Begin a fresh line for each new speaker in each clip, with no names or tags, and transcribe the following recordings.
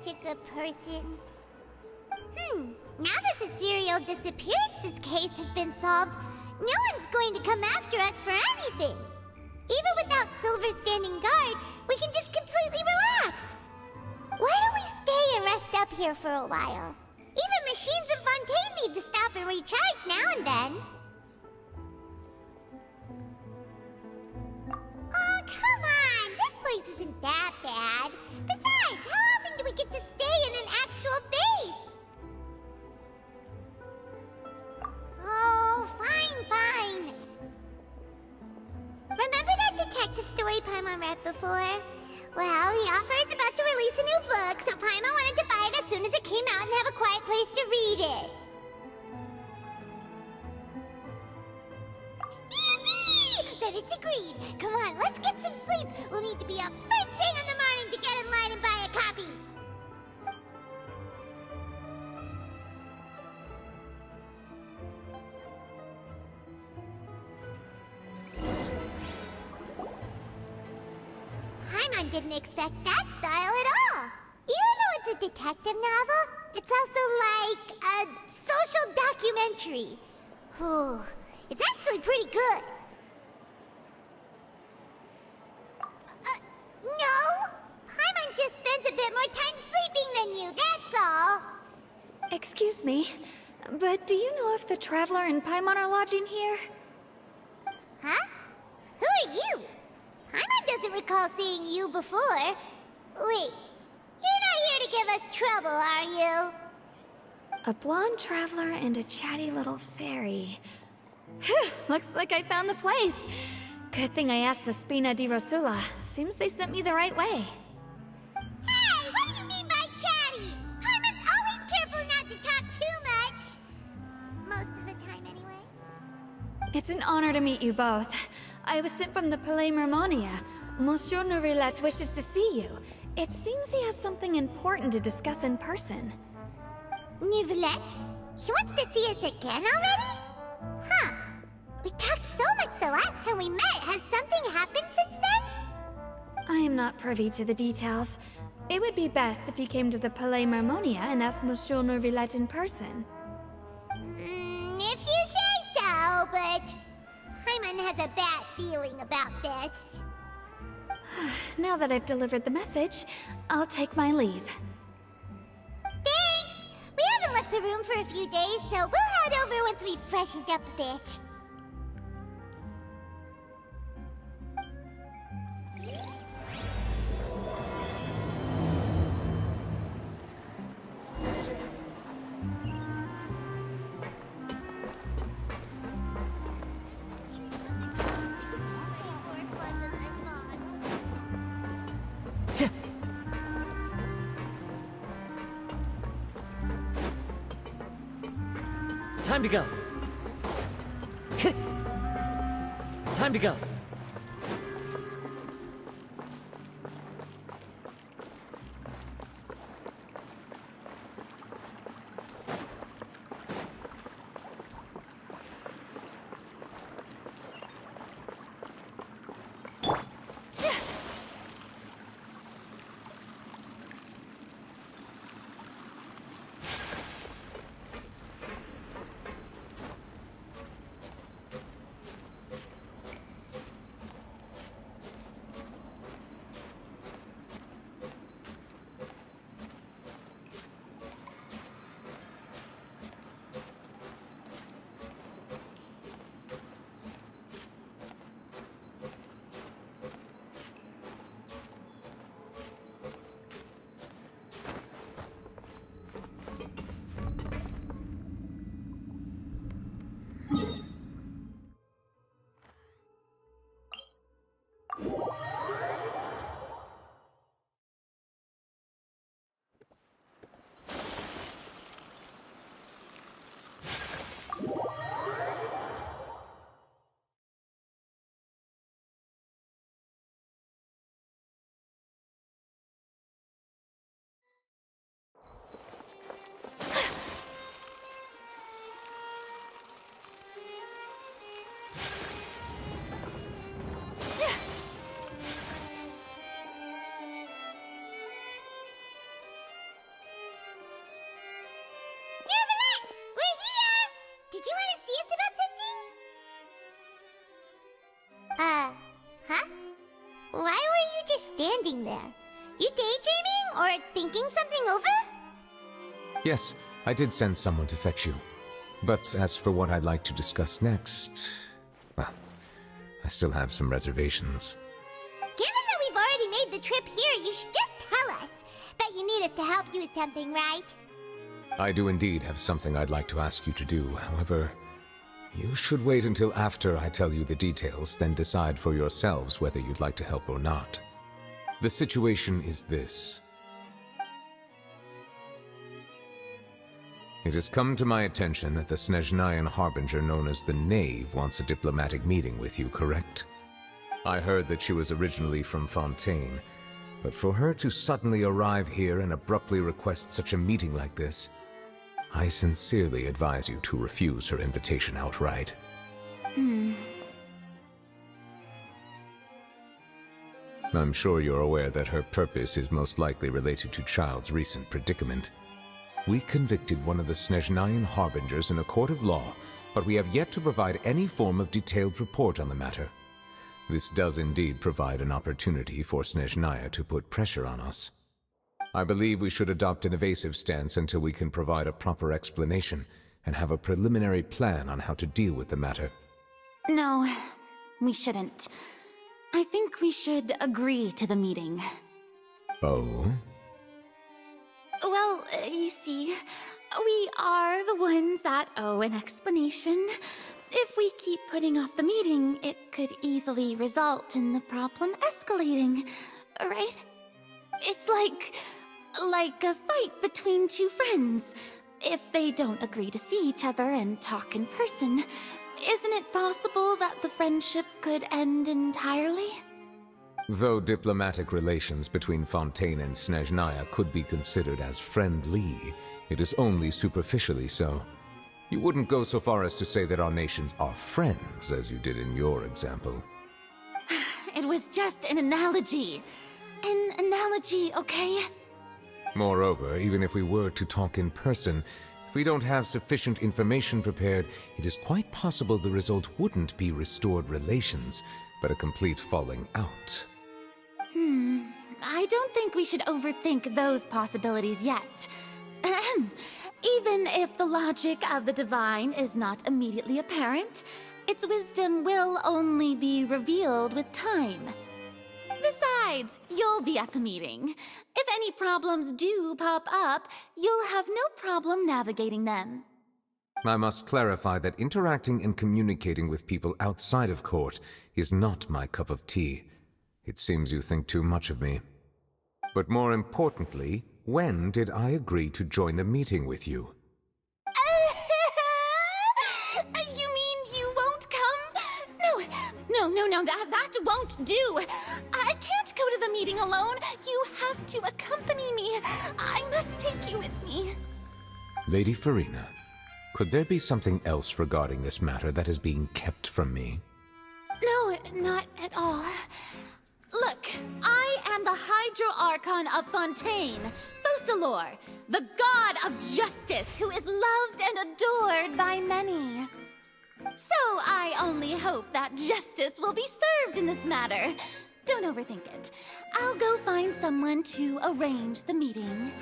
such a good person. Now that the serial disappearances case has been solved, no one's going to come after us for anything. Even without Silver standing guard, we can just completely relax. Why don't we stay and rest up here for a while? Even machines in Fontaine need to stop and recharge now and then. Oh, come on! This place isn't that bad. Besides, how often do we get to stay in an actual base? Oh, fine. Remember that detective story Paimon read before? Well, the author is about to release a new book, so Paimon wanted to buy it as soon as it came out and have a quiet place to read it. Yippee! Then it's agreed. Come on, let's get some sleep. We'll need to be up first thing in the morning to get in line and buy a copy. Paimon didn't expect that style at all. Even though it's a detective novel, it's also like a social documentary. Whew. It's actually pretty good. No! Paimon just spends a bit more time sleeping than you, that's all.
Excuse me, but do you know if the Traveler and Paimon are lodging here?
Huh? Who are you? Paimon doesn't recall seeing you before. Wait, you're not here to give us trouble, are you?
A blonde traveler and a chatty little fairy. Whew, looks like I found the place. Good thing I asked the Spina di Rosula. Seems they sent me the right way.
Hey, what do you mean by chatty? Paimon's always careful not to talk too much. Most of the time, anyway.
It's an honor to meet you both. I was sent from the Palais Mermonia. Monsieur Neuvillette wishes to see you. It seems he has something important to discuss in person.
Neuvillette? He wants to see us again already? Huh. We talked so much the last time we met. Has something happened since then?
I am not privy to the details. It would be best if you came to the Palais Mermonia and asked Monsieur Neuvillette in person.
If you say so, but Paimon has a bad feeling about this.
Now that I've delivered the message, I'll take my leave.
Thanks! We haven't left the room for a few days, so we'll head over once we've freshened up a bit.
Time to go. Time to go.
you want to see us about something? Huh? Why were you just standing there? You daydreaming or thinking something over?
Yes, I did send someone to fetch you. But as for what I'd like to discuss next, well, I still have some reservations.
Given that we've already made the trip here, you should just tell us. Bet you need us to help you with something, right?
I do indeed have something I'd like to ask you to do. However, you should wait until after I tell you the details, then decide for yourselves whether you'd like to help or not. The situation is this. It has come to my attention that the Snezhnayan harbinger known as the Knave wants a diplomatic meeting with you, correct? I heard that she was originally from Fontaine, but for her to suddenly arrive here and abruptly request such a meeting like this, I sincerely advise you to refuse her invitation outright. I'm sure you're aware that her purpose is most likely related to Childe's recent predicament. We convicted one of the Snezhnayan harbingers in a court of law, but we have yet to provide any form of detailed report on the matter. This does indeed provide an opportunity for Snezhnaya to put pressure on us. I believe we should adopt an evasive stance until we can provide a proper explanation and have a preliminary plan on how to deal with the matter.
No, we shouldn't. I think we should agree to the meeting.
Oh?
Well, you see, we are the ones that owe an explanation. If we keep putting off the meeting, it could easily result in the problem escalating, right? It's like a fight between two friends. If they don't agree to see each other and talk in person, isn't it possible that the friendship could end entirely?
Though diplomatic relations between Fontaine and Snezhnaya could be considered as friendly, it is only superficially so. You wouldn't go so far as to say that our nations are friends, as you did in your example.
It was just an analogy. An analogy, okay?
Moreover, even if we were to talk in person, if we don't have sufficient information prepared, it is quite possible the result wouldn't be restored relations, but a complete falling out.
I don't think we should overthink those possibilities yet. Even if the logic of the divine is not immediately apparent, its wisdom will only be revealed with time. Besides, you'll be at the meeting. If any problems do pop up, you'll have no problem navigating them.
I must clarify that interacting and communicating with people outside of court is not my cup of tea. It seems you think too much of me. But more importantly, when did I agree to join the meeting with you?
You mean you won't come? No, that won't do. I can't go to the meeting alone. You have to accompany me. I must take you with me.
Lady Furina, could there be something else regarding this matter that is being kept from me?
No, not at all. Look, I am the Hydro Archon of Fontaine, Rosalyn, the god of justice who is loved and adored by many. So I only hope that justice will be served in this matter. Don't overthink it. I'll go find someone to arrange the meeting.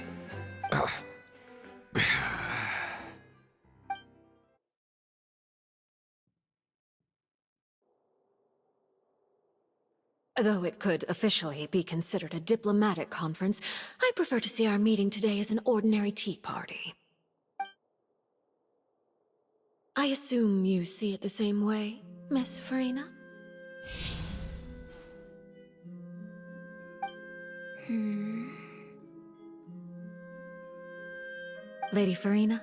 Though it could officially be considered a diplomatic conference, I prefer to see our meeting today as an ordinary tea party. I assume you see it the same way, Miss Furina? Lady Furina?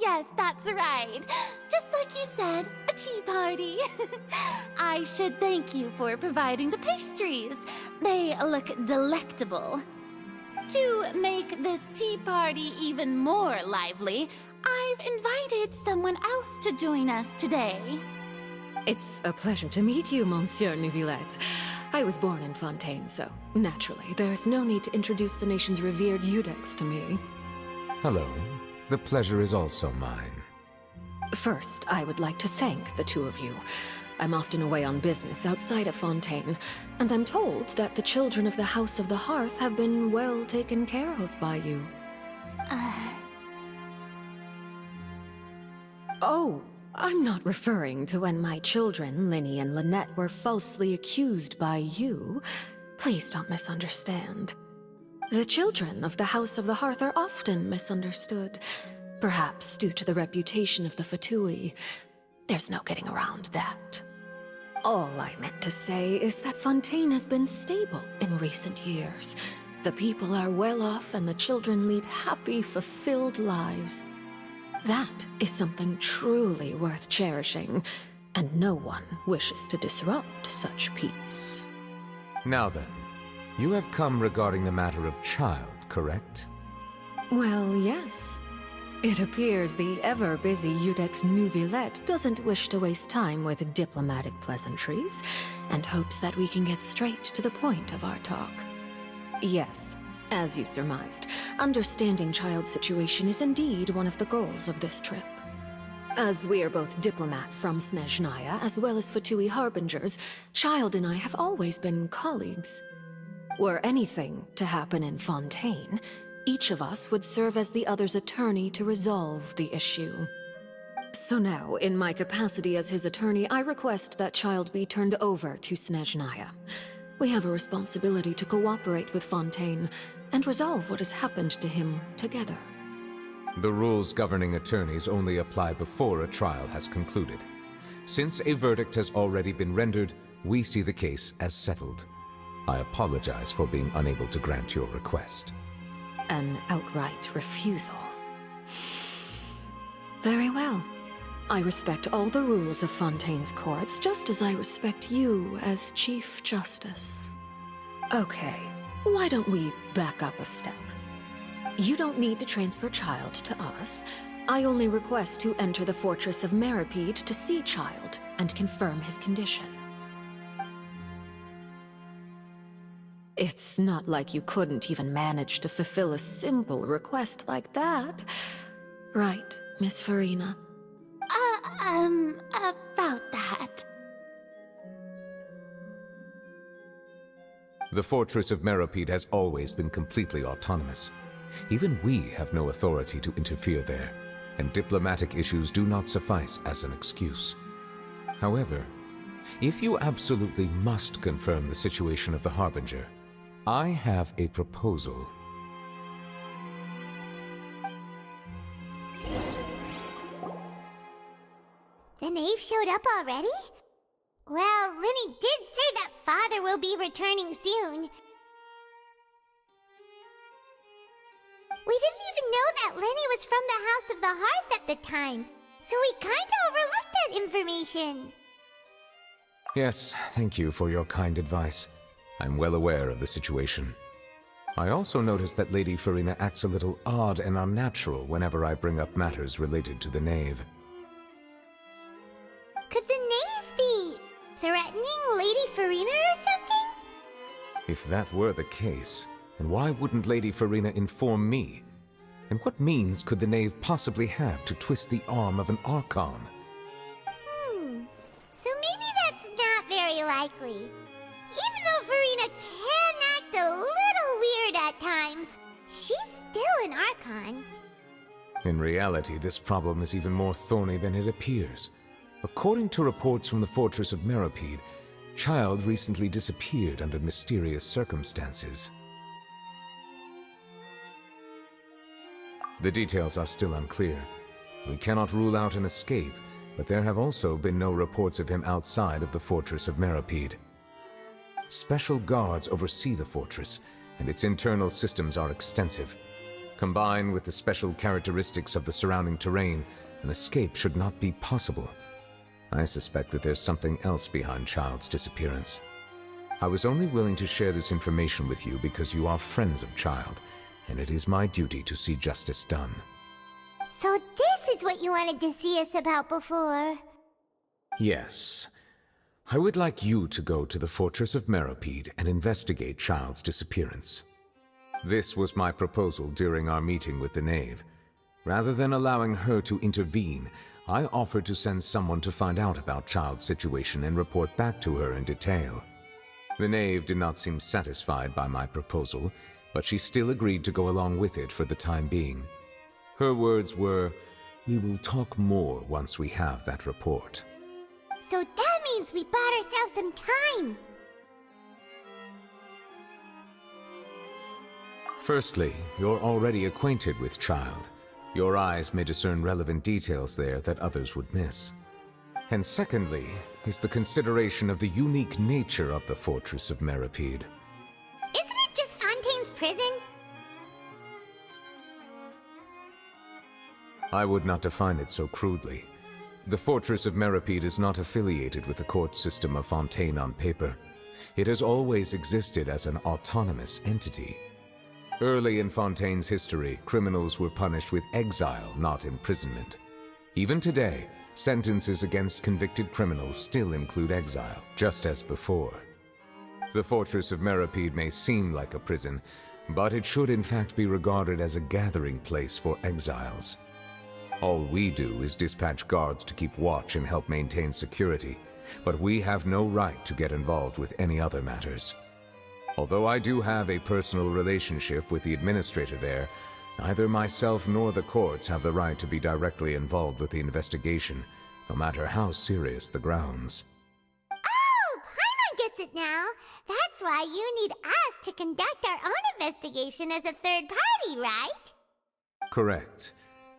Yes, that's right. Just like you said, a tea party. I should thank you for providing the pastries. They look delectable. To make this tea party even more lively, I've invited someone else to join us today.
It's a pleasure to meet you, Monsieur Neuvillette. I was born in Fontaine, so naturally, there's no need to introduce the nation's revered Eudex to me.
Hello. The pleasure is also mine.
First, I would like to thank the two of you. I'm often away on business outside of Fontaine, and I'm told that the children of the House of the Hearth have been well taken care of by you. Oh, I'm not referring to when my children, Linny and Lynette, were falsely accused by you. Please don't misunderstand. The children of the House of the Hearth are often misunderstood, perhaps due to the reputation of the Fatui. There's no getting around that. All I meant to say is that Fontaine has been stable in recent years. The people are well off and the children lead happy, fulfilled lives. That is something truly worth cherishing, and no one wishes to disrupt such peace.
Now then, you have come regarding the matter of Childe, correct?
Well, yes. It appears the ever-busy Iudex Neuvillette doesn't wish to waste time with diplomatic pleasantries, and hopes that we can get straight to the point of our talk. Yes, as you surmised, understanding Childe's situation is indeed one of the goals of this trip. As we are both diplomats from Snezhnaya, as well as Fatui Harbingers, Childe and I have always been colleagues. Were anything to happen in Fontaine, each of us would serve as the other's attorney to resolve the issue. So now, in my capacity as his attorney, I request that Childe be turned over to Snezhnaya. We have a responsibility to cooperate with Fontaine and resolve what has happened to him together.
The rules governing attorneys only apply before a trial has concluded. Since a verdict has already been rendered, we see the case as settled. I apologize for being unable to grant your request.
An outright refusal. Very well. I respect all the rules of Fontaine's courts, just as I respect you as Chief Justice. Okay, why don't we back up a step? You don't need to transfer Childe to us. I only request to enter the Fortress of Meripede to see Childe and confirm his condition. It's not like you couldn't even manage to fulfill a simple request like that. Right, Miss Farina?
About that.
The Fortress of Meripede has always been completely autonomous. Even we have no authority to interfere there, and diplomatic issues do not suffice as an excuse. However, if you absolutely must confirm the situation of the Harbinger, I have a proposal.
The knave showed up already? Well, Linny did say that Father will be returning soon. We didn't even know that Linny was from the House of the Hearth at the time, so we kinda overlooked that information.
Yes, thank you for your kind advice. I'm well aware of the situation. I also noticed that Lady Farina acts a little odd and unnatural whenever I bring up matters related to the knave.
Could the knave be threatening Lady Farina or something?
If that were the case, then why wouldn't Lady Farina inform me? And what means could the knave possibly have to twist the arm of an Archon?
So maybe that's not very likely. Even though Farina can act a little weird at times, she's still an Archon.
In reality, this problem is even more thorny than it appears. According to reports from the Fortress of Meripede, Childe recently disappeared under mysterious circumstances. The details are still unclear. We cannot rule out an escape, but there have also been no reports of him outside of the Fortress of Meripede. Special guards oversee the fortress, and its internal systems are extensive. Combined with the special characteristics of the surrounding terrain, an escape should not be possible. I suspect that there's something else behind Childe's disappearance. I was only willing to share this information with you because you are friends of Childe, and it is my duty to see justice done.
So this is what you wanted to see us about before.
Yes. I would like you to go to the Fortress of Meripede and investigate Childe's disappearance. This was my proposal during our meeting with the knave, Rather than allowing her to intervene, I offered to send someone to find out about Childe's situation and report back to her in detail. The knave did not seem satisfied by my proposal, but she still agreed to go along with it for the time being. Her words were, "We will talk more once we have that report."
So that means we bought ourselves some time.
Firstly, you're already acquainted with Childe. Your eyes may discern relevant details there that others would miss. And secondly, is the consideration of the unique nature of the Fortress of Meripede.
Isn't it just Fontaine's prison?
I would not define it so crudely. The Fortress of Meripede is not affiliated with the court system of Fontaine on paper. It has always existed as an autonomous entity. Early in Fontaine's history, criminals were punished with exile, not imprisonment. Even today, sentences against convicted criminals still include exile, just as before. The Fortress of Meripede may seem like a prison, but it should in fact be regarded as a gathering place for exiles. All we do is dispatch guards to keep watch and help maintain security, but we have no right to get involved with any other matters. Although I do have a personal relationship with the administrator there, neither myself nor the courts have the right to be directly involved with the investigation, no matter how serious the grounds.
Oh, Paimon gets it now. That's why you need us to conduct our own investigation as a third party, right?
Correct.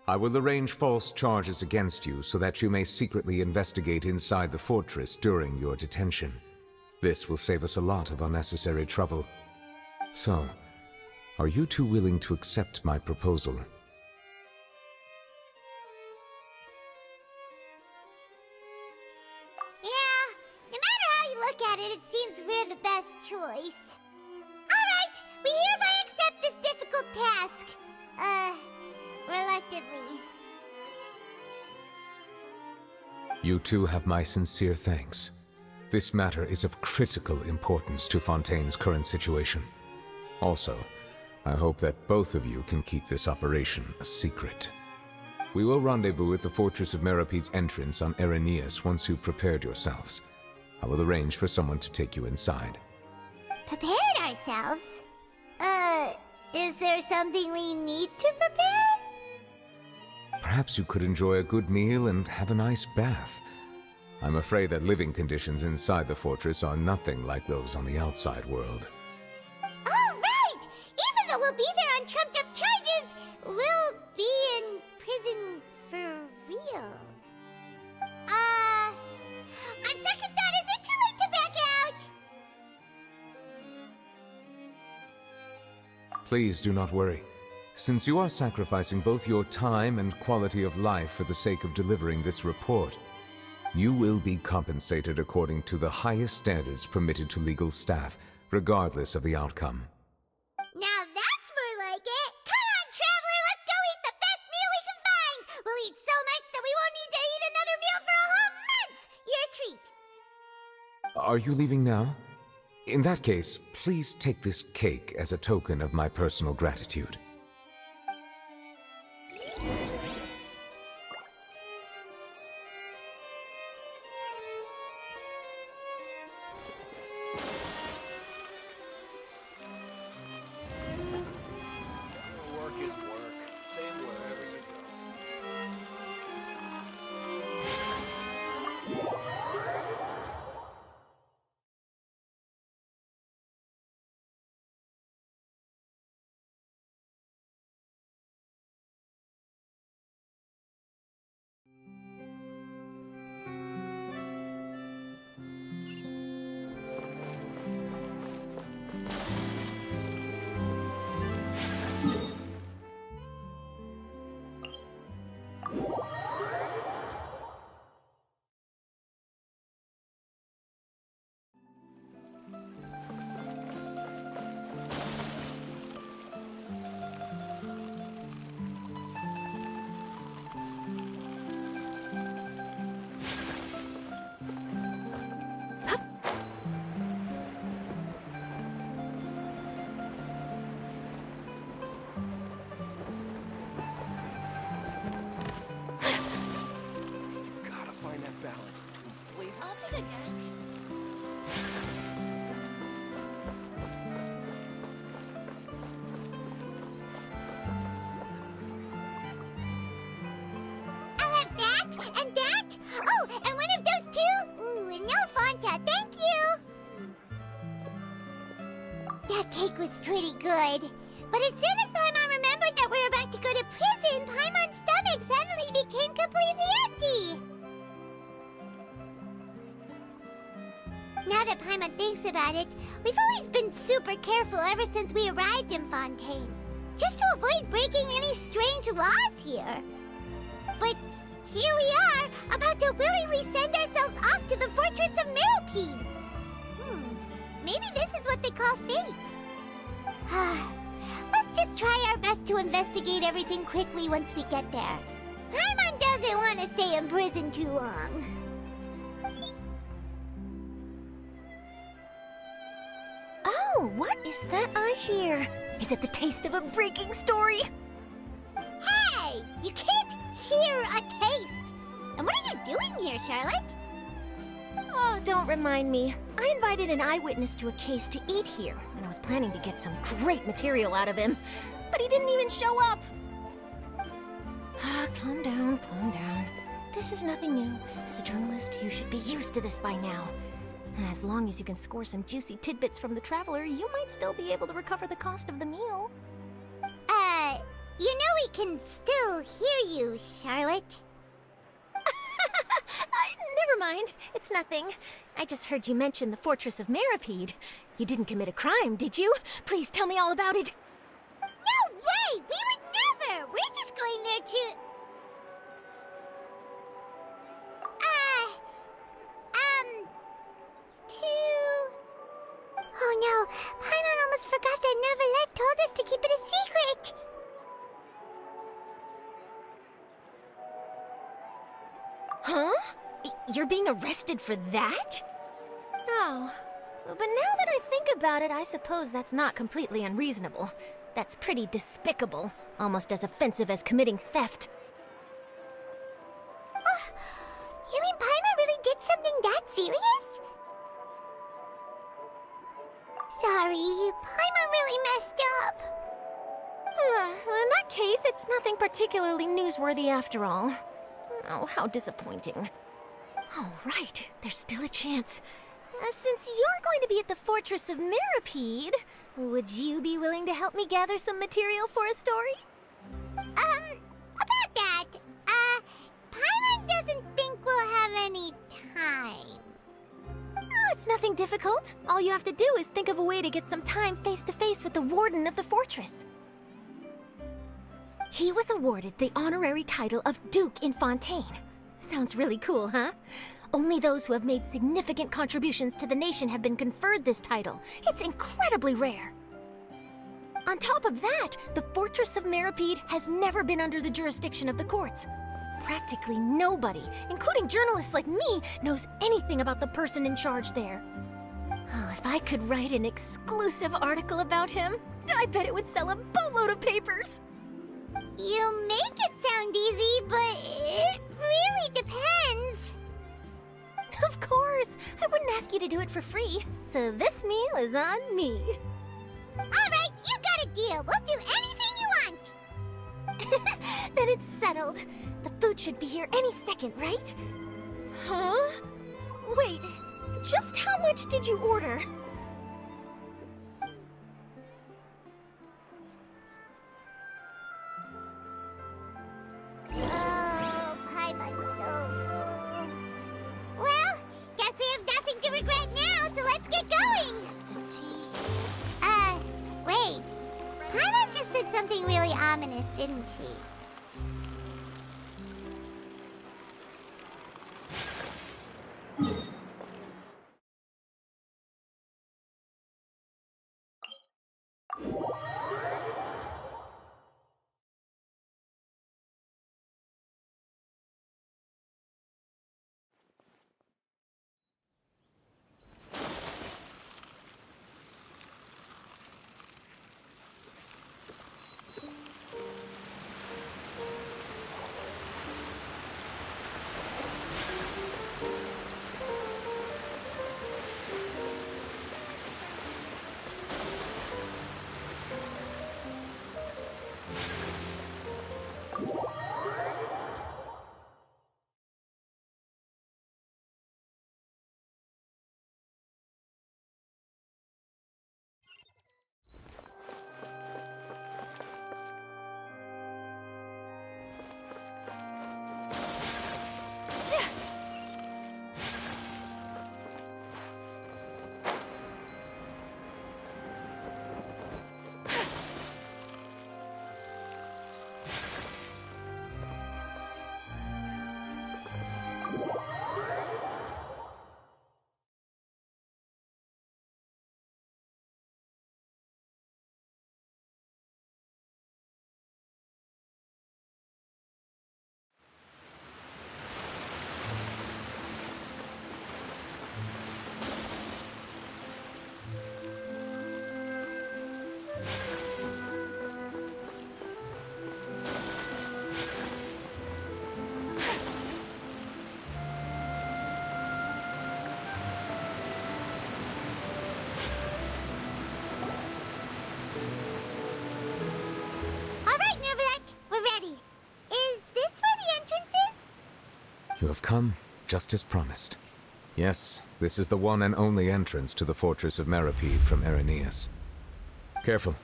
I will arrange false charges against you so that you may secretly investigate inside the fortress during your detention. This will save us a lot of unnecessary trouble. So, are you two willing to accept my proposal?
Yeah, no matter how you look at it, it seems we're the best choice. Alright, we hereby accept this difficult task. Reluctantly.
You two have my sincere thanks. This matter is of critical importance to Fontaine's current situation. Also, I hope that both of you can keep this operation a secret. We will rendezvous at the Fortress of Meripede's entrance on Erinius once you've prepared yourselves. I will arrange for someone to take you inside.
Prepared ourselves? Is there something we need to prepare?
Perhaps you could enjoy a good meal and have a nice bath. I'm afraid that living conditions inside the fortress are nothing like those on the outside world.
Oh, right! Even though we'll be there on trumped-up charges, we'll be in prison for real. On second thought, is it too late to back out?
Please do not worry. Since you are sacrificing both your time and quality of life for the sake of delivering this report, you will be compensated according to the highest standards permitted to legal staff, regardless of the outcome.
Now that's more like it! Come on, traveler, let's go eat the best meal we can find! We'll eat so much that we won't need to eat another meal for a whole month! Your treat!
Are you leaving now? In that case, please take this cake as a token of my personal gratitude.
Oh, and one of those two? Ooh, and no Fanta, thank you! That cake was pretty good. But as soon as Paimon remembered that we were about to go to prison, Paimon's stomach suddenly became completely empty. Now that Paimon thinks about it, we've always been super careful ever since we arrived in Fontaine. Just to avoid breaking any strange laws here. But here we are, about to willingly send ourselves off to the fortress of Meropide. Maybe this is what they call fate. Let's just try our best to investigate everything quickly once we get there. Paimon doesn't want to stay in prison too long.
Oh, what is that I hear? Is it the taste of a breaking story?
Hey! You can't hear a taste! And what are you doing here, Charlotte?
Oh, don't remind me. I invited an eyewitness to a case to eat here, and I was planning to get some great material out of him. But he didn't even show up. Calm down, calm down. This is nothing new. As a journalist, you should be used to this by now. And as long as you can score some juicy tidbits from the Traveler, you might still be able to recover the cost of the meal.
You know we can still hear you, Charlotte.
Never mind. It's nothing. I just heard you mention the Fortress of Meropide. You didn't commit a crime, did you? Please tell me all about it.
No way! We would never! We're just going there to... Oh no, Paimon almost forgot that Neuvillette told us to keep it a secret!
Huh? You're being arrested for that? Oh. But now that I think about it, I suppose that's not completely unreasonable. That's pretty despicable. Almost as offensive as committing theft.
You mean Paimon really did something that serious? Sorry, Paimon really messed up.
In that case, it's nothing particularly newsworthy after all. Oh, how disappointing. Oh, right. There's still a chance. Since you're going to be at the Fortress of Meropide, would you be willing to help me gather some material for a story?
About that, Paimon doesn't think we'll have any time.
Oh, it's nothing difficult. All you have to do is think of a way to get some time face-to-face with the Warden of the Fortress. He was awarded the honorary title of Duke in Fontaine. Sounds really cool, huh? Only those who have made significant contributions to the nation have been conferred this title. It's incredibly rare. On top of that, the Fortress of Meropide has never been under the jurisdiction of the courts. Practically nobody, including journalists like me, knows anything about the person in charge there. Oh, if I could write an exclusive article about him, I bet it would sell a boatload of papers.
You make it sound easy, but it really depends.
Of course, I wouldn't ask you to do it for free, so this meal is on me.
All right, you got a deal. We'll do anything you want.
Then it's settled. The food should be here any second, right? Huh? Wait, just how much did you order?
Oh, Paimon's so full. Well, guess we have nothing to regret now, so let's get going. Wait. Paimon just said something really ominous, didn't she? Alright, Neuvillette, we're ready. Is this where the entrance is?
You have come just as promised. Yes, this is the one and only entrance to the fortress of Meripede from Araneus. Careful.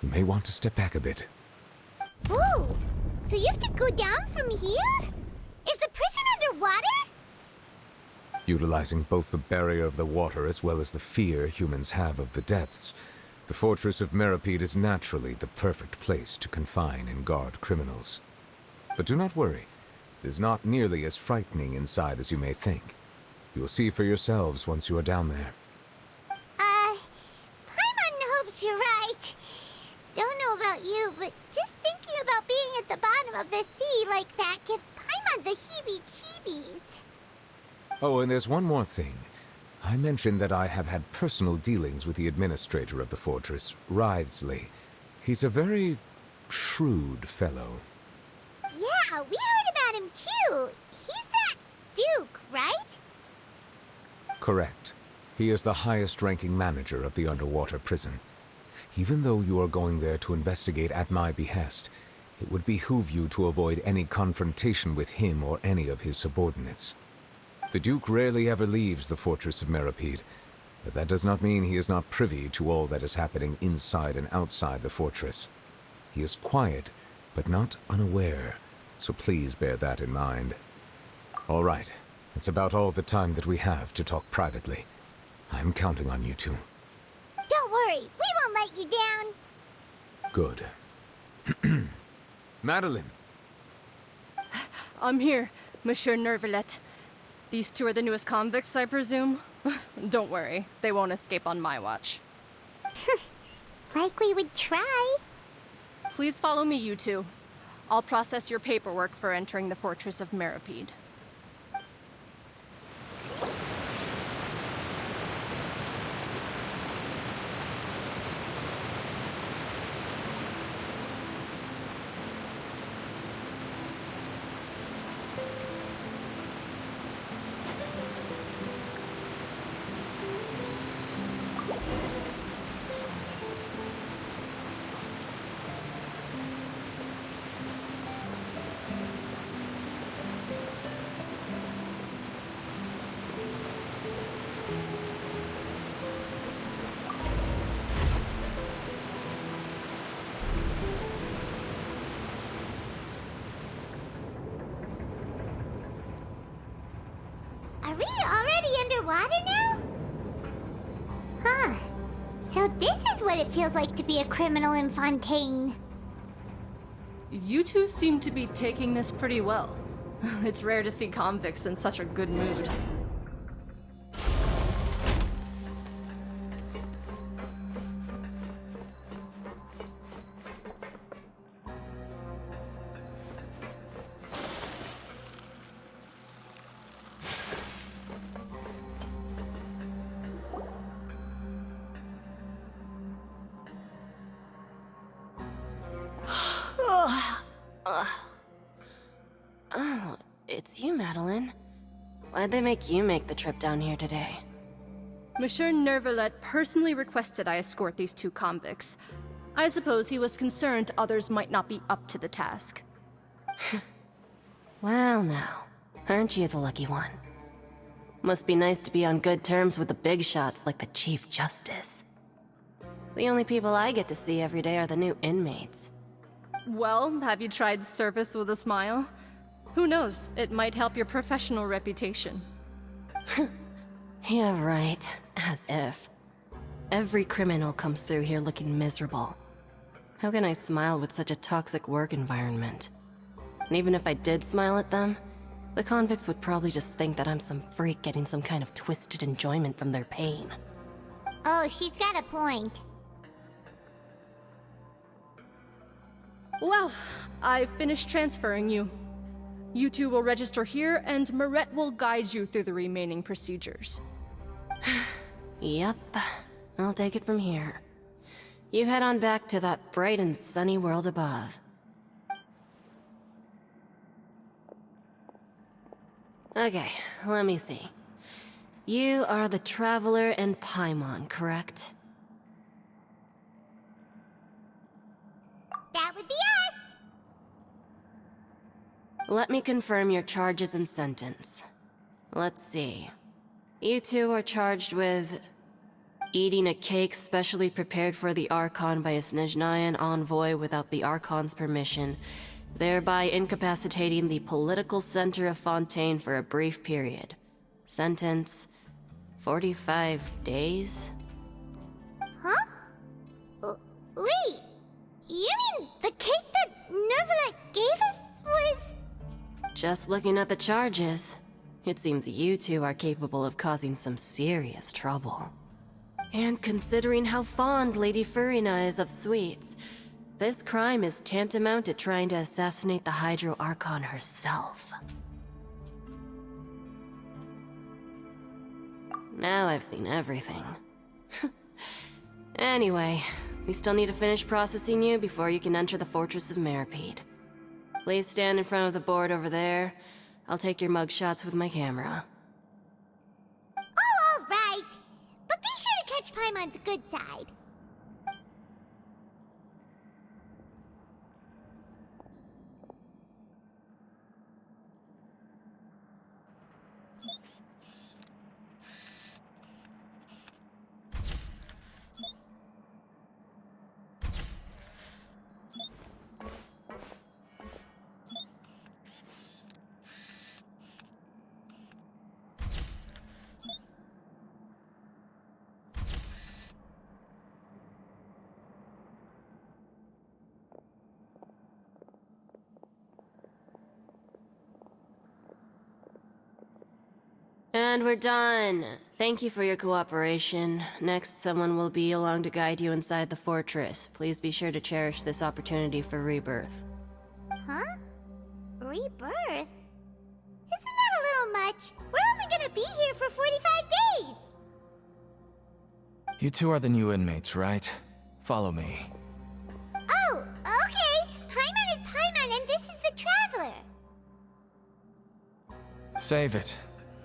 You may want to step back a bit.
Whoa! So you have to go down from here? Is the prison underwater?
Utilizing both the barrier of the water as well as the fear humans have of the depths, the fortress of Meripede is naturally the perfect place to confine and guard criminals. But do not worry. It is not nearly as frightening inside as you may think. You will see for yourselves once you are down there.
Paimon hopes you're right. Don't know about you, but just thinking about being at the bottom of the sea like that gives Paimon the heebie-jeebies.
Oh, and there's one more thing. I mentioned that I have had personal dealings with the administrator of the fortress, Wriothesley. He's a very shrewd fellow.
Yeah, we heard about him too. He's that Duke, right?
Correct. He is the highest-ranking manager of the underwater prison. Even though you are going there to investigate at my behest, it would behoove you to avoid any confrontation with him or any of his subordinates. The Duke rarely ever leaves the fortress of Meripede, but that does not mean he is not privy to all that is happening inside and outside the fortress. He is quiet, but not unaware, so please bear that in mind. All right, it's about all the time that we have to talk privately. I'm counting on you two.
Don't worry, we won't let you down.
Good. Madeline!
I'm here, Monsieur Neuvillette. These two are the newest convicts, I presume? Don't worry, they won't escape on my watch.
Like we would try.
Please follow me, you two. I'll process your paperwork for entering the Fortress of Meripede.
Are we already underwater now? Huh. So this is what it feels like to be a criminal in Fontaine.
You two seem to be taking this pretty well. It's rare to see convicts in such a good mood.
Oh, it's you, Madeline. Why'd they make you make the trip down here today?
Monsieur Neuvillette personally requested I escort these two convicts. I suppose he was concerned others might not be up to the task.
Well now, aren't you the lucky one? Must be nice to be on good terms with the big shots like the Chief Justice. The only people I get to see every day are the new inmates.
Well, have you tried service with a smile? Who knows, it might help your professional reputation.
Yeah, right. As if. Every criminal comes through here looking miserable. How can I smile with such a toxic work environment? And even if I did smile at them, the convicts would probably just think that I'm some freak getting some kind of twisted enjoyment from their pain.
Oh, she's got a point.
Well, I've finished transferring you. You two will register here, and Mirette will guide you through the remaining procedures.
Yep. I'll take it from here. You head on back to that bright and sunny world above. Okay, let me see. You are the Traveler and Paimon, correct?
That would be us!
Let me confirm your charges and sentence. Let's see. You two are charged with eating a cake specially prepared for the Archon by a Snezhnayan envoy without the Archon's permission, thereby incapacitating the political center of Fontaine for a brief period. Sentence: 45 days?
Huh? Wait, you mean the cake that Neuvillette gave us was...
Just looking at the charges, it seems you two are capable of causing some serious trouble. And considering how fond Lady Furina is of sweets, this crime is tantamount to trying to assassinate the Hydro Archon herself. Now I've seen everything. Anyway, we still need to finish processing you before you can enter the Fortress of Meripede. Please stand in front of the board over there. I'll take your mugshots with my camera.
Oh, all right. But be sure to catch Paimon's good side.
And we're done. Thank you for your cooperation. Next, someone will be along to guide you inside the fortress. Please be sure to cherish this opportunity for rebirth.
Huh? Rebirth? Isn't that a little much? We're only gonna be here for 45 days!
You two are the new inmates, right? Follow me.
Oh, okay! Paimon is Paimon and this is the Traveler!
Save it.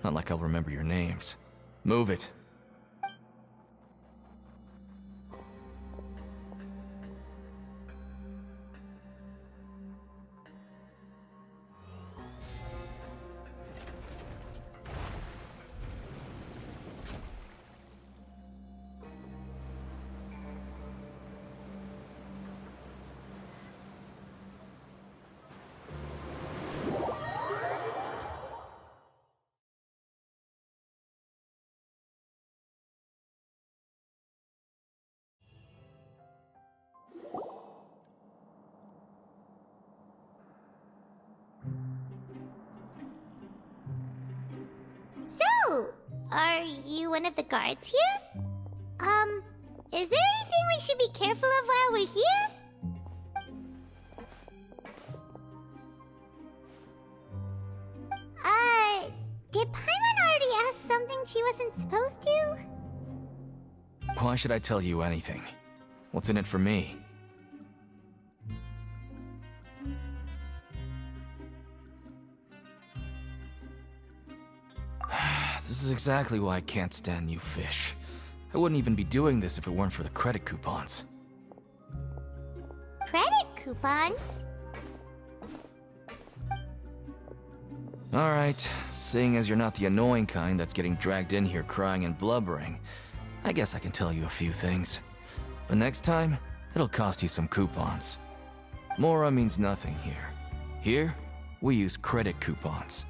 Not like I'll remember your names. Move it.
So, are you one of the guards here? Is there anything we should be careful of while we're here? Did Paimon already ask something she wasn't supposed to?
Why should I tell you anything? What's in it for me? This is exactly why I can't stand you fish. I wouldn't even be doing this if it weren't for the credit coupons.
Credit coupons?
Alright, seeing as you're not the annoying kind that's getting dragged in here crying and blubbering, I guess I can tell you a few things. But next time, it'll cost you some coupons. Mora means nothing here. Here, we use credit coupons.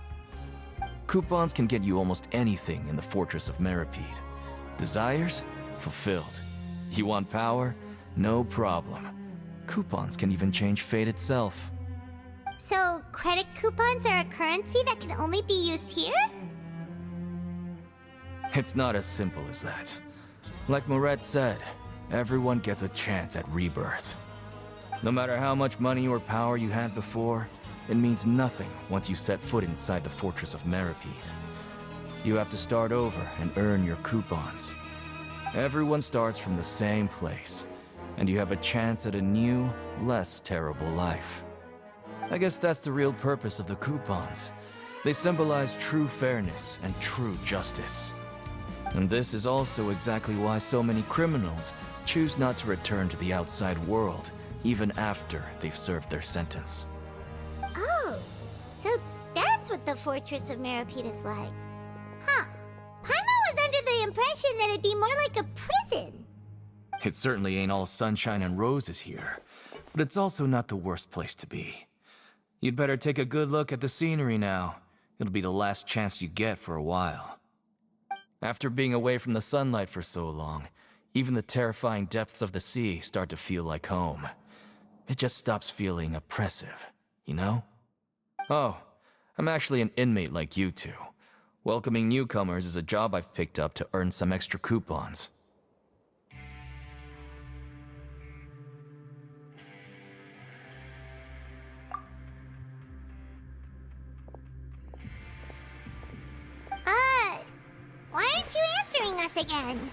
Coupons can get you almost anything in the Fortress of Meripede. Desires? Fulfilled. You want power? No problem. Coupons can even change fate itself.
So, credit coupons are a currency that can only be used here?
It's not as simple as that. Like Moret said, everyone gets a chance at rebirth. No matter how much money or power you had before, it means nothing once you set foot inside the Fortress of Meripede. You have to start over and earn your coupons. Everyone starts from the same place. and you have a chance at a new, less terrible life. I guess that's the real purpose of the coupons. They symbolize true fairness and true justice. And this is also exactly why so many criminals choose not to return to the outside world, even after they've served their sentence.
Oh, so that's what the Fortress of Meropide is like. Huh. Paimon was under the impression that it'd be more like a prison.
It certainly ain't all sunshine and roses here, but it's also not the worst place to be. You'd better take a good look at the scenery now. It'll be the last chance you get for a while. After being away from the sunlight for so long, even the terrifying depths of the sea start to feel like home. It just stops feeling oppressive, you know? Oh, I'm actually an inmate like you two. Welcoming newcomers is a job I've picked up to earn some extra coupons.
Why aren't you answering us again?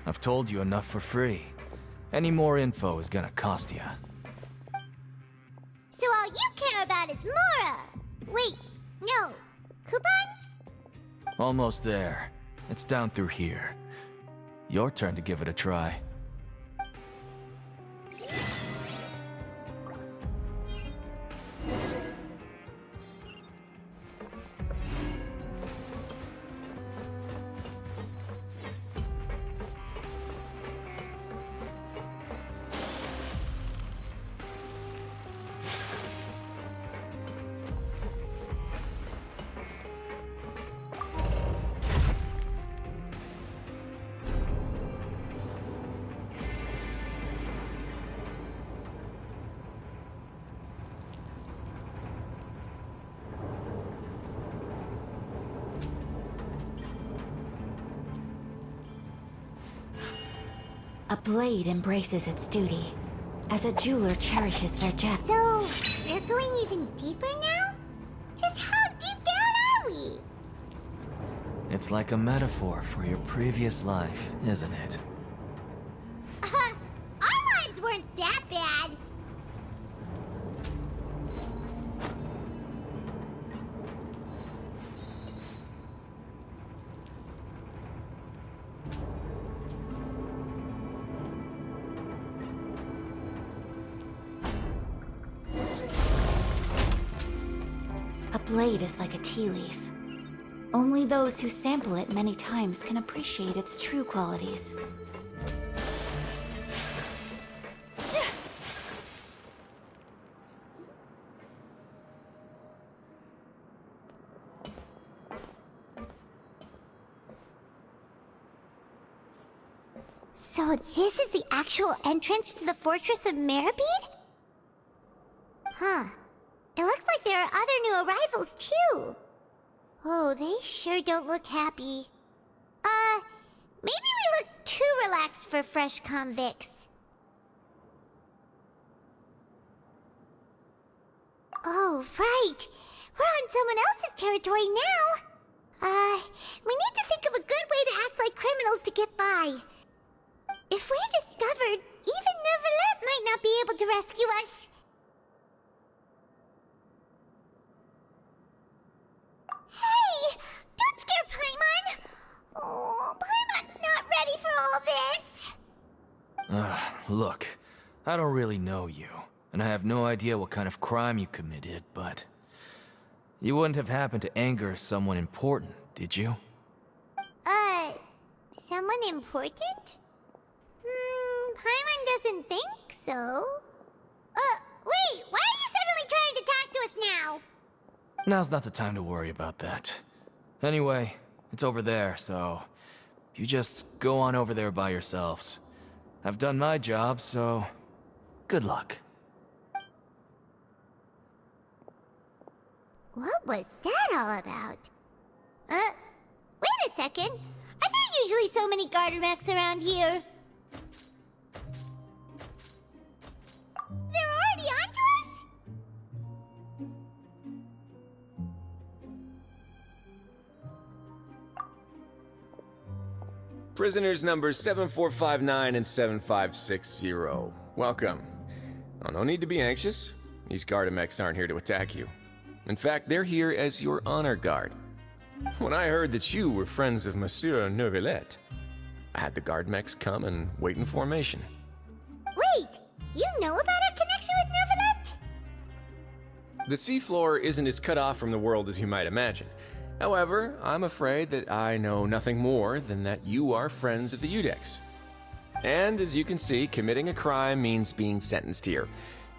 I've told you enough for free. Any more info is gonna cost you.
So all you care about is Mora! Wait, no. Coupons?
Almost there. It's down through here. Your turn to give it a try.
A blade embraces its duty, as a jeweler cherishes their gem.
So, we're going even deeper now? Just how deep down are we?
It's like a metaphor for your previous life, isn't it?
Our lives weren't that bad.
A blade is like a tea leaf. Only those who sample it many times can appreciate its true qualities.
So this is the actual entrance to the Fortress of Meropide? Huh. It looks like there are other new arrivals, too. Oh, they sure don't look happy. Maybe we look too relaxed for fresh convicts. Oh, right. We're on someone else's territory now. We need to think of a good way to act like criminals to get by. If we're discovered, even Neuvillette might not be able to rescue us. Hey! Don't scare Paimon! Oh, Paimon's not ready for all this!
Look, I don't really know you, and I have no idea what kind of crime you committed, but... You wouldn't have happened to anger someone important, did you?
Someone important? Paimon doesn't think so. Wait, why are you suddenly trying to talk to us now?
Now's not the time to worry about that. Anyway, it's over there, so... You just go on over there by yourselves. I've done my job, so... Good luck.
What was that all about? Wait a second. Are there usually so many Gardermechs around here? They're already onto us?
Prisoners numbers 7459 and 7560. Welcome. Oh, no need to be anxious. These Gardamex aren't here to attack you. In fact, they're here as your honor guard. When I heard that you were friends of Monsieur Neuvillette, I had the Gardamex come and wait in formation.
Wait! You know about our connection with Neuvillette?
The seafloor isn't as cut off from the world as you might imagine. However, I'm afraid that I know nothing more than that you are friends of the Udex. And as you can see, committing a crime means being sentenced here,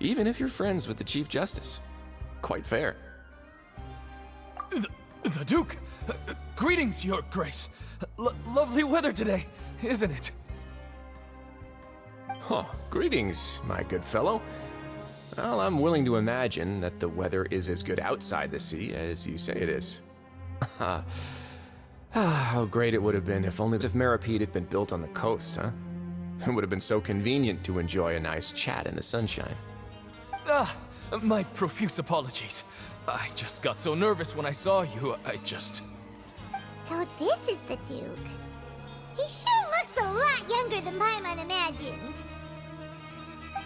even if you're friends with the Chief Justice. Quite fair.
The Duke! Greetings, Your Grace. Lovely weather today, isn't it?
Oh, greetings, my good fellow. Well, I'm willing to imagine that the weather is as good outside the sea as you say it is. How great it would have been if only Meropide had been built on the coast, huh? It would have been so convenient to enjoy a nice chat in the sunshine.
My profuse apologies. I just got so nervous when I saw you,
So this is the Duke. He sure looks a lot younger than Paimon imagined.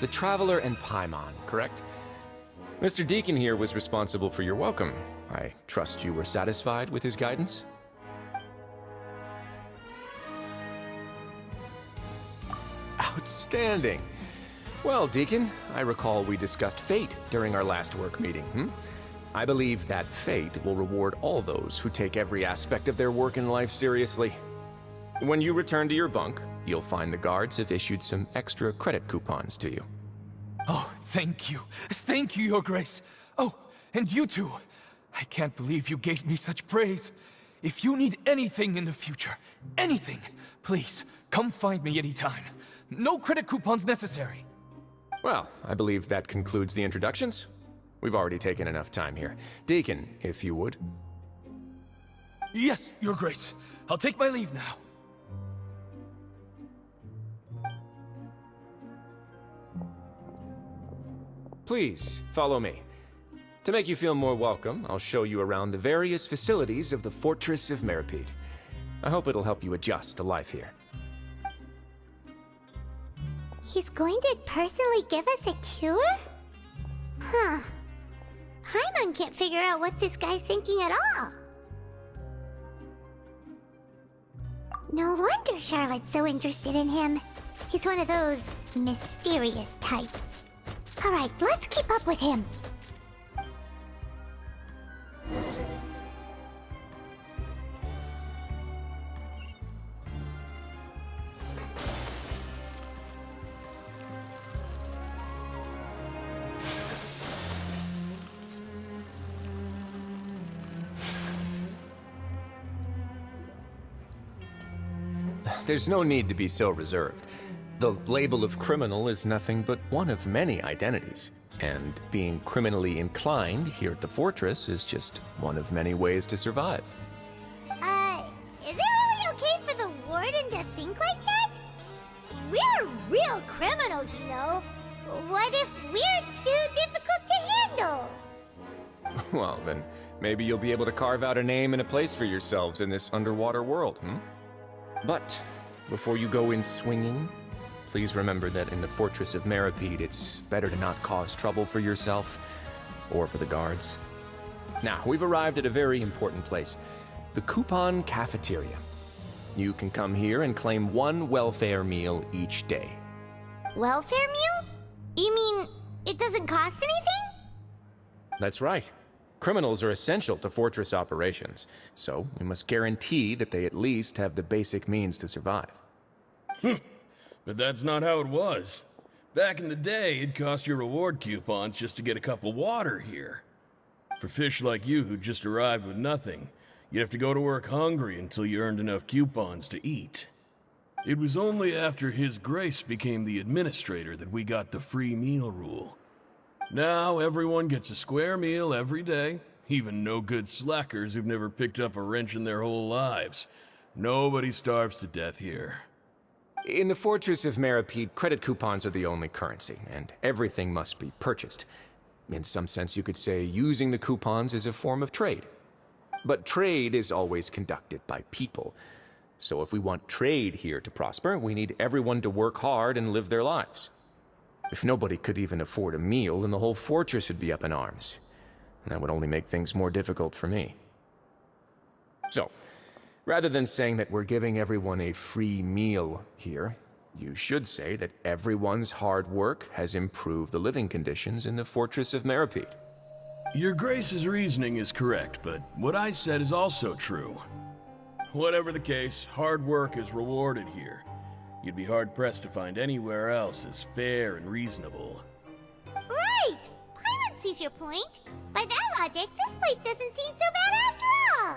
The Traveler and Paimon, correct? Mr. Deacon here was responsible for your welcome. I trust you were satisfied with his guidance? Outstanding. Well, Deacon, I recall we discussed fate during our last work meeting, I believe that fate will reward all those who take every aspect of their work in life seriously. When you return to your bunk, you'll find the guards have issued some extra credit coupons to you.
Oh, thank you. Thank you, Your Grace. Oh, and you too. I can't believe you gave me such praise. If you need anything in the future, anything, please, come find me anytime. No credit coupons necessary.
Well, I believe that concludes the introductions. We've already taken enough time here. Deacon, if you would.
Yes, Your Grace. I'll take my leave now.
Please, follow me. To make you feel more welcome, I'll show you around the various facilities of the Fortress of Meropide. I hope it'll help you adjust to life here.
He's going to personally give us a cure? Huh. Paimon can't figure out what this guy's thinking at all. No wonder Charlotte's so interested in him. He's one of those mysterious types. Alright, let's keep up with him.
There's no need to be so reserved. The label of criminal is nothing but one of many identities, and being criminally inclined here at the fortress is just one of many ways to survive.
Is it really okay for the warden to think like that? We're real criminals, you know. What if we're too difficult to handle?
Well, then maybe you'll be able to carve out a name and a place for yourselves in this underwater world, But before you go in swinging, please remember that in the Fortress of Meropide, it's better to not cause trouble for yourself or for the guards. Now, we've arrived at a very important place, the Coupon Cafeteria. You can come here and claim one welfare meal each day.
Welfare meal? You mean it doesn't cost anything?
That's right. Criminals are essential to Fortress operations, so we must guarantee that they at least have the basic means to survive.
But that's not how it was. Back in the day, it cost your reward coupons just to get a cup of water here. For fish like you who just arrived with nothing, you'd have to go to work hungry until you earned enough coupons to eat. It was only after His Grace became the administrator that we got the free meal rule. Now everyone gets a square meal every day, even no-good slackers who've never picked up a wrench in their whole lives. Nobody starves to death here.
In the Fortress of Meropide, credit coupons are the only currency, and everything must be purchased. In some sense, you could say using the coupons is a form of trade. But trade is always conducted by people. So if we want trade here to prosper, we need everyone to work hard and live their lives. If nobody could even afford a meal, then the whole fortress would be up in arms. And that would only make things more difficult for me. So, rather than saying that we're giving everyone a free meal here, you should say that everyone's hard work has improved the living conditions in the Fortress of Meripede.
Your Grace's reasoning is correct, but what I said is also true. Whatever the case, hard work is rewarded here. You'd be hard-pressed to find anywhere else as fair and reasonable.
Right! Paimon sees your point. By that logic, this place doesn't seem so bad after all.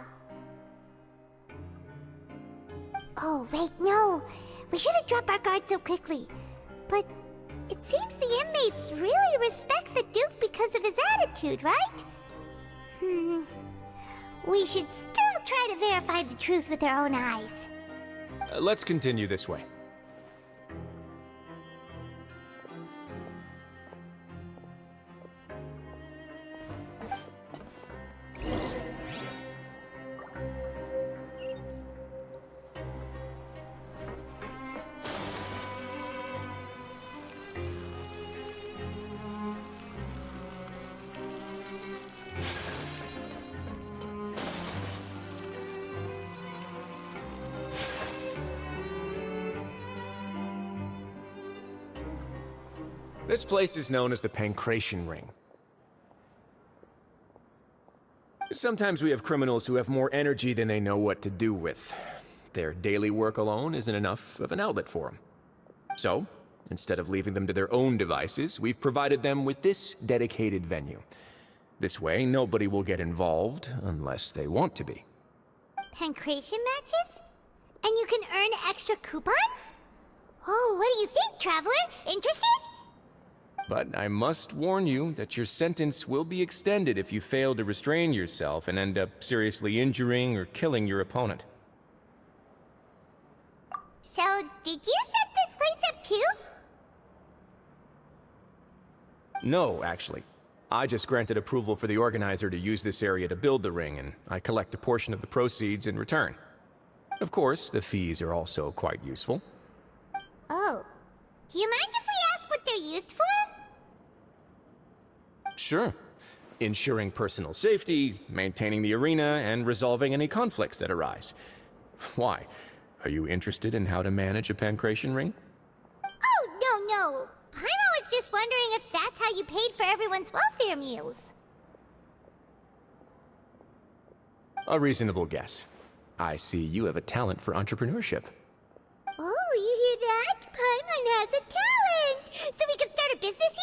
Oh, wait, no. We shouldn't drop our guard so quickly. But it seems the inmates really respect the Duke because of his attitude, right? We should still try to verify the truth with our own eyes.
Let's continue this way. This place is known as the Pancration Ring. Sometimes we have criminals who have more energy than they know what to do with. Their daily work alone isn't enough of an outlet for them. So, instead of leaving them to their own devices, we've provided them with this dedicated venue. This way, nobody will get involved unless they want to be.
Pancration matches? And you can earn extra coupons? Oh, what do you think, Traveler? Interested?
But I must warn you that your sentence will be extended if you fail to restrain yourself and end up seriously injuring or killing your opponent.
So, did you set this place up too?
No, actually. I just granted approval for the organizer to use this area to build the ring, and I collect a portion of the proceeds in return. Of course, the fees are also quite useful.
Oh. Do you mind if we ask what they're used for?
Sure. Ensuring personal safety, maintaining the arena, and resolving any conflicts that arise. Why? Are you interested in how to manage a pancration ring?
Oh, no. Paimon was just wondering if that's how you paid for everyone's welfare meals.
A reasonable guess. I see you have a talent for entrepreneurship.
Oh, you hear that? Paimon has a talent! So we can start a business here?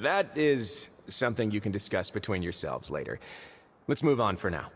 That is something you can discuss between yourselves later. Let's move on for now.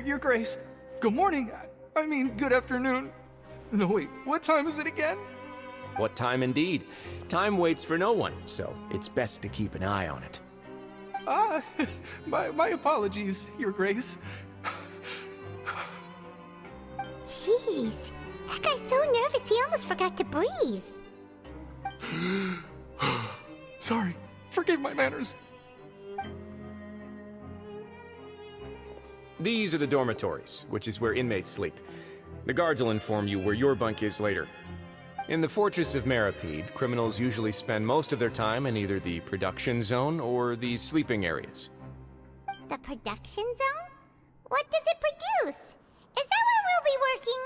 Your Grace. Good morning. I mean, good afternoon. No, wait, what time is it again?
What time indeed? Time waits for no one, so it's best to keep an eye on it.
My apologies, Your Grace.
Jeez, that guy's so nervous he almost forgot to breathe.
Sorry, forgive my manners.
These are the dormitories, which is where inmates sleep. The guards will inform you where your bunk is later. In the Fortress of Meripede, criminals usually spend most of their time in either the production zone or the sleeping areas.
The production zone? What does it produce? Is that where we'll be working?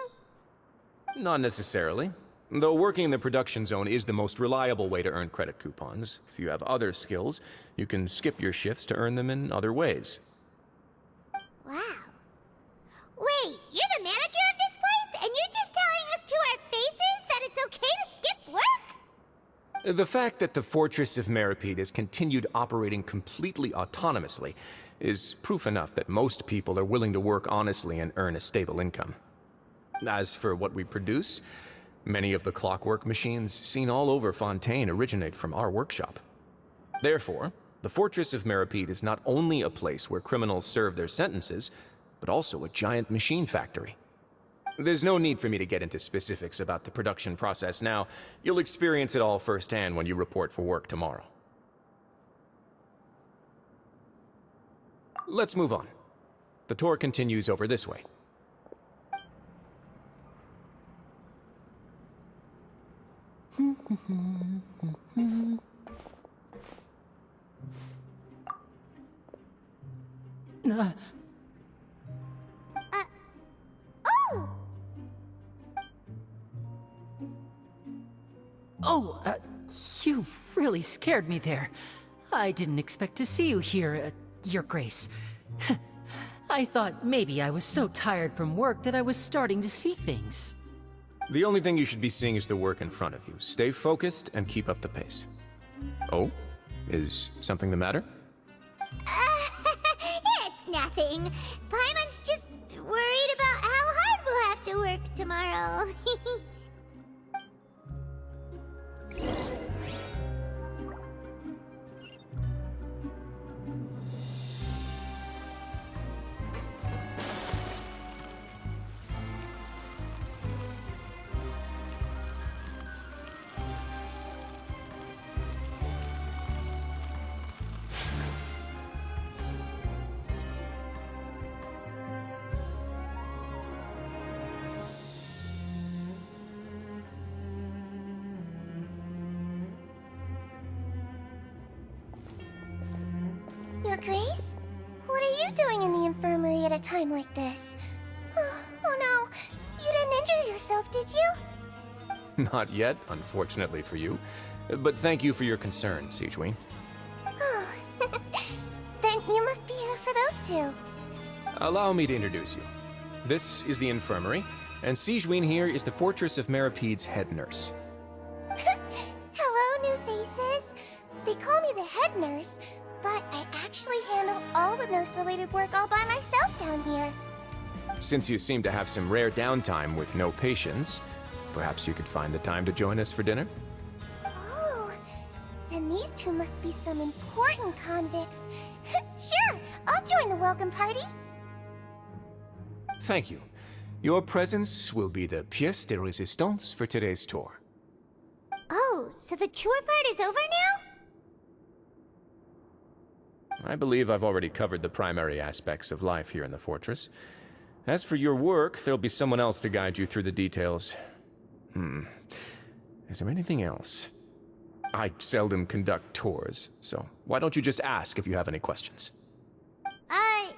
Not necessarily. Though working in the production zone is the most reliable way to earn credit coupons, if you have other skills, you can skip your shifts to earn them in other ways.
Wow. Wait, you're the manager of this place, and you're just telling us to our faces that it's okay to skip work?
The fact that the Fortress of Meripede has continued operating completely autonomously is proof enough that most people are willing to work honestly and earn a stable income. As for what we produce, many of the clockwork machines seen all over Fontaine originate from our workshop. Therefore, the Fortress of Meripede is not only a place where criminals serve their sentences, but also a giant machine factory. There's no need for me to get into specifics about the production process now. You'll experience it all firsthand when you report for work tomorrow. Let's move on. The tour continues over this way.
Oh!
Oh, you really scared me there. I didn't expect to see you here, Your Grace. I thought maybe I was so tired from work that I was starting to see things.
The only thing you should be seeing is the work in front of you. Stay focused and keep up the pace. Oh? Is something the matter?
It's nothing. Paimon's just worried about how hard we'll have to work tomorrow. Your Grace? What are you doing in the infirmary at a time like this? Oh no, you didn't injure yourself, did you?
Not yet, unfortunately for you. But thank you for your concern, Sigewinne.
Oh, then you must be here for those two.
Allow me to introduce you. This is the infirmary, and Sigewinne here is the Fortress of Meripede's head nurse.
Hello, new faces. They call me the head nurse, but I actually handle all the nurse-related work all by myself down here.
Since you seem to have some rare downtime with no patients, perhaps you could find the time to join us for dinner?
Oh, then these two must be some important convicts. Sure, I'll join the welcome party.
Thank you. Your presence will be the pièce de résistance for today's tour.
Oh, so the tour part is over now?
I believe I've already covered the primary aspects of life here in the fortress. As for your work, there'll be someone else to guide you through the details. Is there anything else? I seldom conduct tours, so why don't you just ask if you have any questions?
Well,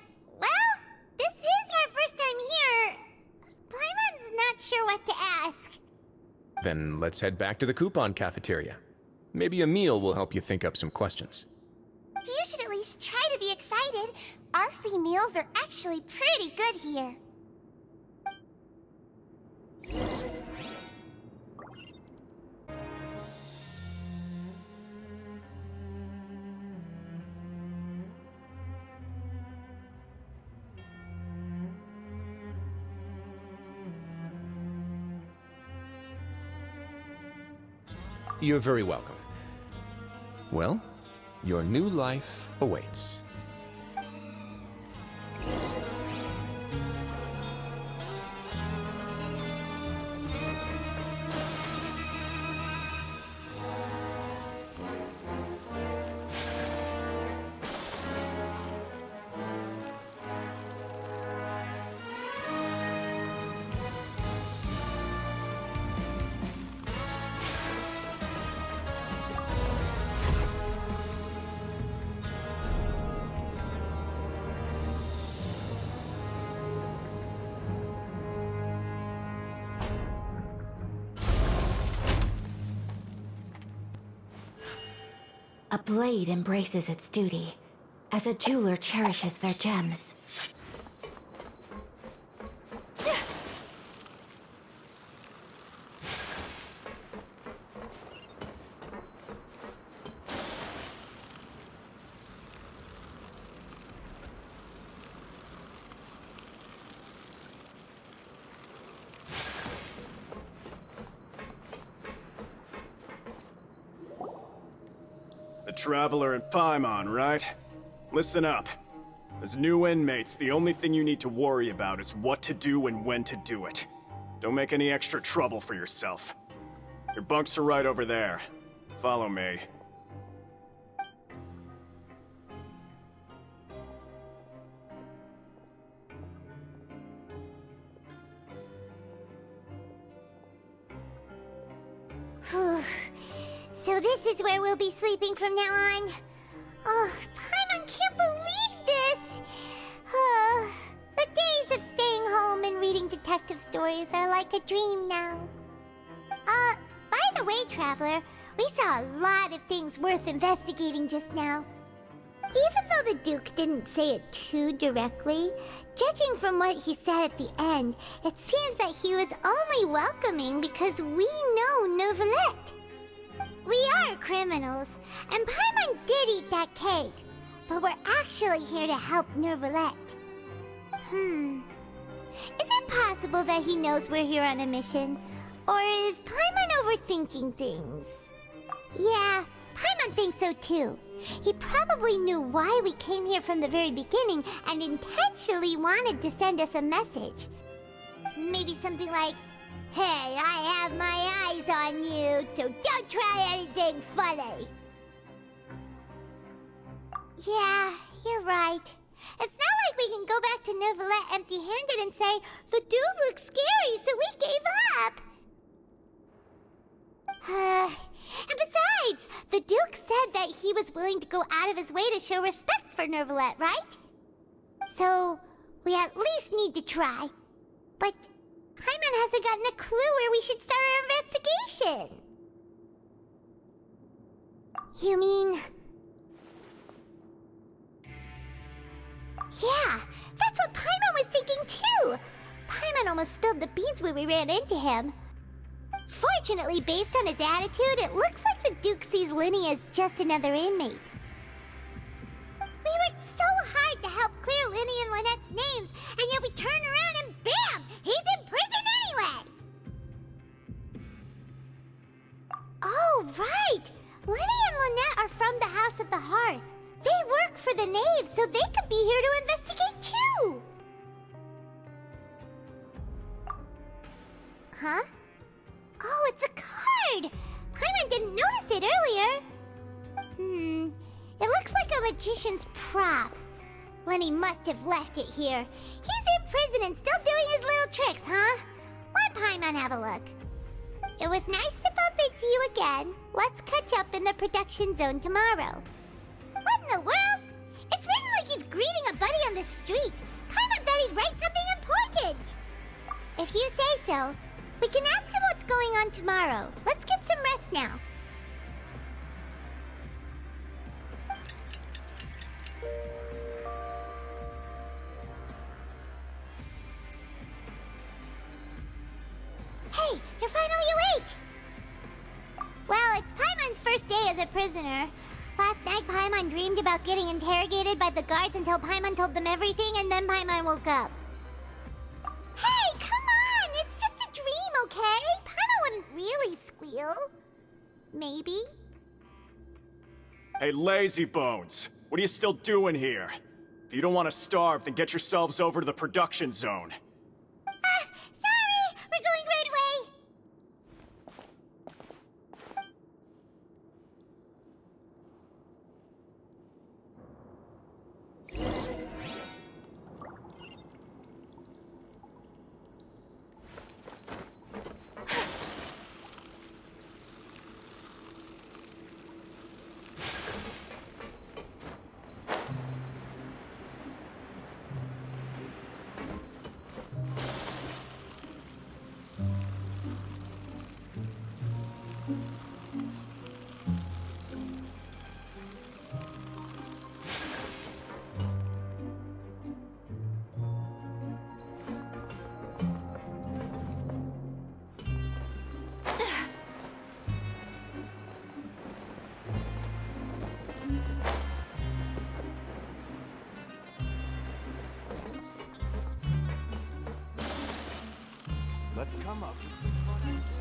this is our first time here. Paimon's not sure what to ask.
Then let's head back to the coupon cafeteria. Maybe a meal will help you think up some questions.
You should at least try to be excited. Our free meals are actually pretty good here.
You're very welcome. Well, your new life awaits.
A blade embraces its duty, as a jeweler cherishes their gems.
The Traveler and Paimon, right? Listen up. As new inmates, the only thing you need to worry about is what to do and when to do it. Don't make any extra trouble for yourself. Your bunks are right over there. Follow me.
So this is where we'll be sleeping from now on. Oh, Paimon can't believe this! The days of staying home and reading detective stories are like a dream now. By the way, Traveler, we saw a lot of things worth investigating just now. Even though the Duke didn't say it too directly, judging from what he said at the end, it seems that he was only welcoming because we know Neuvillette. We are criminals, and Paimon did eat that cake, but we're actually here to help Neuvillette. Is it possible that he knows we're here on a mission? Or is Paimon overthinking things? Yeah, Paimon thinks so too. He probably knew why we came here from the very beginning and intentionally wanted to send us a message. Maybe something like, "Hey, I have my eyes on you, so don't try anything funny." Yeah, you're right. It's not like we can go back to Neuvillette empty-handed and say, "The dude looks scary, so we gave up." And besides, the Duke said that he was willing to go out of his way to show respect for Neuvillette, right? So, we at least need to try. But Paimon hasn't gotten a clue where we should start our investigation. You mean... Yeah, that's what Paimon was thinking too! Paimon almost spilled the beans when we ran into him. Fortunately, based on his attitude, it looks like the Duke sees Linny as just another inmate. We worked so hard to help clear Linny and Lynette's names, and yet we turn around and bam! He's in prison anyway! Oh, right! Linny and Lynette are from the House of the Hearth. They work for the Knave, so they could be here to investigate too! Huh? Oh, it's a card! Paimon didn't notice it earlier. It looks like a magician's prop. Lenny must have left it here. He's in prison and still doing his little tricks, huh? Let Paimon have a look. It was nice to bump into you again. Let's catch up in the production zone tomorrow. What in the world? It's written like he's greeting a buddy on the street. Paimon thought he'd write something important. If you say so. We can ask him what's going on tomorrow. Let's get some rest now. Hey, you're finally awake! Well, it's Paimon's first day as a prisoner. Last night, Paimon dreamed about getting interrogated by the guards until Paimon told them everything, and then Paimon woke up. Hey, come on! It's just a dream, okay? Paimon wouldn't really squeal. Maybe?
Hey, lazy bones! What are you still doing here? If you don't want to starve, then get yourselves over to the production zone.
Sorry! We're going right away!
Let's come up with some fun activities.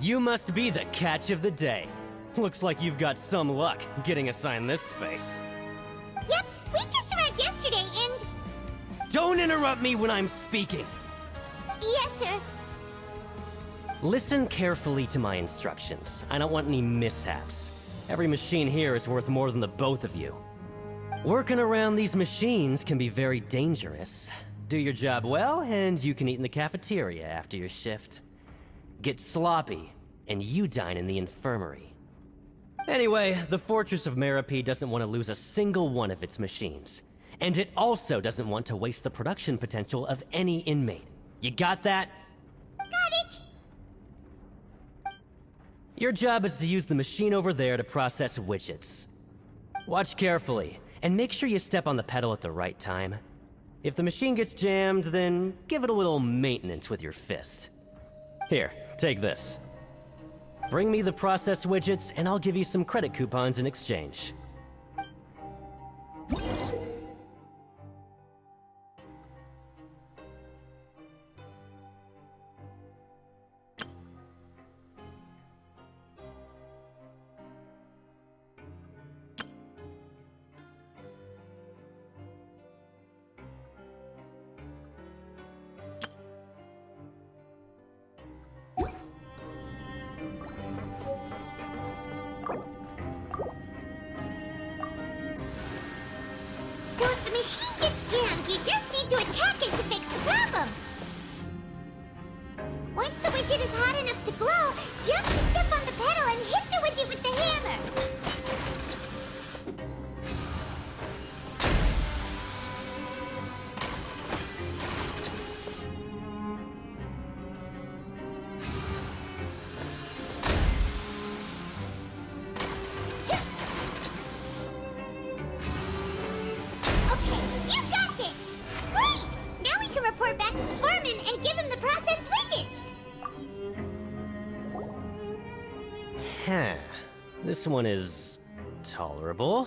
You must be the catch of the day. Looks like you've got some luck getting assigned this space.
Yep, we just arrived yesterday and...
Don't interrupt me when I'm speaking!
Yes, sir.
Listen carefully to my instructions. I don't want any mishaps. Every machine here is worth more than the both of you. Working around these machines can be very dangerous. Do your job well, and you can eat in the cafeteria after your shift. Get sloppy, and you dine in the infirmary. Anyway, the Fortress of Meropide doesn't want to lose a single one of its machines. And it also doesn't want to waste the production potential of any inmate. You got that?
Got it!
Your job is to use the machine over there to process widgets. Watch carefully, and make sure you step on the pedal at the right time. If the machine gets jammed, then give it a little maintenance with your fist. Here, take this. Bring me the processed widgets, and I'll give you some credit coupons in exchange.
So if the machine gets jammed, you just need to attack it to fix the problem. Once the widget is hot enough to glow, jump and step on the pedal and hit the widget with the hammer. You got this! Great! Now we can report back to the foreman and give him the processed widgets!
Huh. This one is... tolerable.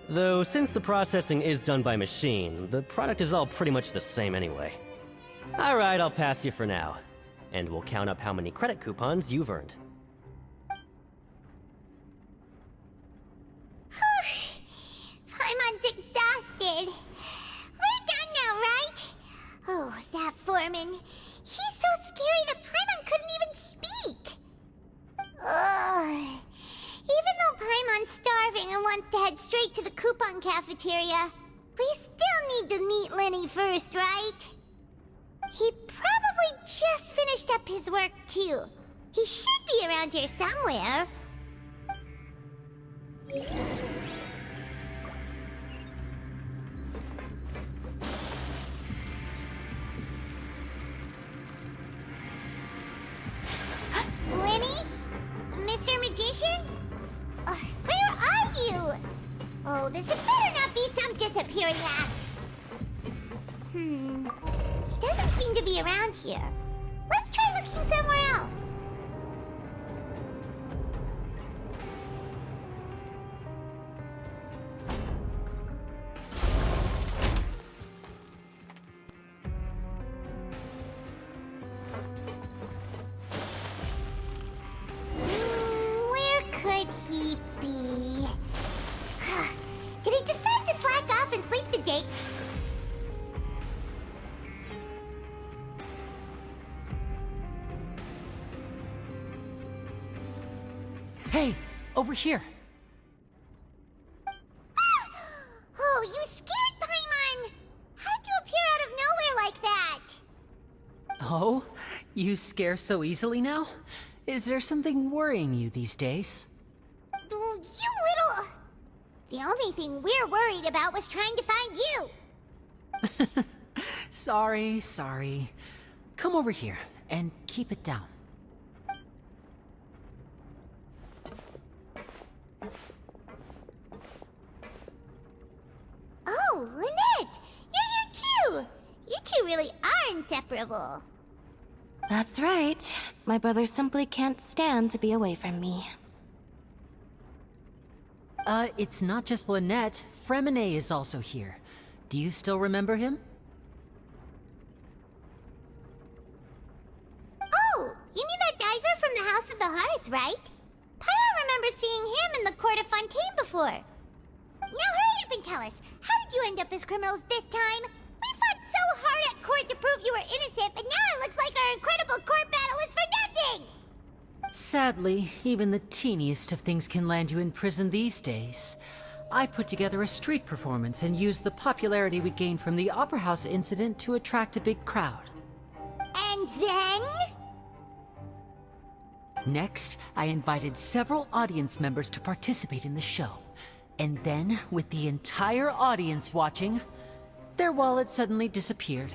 Though, since the processing is done by machine, the product is all pretty much the same anyway. Alright, I'll pass you for now. And we'll count up how many credit coupons you've earned.
Paimon's exhausted. We're done now, right? Oh, that foreman. He's so scary that Paimon couldn't even speak. Ugh. Even though Paimon's starving and wants to head straight to the coupon cafeteria, we still need to meet Lenny first, right? He probably just finished up his work, too. He should be around here somewhere. Lenny? Mr. Magician? Where are you? Oh, this had better not be some disappearing act. He doesn't seem to be around here. Let's try looking somewhere else.
Hey, over here.
Oh, you scared Paimon! How did you appear out of nowhere like that?
Oh, you scare so easily now? Is there something worrying you these days?
Oh, you little... The only thing we're worried about was trying to find you.
Sorry. Come over here and keep it down.
Oh, Lynette! You're here too! You two really are inseparable.
That's right. My brother simply can't stand to be away from me.
It's not just Lynette. Fremine is also here. Do you still remember him?
Oh, you mean that diver from the House of the Hearth, right? Pyro remembers seeing him in the court of Fontaine before. Now hurry up and tell us, how did you end up as criminals this time? We fought so hard at court to prove you were innocent, but now it looks like our incredible court battle was for nothing!
Sadly, even the teeniest of things can land you in prison these days. I put together a street performance and used the popularity we gained from the Opera House incident to attract a big crowd.
And then?
Next, I invited several audience members to participate in the show. And then, with the entire audience watching, their wallet suddenly disappeared.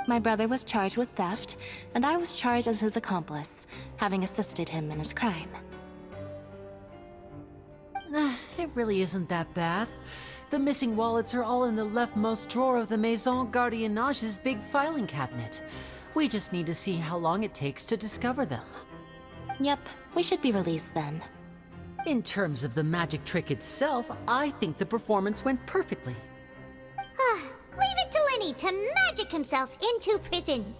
My brother was charged with theft, and I was charged as his accomplice, having assisted him in his crime.
It really isn't that bad. The missing wallets are all in the leftmost drawer of the Maison Gardiennage's big filing cabinet. We just need to see how long it takes to discover them.
Yep, we should be released then.
In terms of the magic trick itself, I think the performance went perfectly.
Leave it to Lenny to magic himself into prison.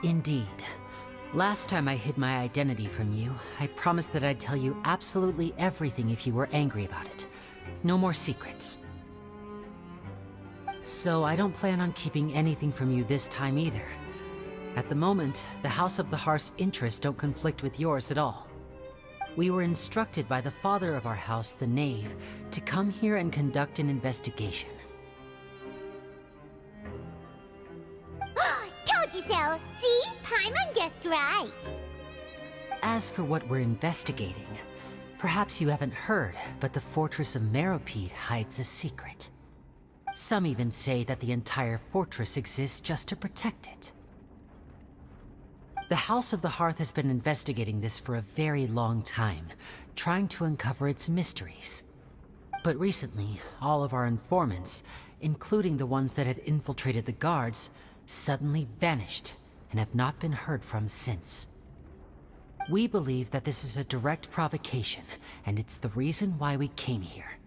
Indeed. Last time I hid my identity from you, I promised that I'd tell you absolutely everything if you were angry about it. No more secrets. So I don't plan on keeping anything from you this time either. At the moment, the House of the Hearth's interests don't conflict with yours at all. We were instructed by the father of our house, the Knave, to come here and conduct an investigation.
Told you so! See? Paimon guessed right.
As for what we're investigating, perhaps you haven't heard, but the fortress of Meropide hides a secret. Some even say that the entire fortress exists just to protect it. The House of the Hearth has been investigating this for a very long time, trying to uncover its mysteries. But recently, all of our informants, including the ones that had infiltrated the guards, suddenly vanished and have not been heard from since. We believe that this is a direct provocation, and it's the reason why we came here.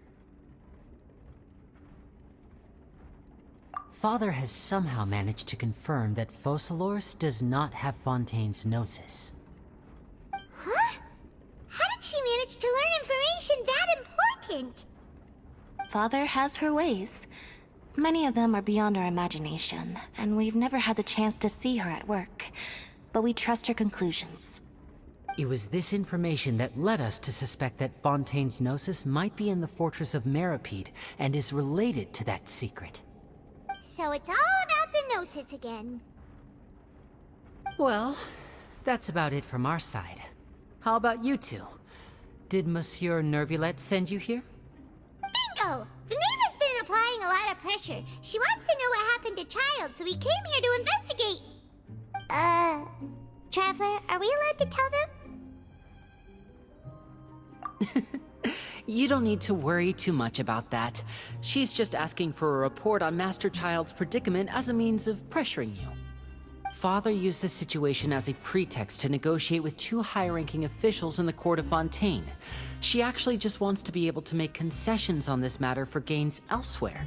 Father has somehow managed to confirm that Focalors does not have Fontaine's gnosis.
Huh? How did she manage to learn information that important?
Father has her ways. Many of them are beyond our imagination, and we've never had the chance to see her at work. But we trust her conclusions.
It was this information that led us to suspect that Fontaine's gnosis might be in the fortress of Meropide and is related to that secret.
So it's all about the Gnosis again.
Well, that's about it from our side. How about you two? Did Monsieur Neuvillette send you here?
Bingo! The Knave has been applying a lot of pressure. She wants to know what happened to Childe, so we came here to investigate. Traveler, are we allowed to tell them?
You don't need to worry too much about that. She's just asking for a report on Master Childe's predicament as a means of pressuring you. Father used this situation as a pretext to negotiate with two high-ranking officials in the court of Fontaine. She actually just wants to be able to make concessions on this matter for gains elsewhere,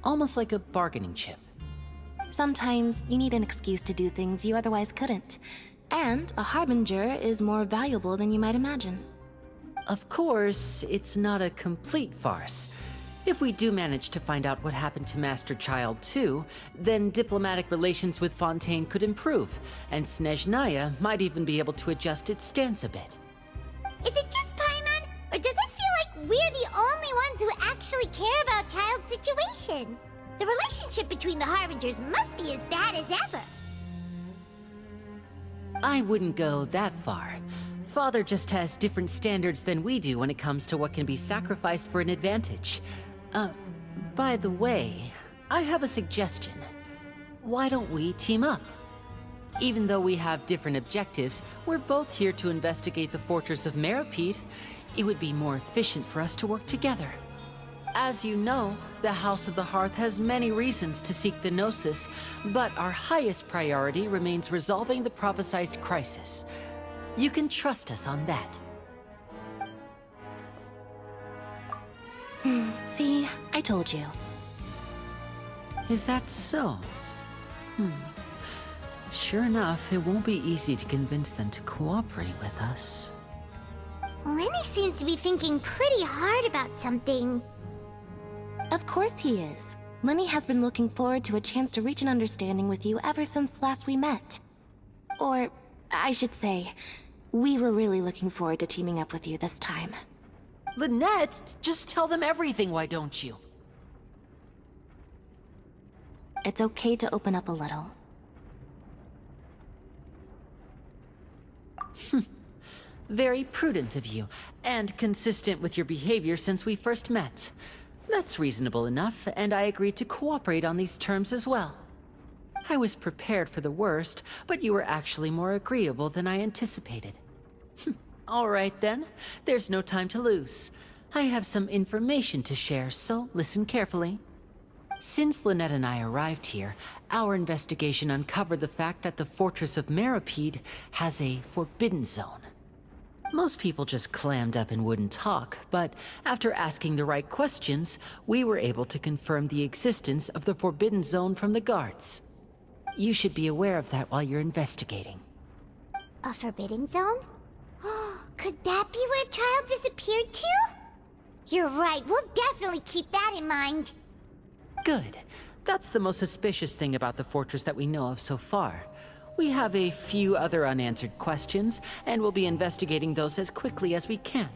almost like a bargaining chip.
Sometimes you need an excuse to do things you otherwise couldn't. And a harbinger is more valuable than you might imagine.
Of course, it's not a complete farce. If we do manage to find out what happened to Master Childe too, then diplomatic relations with Fontaine could improve, and Snezhnaya might even be able to adjust its stance a bit.
Is it just Paimon, or does it feel like we're the only ones who actually care about Childe's situation? The relationship between the Harbingers must be as bad as ever.
I wouldn't go that far. Father just has different standards than we do when it comes to what can be sacrificed for an advantage. By the way, I have a suggestion. Why don't we team up? Even though we have different objectives, we're both here to investigate the fortress of Meropide. It would be more efficient for us to work together. As you know, the House of the Hearth has many reasons to seek the Gnosis, but our highest priority remains resolving the prophesized crisis. You can trust us on that.
See, I told you.
Is that so? Sure enough, it won't be easy to convince them to cooperate with us.
Lenny seems to be thinking pretty hard about something.
Of course he is. Lenny has been looking forward to a chance to reach an understanding with you ever since last we met. Or, I should say, we were really looking forward to teaming up with you this time.
Lynette, just tell them everything, why don't you?
It's okay to open up a little.
Very prudent of you, and consistent with your behavior since we first met. That's reasonable enough, and I agreed to cooperate on these terms as well. I was prepared for the worst, but you were actually more agreeable than I anticipated. All right then, there's no time to lose. I have some information to share, so listen carefully. Since Lynette and I arrived here, our investigation uncovered the fact that the Fortress of Meropide has a forbidden zone. Most people just clammed up and wouldn't talk, but after asking the right questions, we were able to confirm the existence of the forbidden zone from the guards. You should be aware of that while you're investigating.
A forbidden zone? Could that be where Childe disappeared to? You're right, we'll definitely keep that in mind.
Good. That's the most suspicious thing about the fortress that we know of so far. We have a few other unanswered questions, and we'll be investigating those as quickly as we can.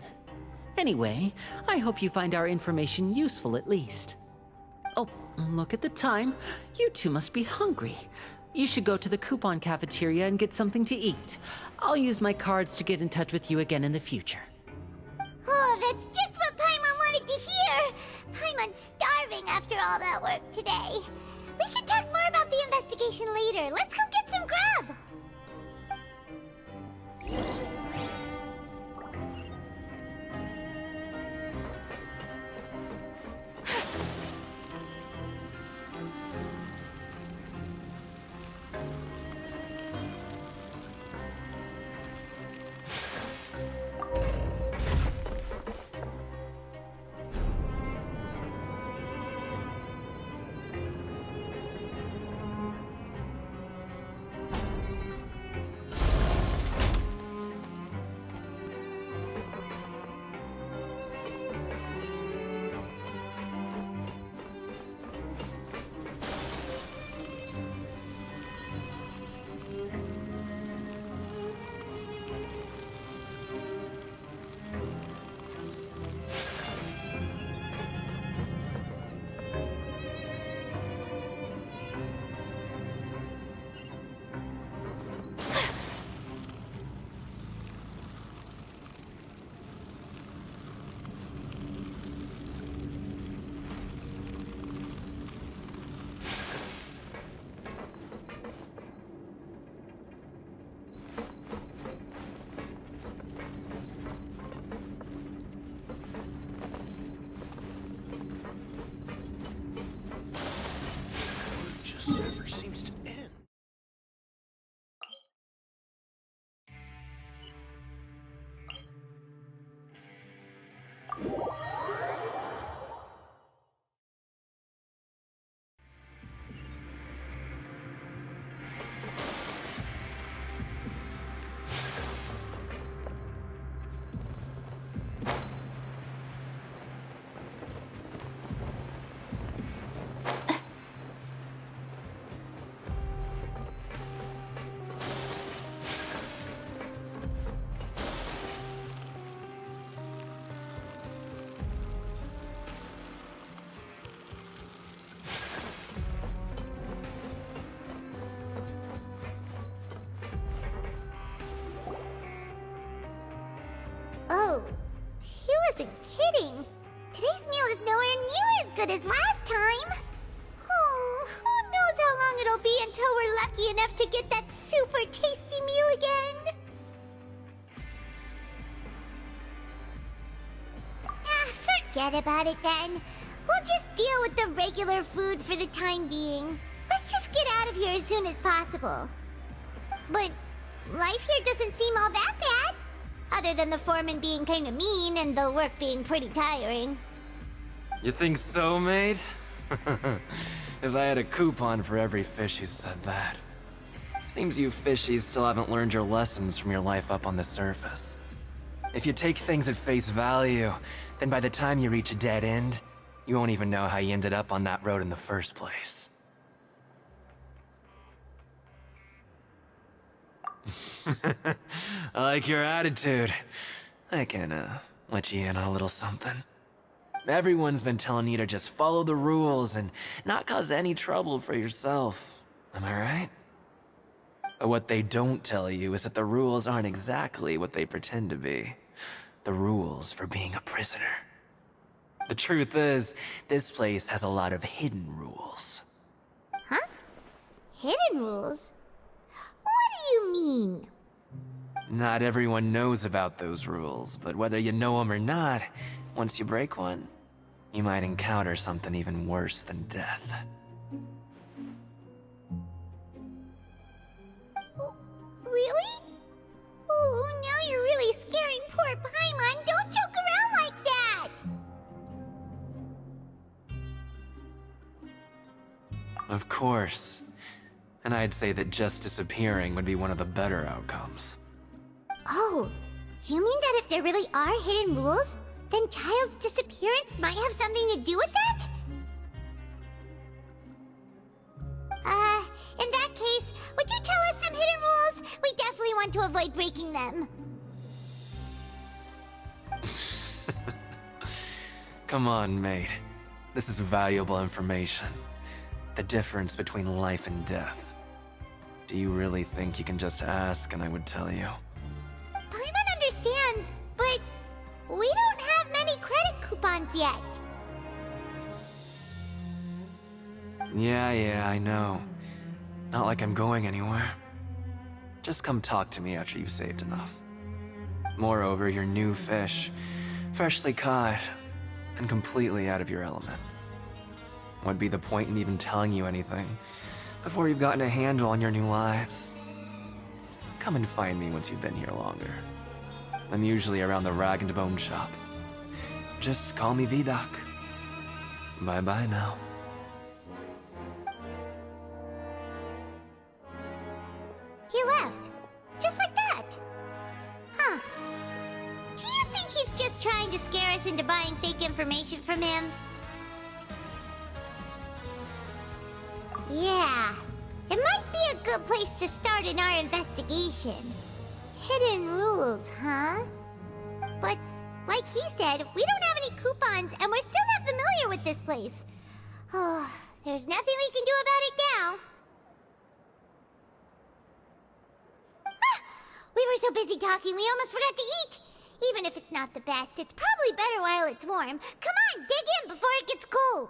Anyway, I hope you find our information useful at least. Oh, look at the time. You two must be hungry. You should go to the coupon cafeteria and get something to eat. I'll use my cards to get in touch with you again in the future.
Oh, that's just what Paimon wanted to hear! Paimon's starving after all that work today. We can talk more about the investigation later. Let's go get some grub! wasn't kidding. Today's meal is nowhere near as good as last time. Oh, who knows how long it'll be until we're lucky enough to get that super tasty meal again. Forget about it then. We'll just deal with the regular food for the time being. Let's just get out of here as soon as possible. But life here doesn't seem all that bad. Other than the foreman being kinda mean and the work being pretty tiring.
You think so, mate? If I had a coupon for every fish who said that. Seems you fishies still haven't learned your lessons from your life up on the surface. If you take things at face value, then by the time you reach a dead end, you won't even know how you ended up on that road in the first place. I like your attitude. I can, let you in on a little something. Everyone's been telling you to just follow the rules and not cause any trouble for yourself. Am I right? But what they don't tell you is that the rules aren't exactly what they pretend to be. The rules for being a prisoner. The truth is, this place has a lot of hidden rules.
Huh? Hidden rules? What do you mean?
Not everyone knows about those rules, but whether you know them or not, once you break one, you might encounter something even worse than death.
Really? Oh, now you're really scaring poor Paimon. Don't joke around like that!
Of course. And I'd say that just disappearing would be one of the better outcomes.
Oh, you mean that if there really are hidden rules, then Childe's disappearance might have something to do with that? In that case, would you tell us some hidden rules? We definitely want to avoid breaking them.
Come on, mate. This is valuable information. The difference between life and death. Do you really think you can just ask and I would tell you?
Paimon understands, but we don't have many credit coupons yet.
Yeah, I know. Not like I'm going anywhere. Just come talk to me after you've saved enough. Moreover, you're new fish, freshly caught, and completely out of your element. What'd be the point in even telling you anything before you've gotten a handle on your new lives? Come and find me once you've been here longer. I'm usually around the Rag and Bone shop. Just call me Vidoc. Bye-bye now.
He left. Just like that. Huh. Do you think he's just trying to scare us into buying fake information from him? Yeah. It might be a good place to start in our investigation. Hidden rules, huh? But, like he said, we don't have any coupons and we're still not familiar with this place. Oh, there's nothing we can do about it now. We were so busy talking, we almost forgot to eat. Even if it's not the best, it's probably better while it's warm. Come on, dig in before it gets cold.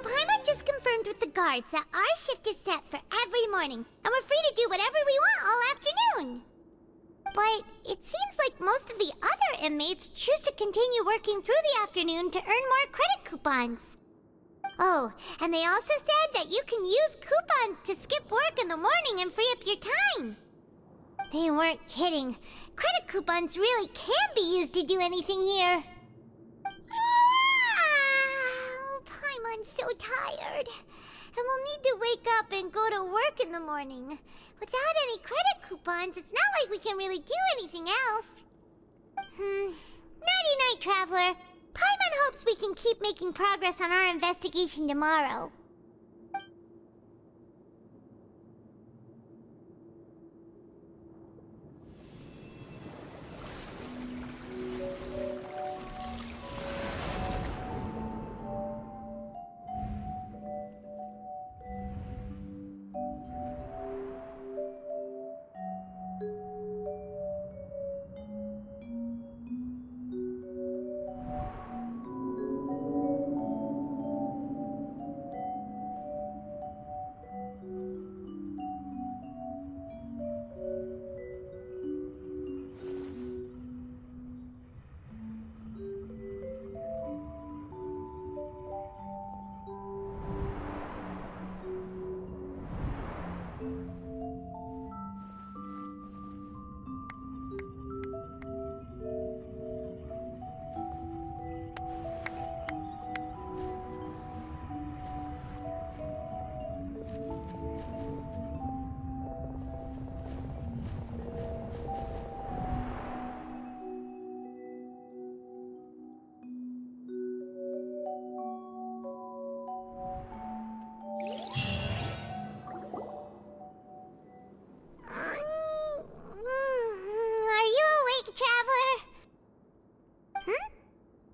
Paimon just confirmed with the guards that our shift is set for every morning, and we're free to do whatever we want all afternoon. But it seems like most of the other inmates choose to continue working through the afternoon to earn more credit coupons. Oh, and they also said that you can use coupons to skip work in the morning and free up your time. They weren't kidding. Credit coupons really can be used to do anything here. Paimon's so tired. And we'll need to wake up and go to work in the morning. Without any credit coupons, it's not like we can really do anything else. Nighty-night, Traveler. Paimon hopes we can keep making progress on our investigation tomorrow.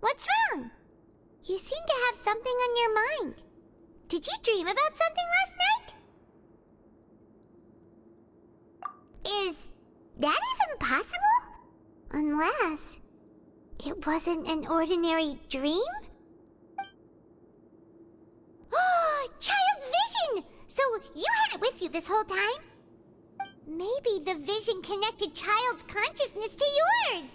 What's wrong? You seem to have something on your mind. Did you dream about something last night? Is that even possible? Unless it wasn't an ordinary dream? Oh, Child's vision! So you had it with you this whole time? Maybe the vision connected Child's consciousness to yours.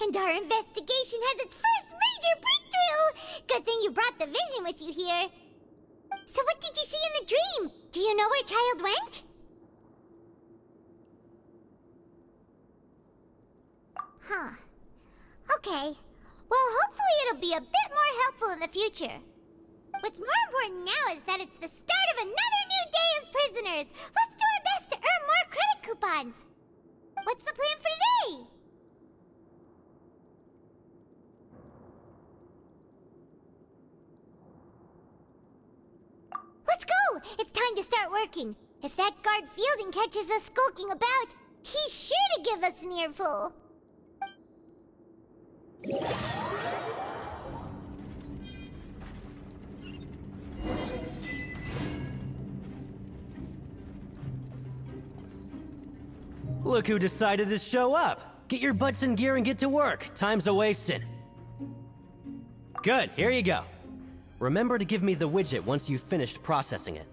And our investigation has its first major breakthrough! Good thing you brought the vision with you here. So what did you see in the dream? Do you know where Child went? Huh. Okay. Well, hopefully it'll be a bit more helpful in the future. What's more important now is that it's the start of another new day as prisoners. Let's do our best to earn more credit coupons. What's the plan for today? Let's go! It's time to start working. If that guard Fielding catches us skulking about, he's sure to give us an earful.
Look who decided to show up. Get your butts in gear and get to work. Time's a-wasting. Good, here you go. Remember to give me the widget once you've finished processing it.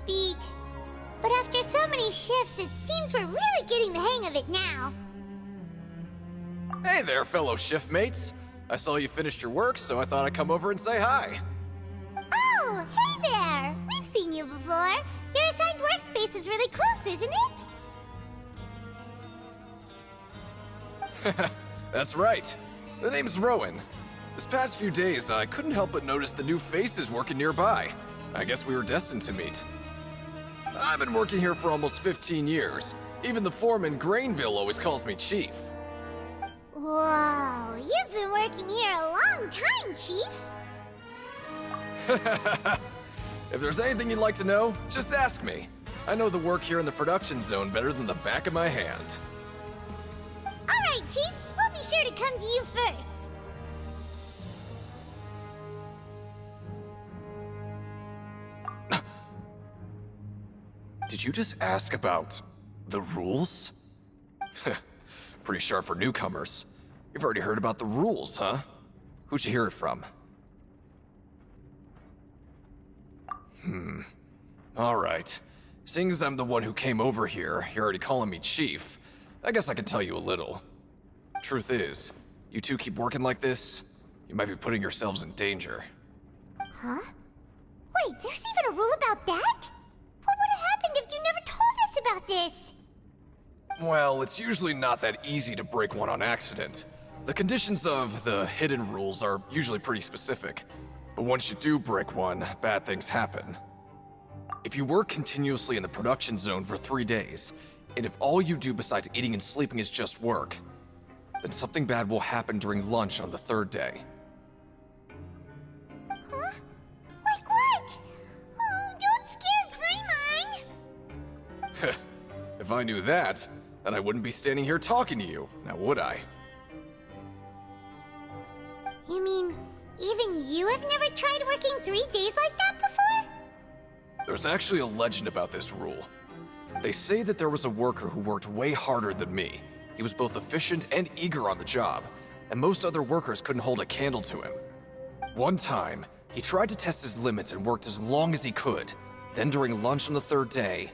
Speed. But after so many shifts, it seems we're really getting the hang of it now.
Hey there, fellow shiftmates. I saw you finished your work, so I thought I'd come over and say hi.
Oh, hey there! We've seen you before. Your assigned workspace is really close, isn't it?
That's right. The name's Rowan. This past few days, I couldn't help but notice the new faces working nearby. I guess we were destined to meet. I've been working here for almost 15 years. Even the foreman, Grainville, always calls me Chief.
Whoa, you've been working here a long time, Chief.
If there's anything you'd like to know, just ask me. I know the work here in the production zone better than the back of my hand.
All right, Chief. We'll be sure to come to you first.
Did you just ask about the rules? Pretty sharp for newcomers. You've already heard about the rules, huh? Who'd you hear it from? Alright. Seeing as I'm the one who came over here, you're already calling me Chief. I guess I can tell you a little. Truth is, you two keep working like this, you might be putting yourselves in danger.
Huh? Wait, there's even a rule about that? What would have happened if you never told us about this?
Well, it's usually not that easy to break one on accident. The conditions of the hidden rules are usually pretty specific. But once you do break one, bad things happen. If you work continuously in the production zone for 3 days, and if all you do besides eating and sleeping is just work, then something bad will happen during lunch on the 3rd day.
Huh? Like what? Oh, don't scare Paimon!
If I knew that, then I wouldn't be standing here talking to you, now would I?
You mean, even you have never tried working 3 days like that before?
There's actually a legend about this rule. They say that there was a worker who worked way harder than me. He was both efficient and eager on the job, and most other workers couldn't hold a candle to him. One time, he tried to test his limits and worked as long as he could. Then during lunch on the 3rd day,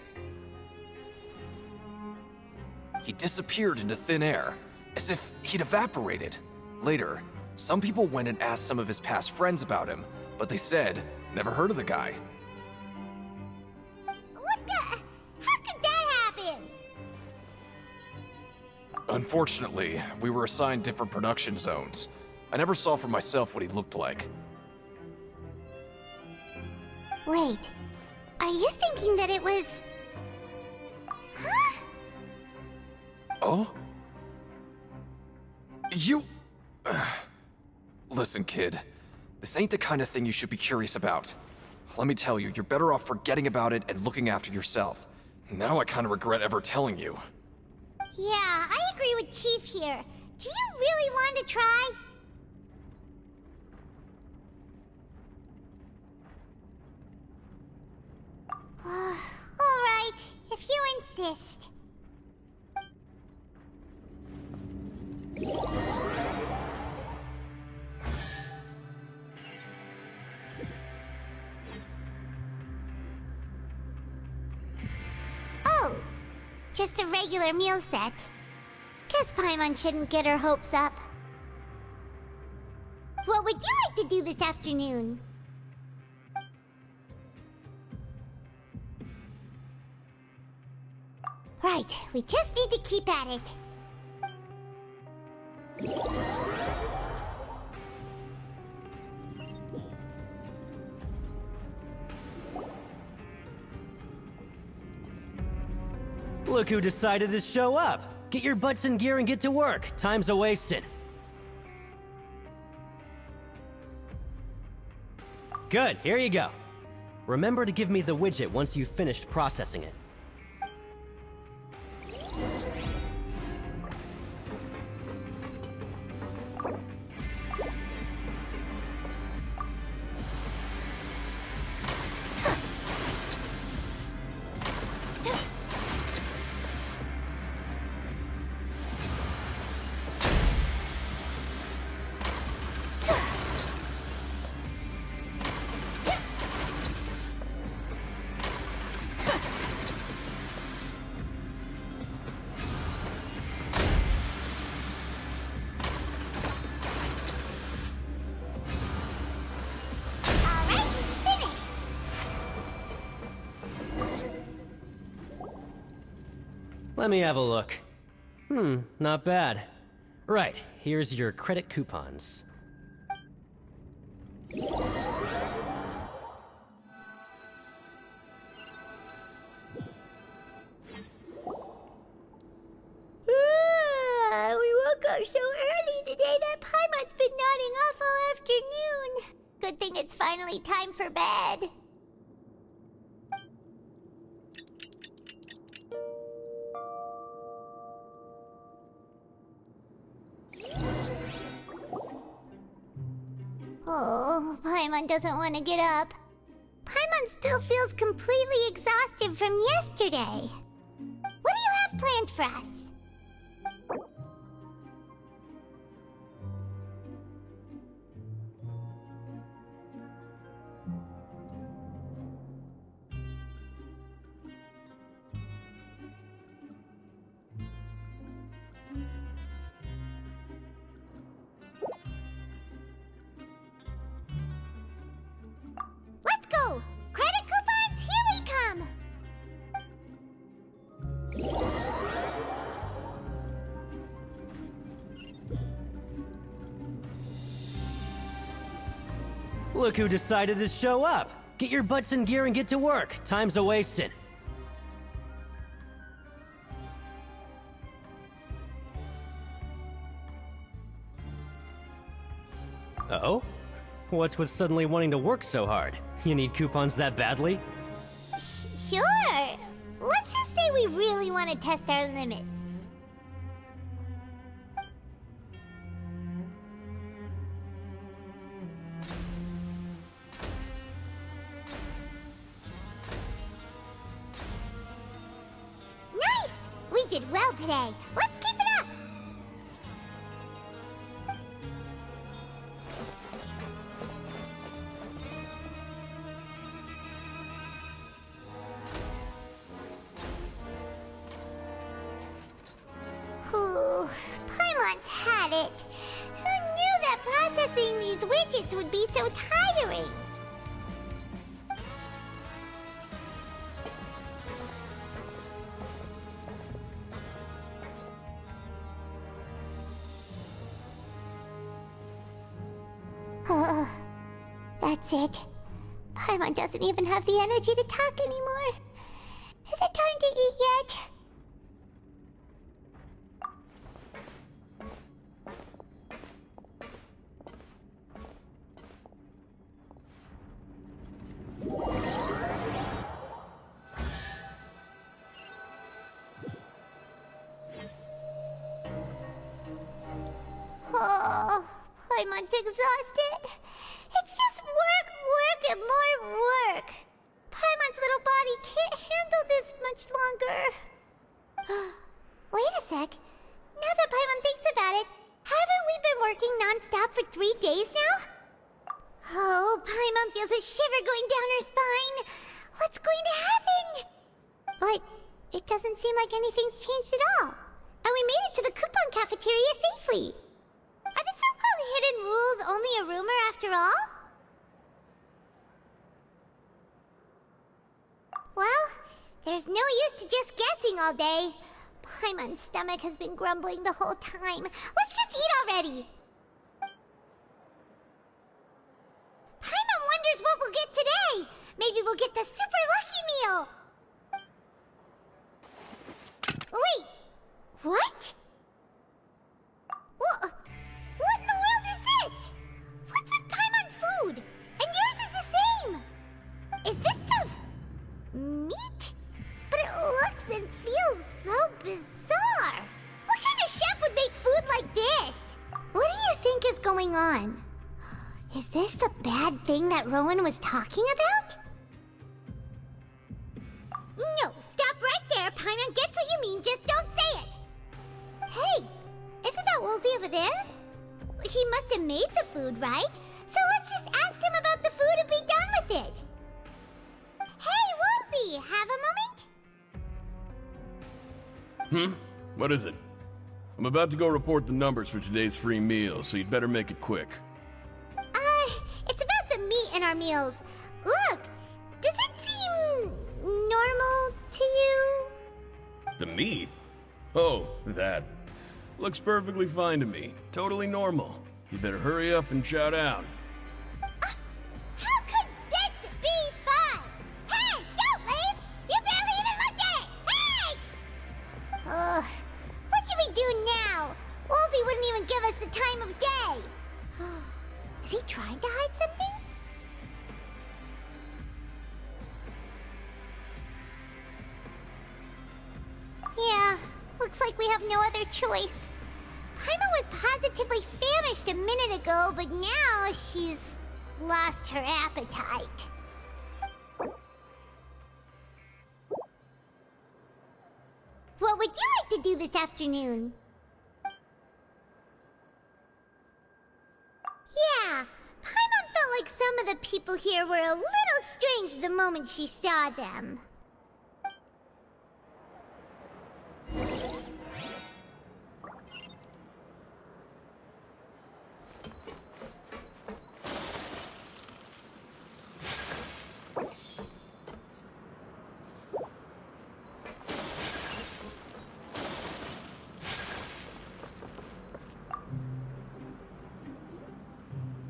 he disappeared into thin air, as if he'd evaporated. Later, some people went and asked some of his past friends about him, but they said, never heard of the guy.
What the? How could that happen?
Unfortunately, we were assigned different production zones. I never saw for myself what he looked like.
Wait, are you thinking that it was... Huh?
Oh? You... Listen, kid. This ain't the kind of thing you should be curious about. Let me tell you, you're better off forgetting about it and looking after yourself. Now I kind of regret ever telling you.
Yeah, I agree with Chief here. Do you really want to try? Alright, if you insist. Oh, just a regular meal set. Guess Paimon shouldn't get her hopes up. What would you like to do this afternoon? Right, we just need to keep at it.
Look who decided to show up! Get your butts in gear and get to work. Time's a-wasted. Good, here you go. Remember to give me the widget once you've finished processing it. Let me have a look. Not bad. Right, here's your credit coupons.
We woke up so early today that Paimon's been nodding off all afternoon. Good thing it's finally time for bed. Oh, Paimon doesn't want to get up. Paimon still feels completely exhausted from yesterday. What do you have planned for us? Let's go! Credit coupons, here we come!
Look who decided to show up! Get your butts in gear and get to work. Time's a-wasting. Oh? What's with suddenly wanting to work so hard? You need coupons that badly?
Sure. Let's just say we really want to test our limits. Nice! We did well today. Let's keep it up! Whew, Paimon's had it. Who knew that processing these widgets would be so tiring? That's it. Paimon doesn't even have the energy to talk anymore. Is it time to eat yet? Oh, Paimon's exhausted. It's just work, work, and more work. Paimon's little body can't handle this much longer. Wait a sec. Now that Paimon thinks about it, haven't we been working non-stop for 3 days now? Oh, Paimon feels a shiver going down her spine. What's going to happen? But it doesn't seem like anything's changed at all. And we made it to the coupon cafeteria safely. Are the so-called hidden rules only a rumor after all? Well, there's no use to just guessing all day. Paimon's stomach has been grumbling the whole time. Let's just eat already! Paimon wonders what we'll get today! Maybe we'll get the super lucky meal! Wait! What? What in the world is this? What's with Paimon's food? And yours is the same! Is this stuff meat? But it looks and feels so bizarre! What kind of chef would make food like this? What do you think is going on? Is this the bad thing that Rowan was talking about? No, stop right there, Paimon gets what you mean, just don't say it! Hey, isn't that Woolsey over there? He must have made the food, right? So let's just ask him about the food and be done with it! Hey, Woolsey, have a moment?
What is it? I'm about to go report the numbers for today's free meal, so you'd better make it quick.
It's about the meat in our meals. Look, does it seem normal to you?
The meat? Oh, that. Looks perfectly fine to me. Totally normal. You better hurry up and chow down.
How could this be fun? Hey, don't leave! You barely even looked at it! Hey! Ugh. What should we do now? Wolsey wouldn't even give us the time of day. Is he trying to hide something? Yeah, looks like we have no other choice. Paimon was positively famished a minute ago, but now she's lost her appetite. What would you like to do this afternoon? Yeah, Paimon felt like some of the people here were a little strange the moment she saw them.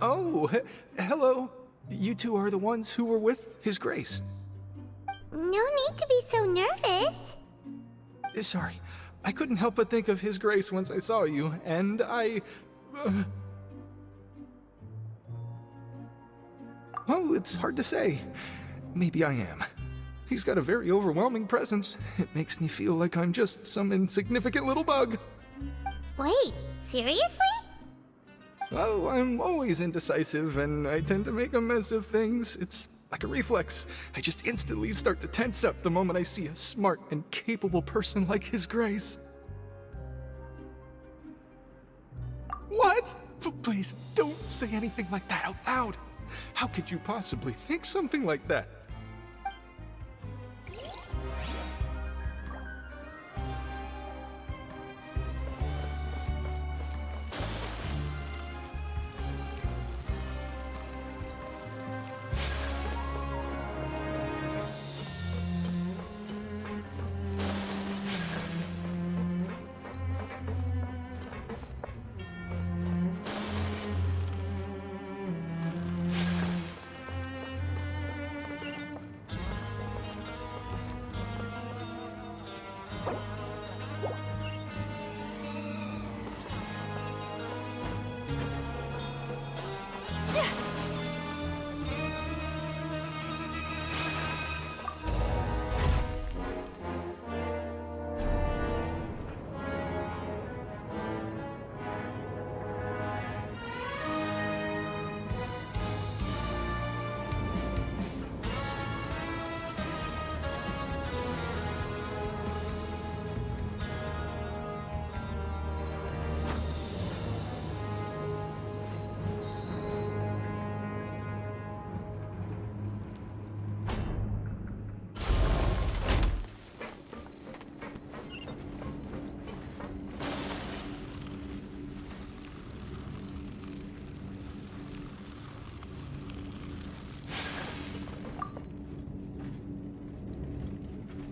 Oh, hello. You two are the ones who were with His Grace.
No need to be so nervous.
Sorry, I couldn't help but think of His Grace once I saw you, and Well, it's hard to say. Maybe I am. He's got a very overwhelming presence. It makes me feel like I'm just some insignificant little bug.
Wait, seriously?
Oh, I'm always indecisive, and I tend to make a mess of things. It's like a reflex. I just instantly start to tense up the moment I see a smart and capable person like His Grace. What? Please, don't say anything like that out loud. How could you possibly think something like that?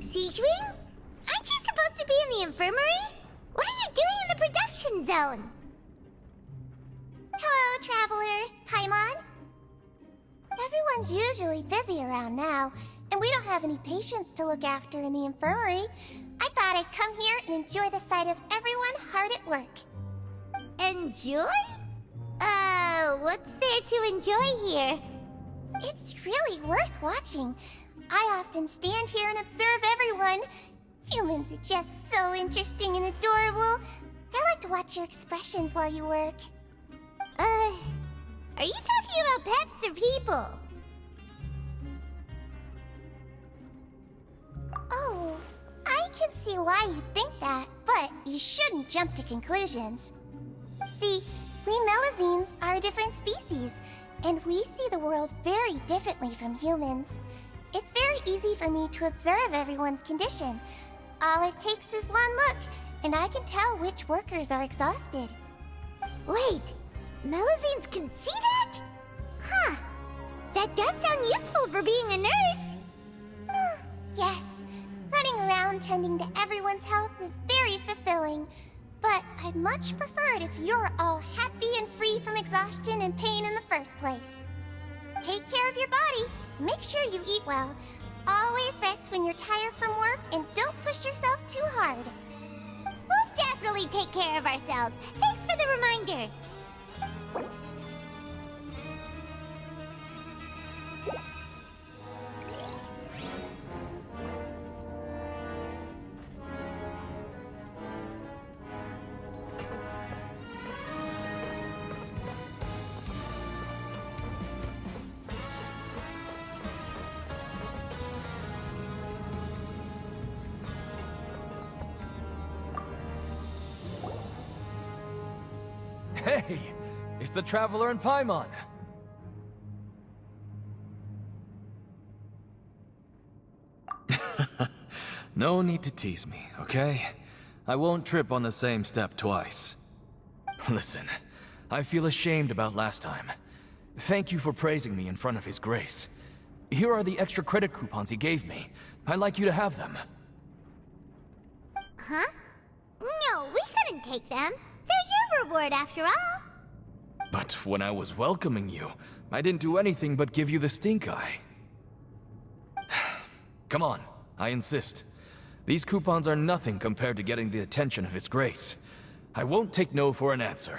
Siegewing? Aren't you supposed to be in the infirmary? What are you doing in the production zone?
Hello, Traveler. Paimon? Everyone's usually busy around now, and we don't have any patients to look after in the infirmary. I thought I'd come here and enjoy the sight of everyone hard at work.
Enjoy? What's there to enjoy here?
It's really worth watching. I often stand here and observe everyone. Humans are just so interesting and adorable. I like to watch your expressions while you work.
Are you talking about pets or people?
Oh, I can see why you think that, but you shouldn't jump to conclusions. See, we Melazines are a different species, and we see the world very differently from humans. It's very easy for me to observe everyone's condition. All it takes is one look, and I can tell which workers are exhausted.
Wait, Melazines can see that? Huh. That does sound useful for being a nurse.
Yes, running around tending to everyone's health is very fulfilling. But I'd much prefer it if you're all happy and free from exhaustion and pain in the first place. Take care of your body, and make sure you eat well. Always rest when you're tired from work, and don't push yourself too hard.
We'll definitely take care of ourselves. Thanks for the reminder.
Hey, it's the Traveler and Paimon. No need to tease me, okay? I won't trip on the same step twice. Listen, I feel ashamed about last time. Thank you for praising me in front of His Grace. Here are the extra credit coupons he gave me. I'd like you to have them.
Huh? No, we couldn't take them. They're your reward after all.
But when I was welcoming you, I didn't do anything but give you the stink eye. Come on, I insist. These coupons are nothing compared to getting the attention of His Grace. I won't take no for an answer.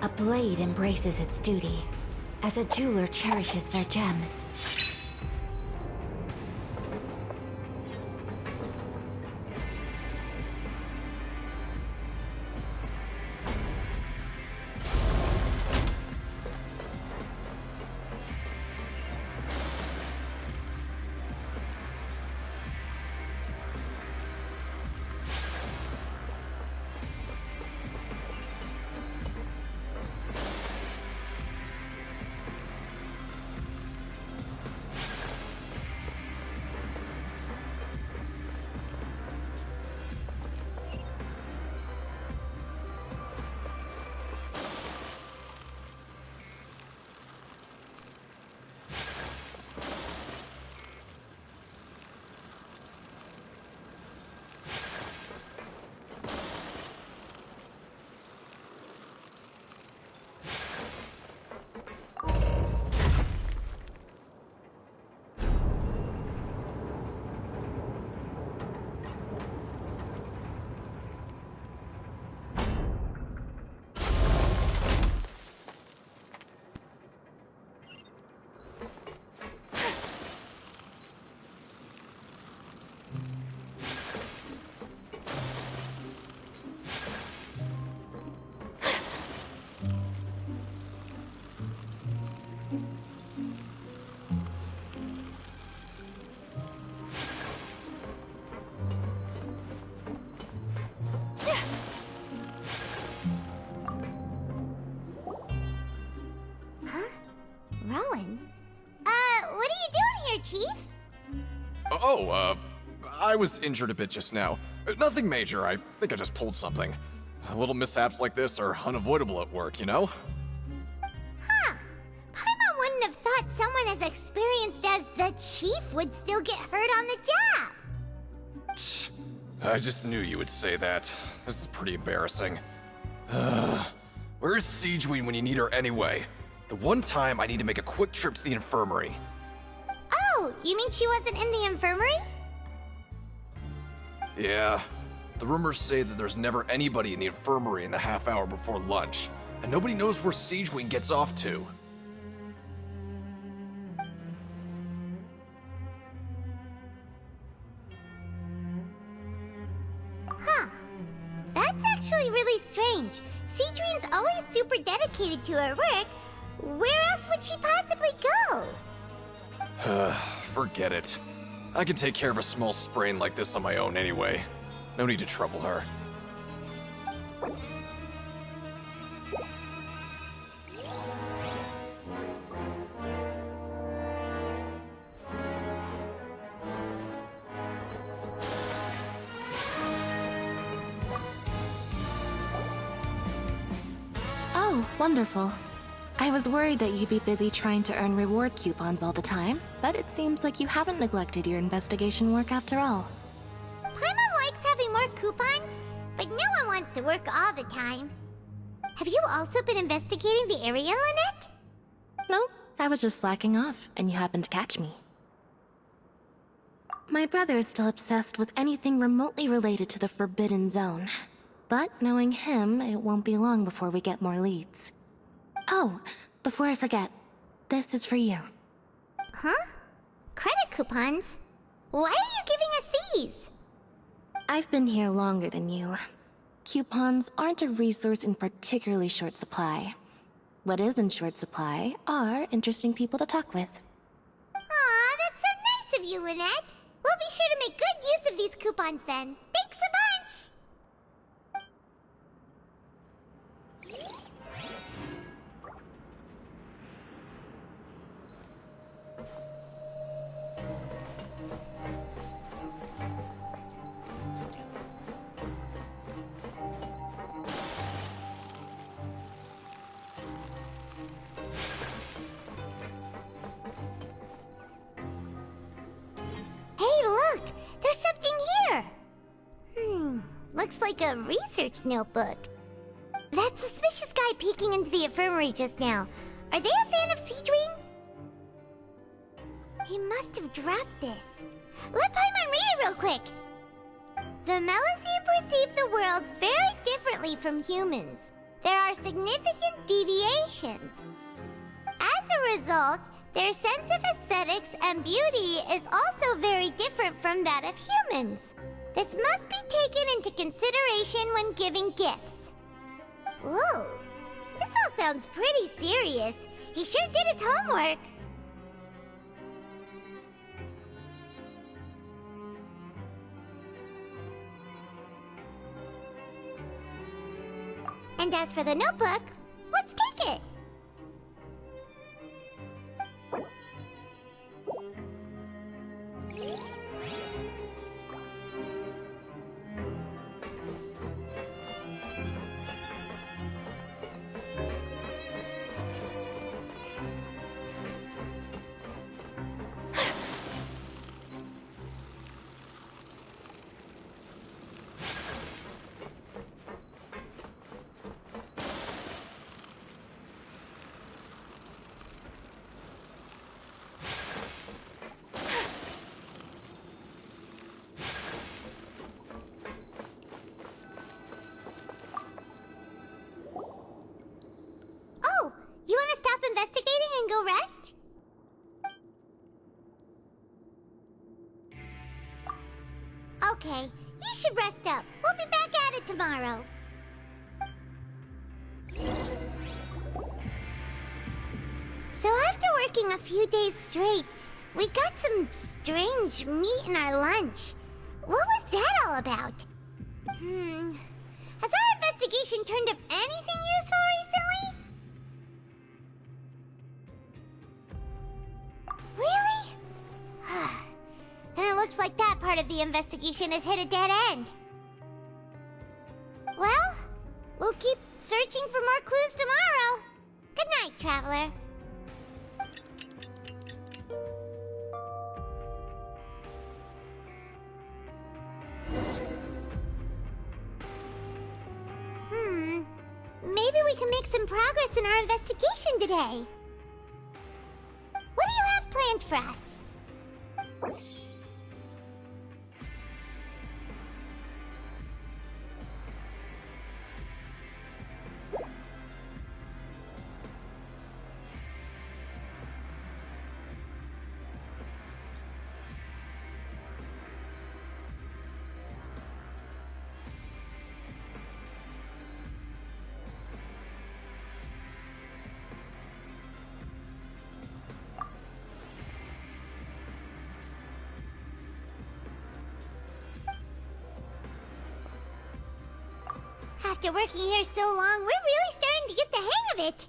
A blade embraces its duty, as a jeweler cherishes their gems.
Rowan? What are you doing here, Chief?
I was injured a bit just now. Nothing major, I think I just pulled something. Little mishaps like this are unavoidable at work, you know?
Huh. Paimon wouldn't have thought someone as experienced as the Chief would still get hurt on the job.
I just knew you would say that. This is pretty embarrassing. Where is Siegeween when you need her anyway? The one time I need to make a quick trip to the infirmary.
Oh, you mean she wasn't in the infirmary?
Yeah. The rumors say that there's never anybody in the infirmary in the half hour before lunch. and nobody knows where Siegewing gets off to.
Huh. That's actually really strange. Siegewing's always super dedicated to her work. Where else would she possibly go?
Forget it. I can take care of a small sprain like this on my own anyway. No need to trouble her.
Oh, wonderful. I was worried that you'd be busy trying to earn reward coupons all the time, but it seems like you haven't neglected your investigation work after all.
Paimon likes having more coupons, but no one wants to work all the time. Have you also been investigating the area, Lynette?
No, I was just slacking off, and you happened to catch me. My brother is still obsessed with anything remotely related to the Forbidden Zone. But knowing him, it won't be long before we get more leads. Oh, before I forget, this is for you.
Huh? Credit coupons? Why are you giving us these?
I've been here longer than you. Coupons aren't a resource in particularly short supply. What is in short supply are interesting people to talk with.
Aw, that's so nice of you, Lynette. We'll be sure to make good use of these coupons then. Thanks a bunch! Hey, look! There's something here! Looks like a research notebook. That suspicious guy peeking into the infirmary just now. Are they a fan of Siegewing? He must have dropped this. Let Paimon read it real quick! The Melusine perceive the world very differently from humans. There are significant deviations. As a result, their sense of aesthetics and beauty is also very different from that of humans. This must be taken into consideration when giving gifts. Whoa, this all sounds pretty serious. He sure did his homework. And as for the notebook, let's take it. You want to stop investigating and go rest? Okay, you should rest up. We'll be back at it tomorrow. So after working a few days straight, we got some strange meat in our lunch. What was that all about? Has our investigation turned up anything useful recently? Really? Then it looks like that part of the investigation has hit a dead end. Well, we'll keep searching for more clues tomorrow. Good night, Traveler. Maybe we can make some progress in our investigation today. What do you have planned for us? After working here so long, we're really starting to get the hang of it.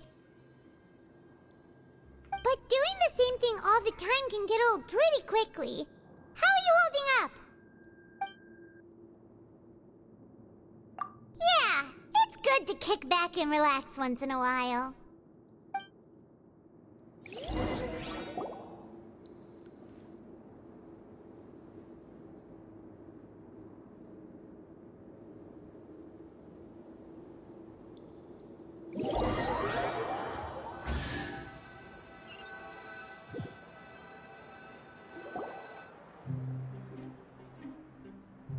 But doing the same thing all the time can get old pretty quickly. How are you holding up? Yeah, it's good to kick back and relax once in a while.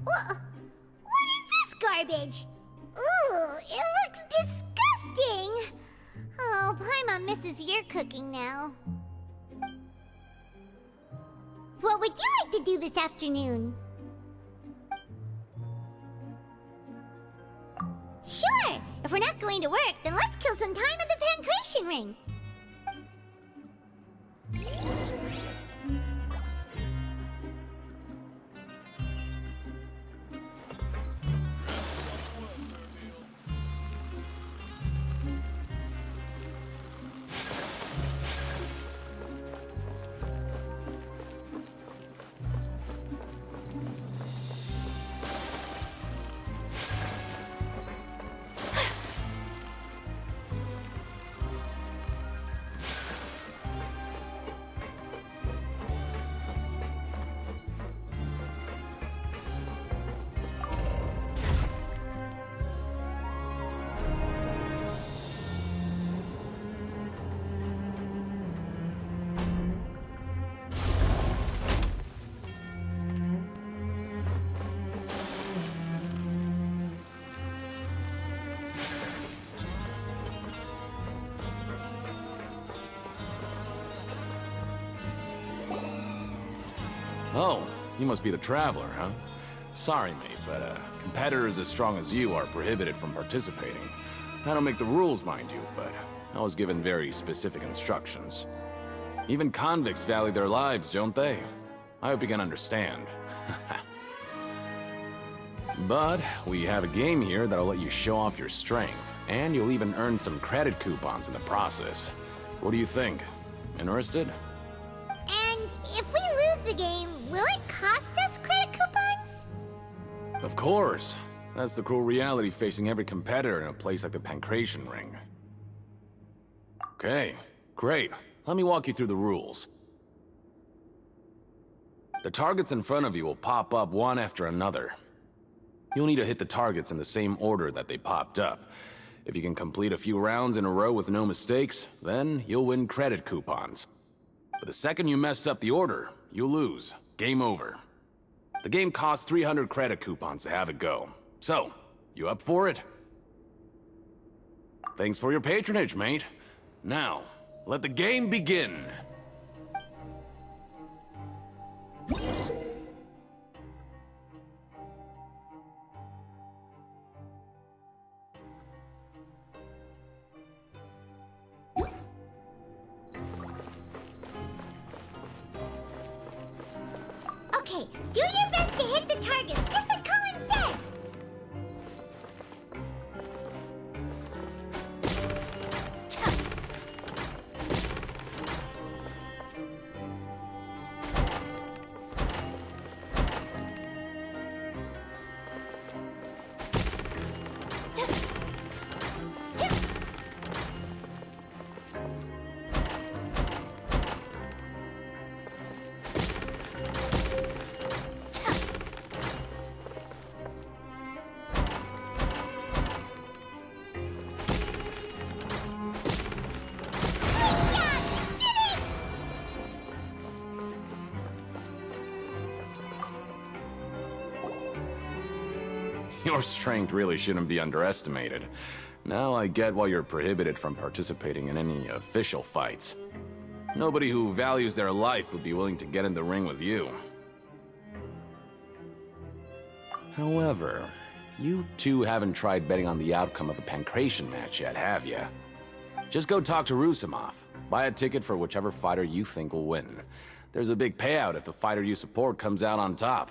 What is this garbage? Ooh, it looks disgusting! Oh, Paimon misses your cooking now. What would you like to do this afternoon? Sure! If we're not going to work, then let's kill some time at the Pancration Ring!
Oh, you must be the Traveler, huh? Sorry, mate, but competitors as strong as you are prohibited from participating. I don't make the rules, mind you, but I was given very specific instructions. Even convicts value their lives, don't they? I hope you can understand. But we have a game here that'll let you show off your strength, and you'll even earn some credit coupons in the process. What do you think? Interested?
And if we lose the game, will it cost us credit coupons?
Of course. That's the cruel reality facing every competitor in a place like the Pancration Ring. Okay, great. Let me walk you through the rules. The targets in front of you will pop up one after another. You'll need to hit the targets in the same order that they popped up. If you can complete a few rounds in a row with no mistakes, then you'll win credit coupons. But the second you mess up the order, you'll lose. Game over. The game costs 300 credit coupons to have it go. So, you up for it? Thanks for your patronage, mate. Now, let the game begin.
Okay, do your best to hit the targets, just like Colin said!
Your strength really shouldn't be underestimated. Now I get why you're prohibited from participating in any official fights. Nobody who values their life would be willing to get in the ring with you. However, you two haven't tried betting on the outcome of a Pancration match yet, have you? Just go talk to Rusimov. Buy a ticket for whichever fighter you think will win. There's a big payout if the fighter you support comes out on top.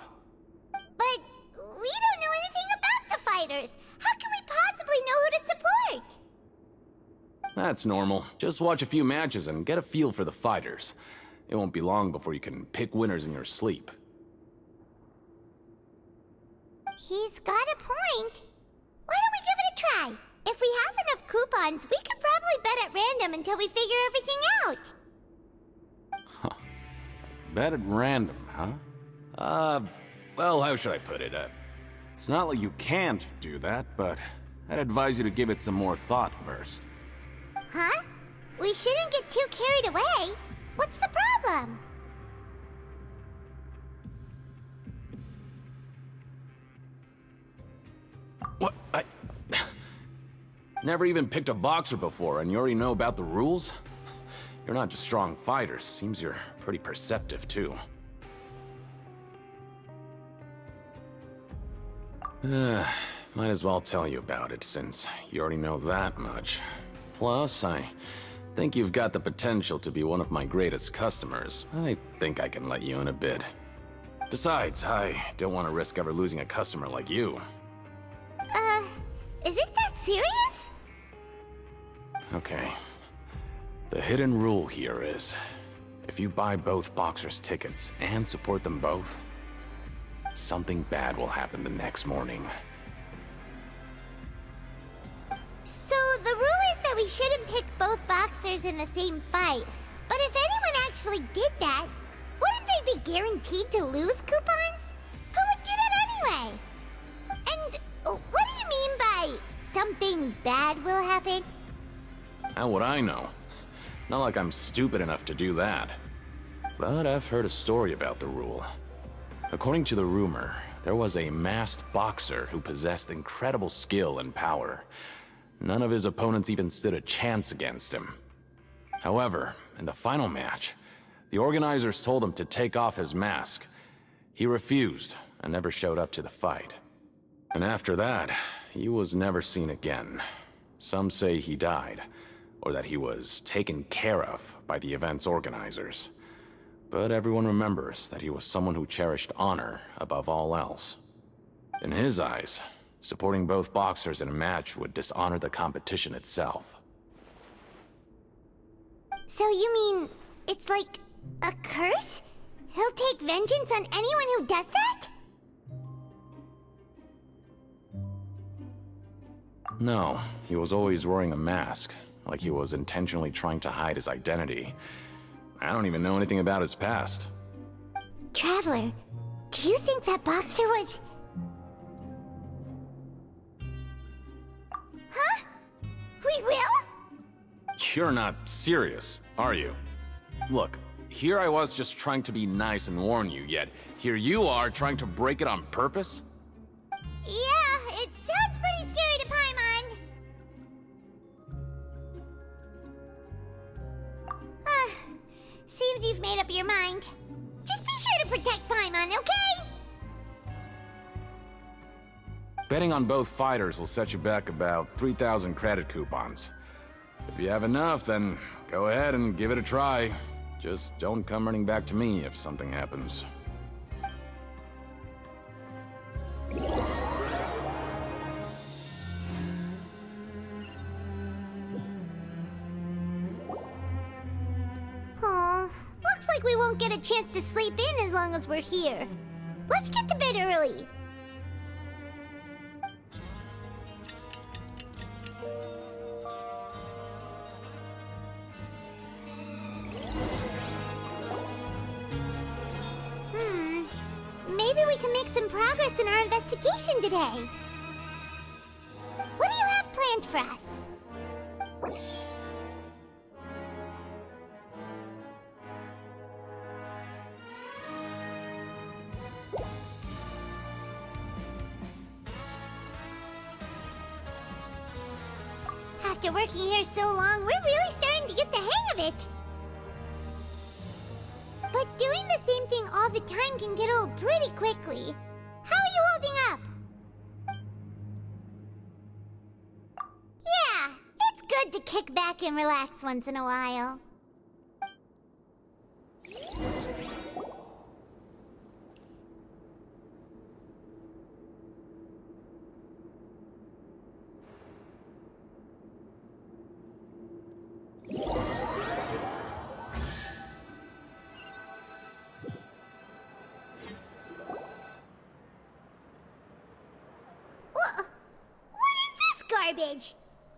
But we don't know anything about the fighters. How can we possibly
That's normal. Just watch a few matches and get a feel for the fighters. It won't be long before you can pick winners in your sleep.
He's got a point. Why don't we give it a try? If we have enough coupons, we could probably bet at random until we figure everything out.
Bet at random, huh? Well, how should I put it? It's not like you can't do that, but I'd advise you to give it some more thought first.
Huh? We shouldn't get too carried away. What's the problem?
What? Never even picked a boxer before, and you already know about the rules? You're not just strong fighters. Seems you're pretty perceptive, too. Might as well tell you about it, since you already know that much. Plus, I think you've got the potential to be one of my greatest customers. I think I can let you in a bit. Besides, I don't want to risk ever losing a customer like you.
Is it that serious?
Okay. The hidden rule here is, if you buy both boxers' tickets and support them both, something bad will happen the next morning.
So the rule is that we shouldn't pick both boxers in the same fight. But if anyone actually did that, wouldn't they be guaranteed to lose coupons? Who would do that anyway? And what do you mean by something bad will happen?
How would I know? Not like I'm stupid enough to do that. But I've heard a story about the rule. According to the rumor, there was a masked boxer who possessed incredible skill and power. None of his opponents even stood a chance against him. However, in the final match, the organizers told him to take off his mask. He refused and never showed up to the fight. And after that, he was never seen again. Some say he died, or that he was taken care of by the event's organizers. But everyone remembers that he was someone who cherished honor above all else. In his eyes, supporting both boxers in a match would dishonor the competition itself.
So you mean it's like a curse? He'll take vengeance on anyone who does that?
No, he was always wearing a mask, like he was intentionally trying to hide his identity. I don't even know anything about his past.
Traveler, do you think that boxer was... Huh? We will?
You're not serious, are you? Look, here I was just trying to be nice and warn you, yet here you are trying to break it on purpose?
Yeah, it sounds pretty scary to Paimon. Seems you've made up your mind. Just be sure to protect Paimon, okay?
Betting on both fighters will set you back about 3,000 credit coupons. If you have enough, then go ahead and give it a try. Just don't come running back to me if something happens.
Aw, looks like we won't get a chance to sleep in as long as we're here. Let's get to bed early. Maybe we can make some progress in our investigation today. What do you have planned for us? After working here so long, we're really starting to get the hang of it. But doing the same thing all the time can get old pretty quickly. How are you holding up? Yeah, it's good to kick back and relax once in a while. garbage.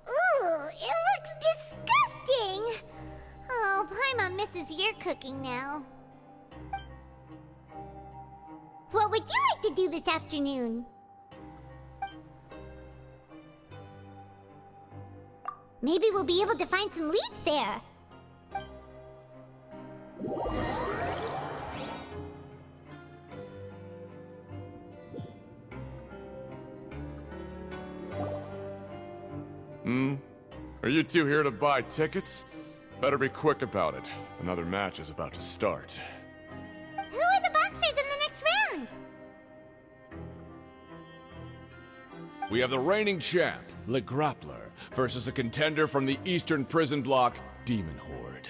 Ooh, it looks disgusting. Oh, Paimon misses your cooking now. What would you like to do this afternoon? Maybe we'll be able to find some leads there.
Are you two here to buy tickets? Better be quick about it. Another match is about to start.
Who are the boxers in the next round?
We have the reigning champ, Le Grappler, versus a contender from the Eastern Prison Block, Demon Horde.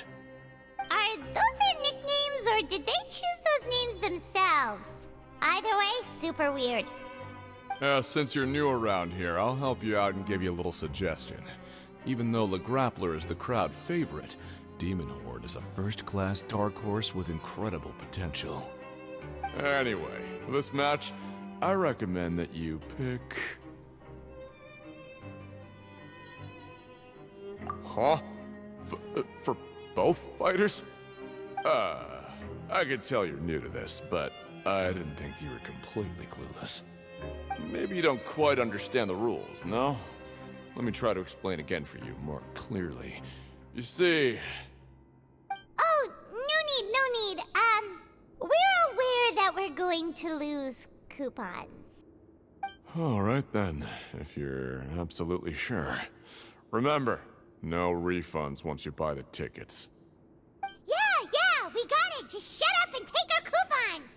Are those their nicknames, or did they choose those names themselves? Either way, super weird.
Since you're new around here, I'll help you out and give you a little suggestion. Even though Le Grappler is the crowd favorite, Demon Horde is a first-class dark horse with incredible potential. Anyway, for this match, I recommend that you pick... Huh? For both fighters? I could tell you're new to this, but I didn't think you were completely clueless. Maybe you don't quite understand the rules, no? Let me try to explain again for you more clearly. You see...
Oh, no need. We're aware that we're going to lose coupons.
Alright then, if you're absolutely sure. Remember, no refunds once you buy the tickets.
Yeah, we got it! Just shut up and take our coupons!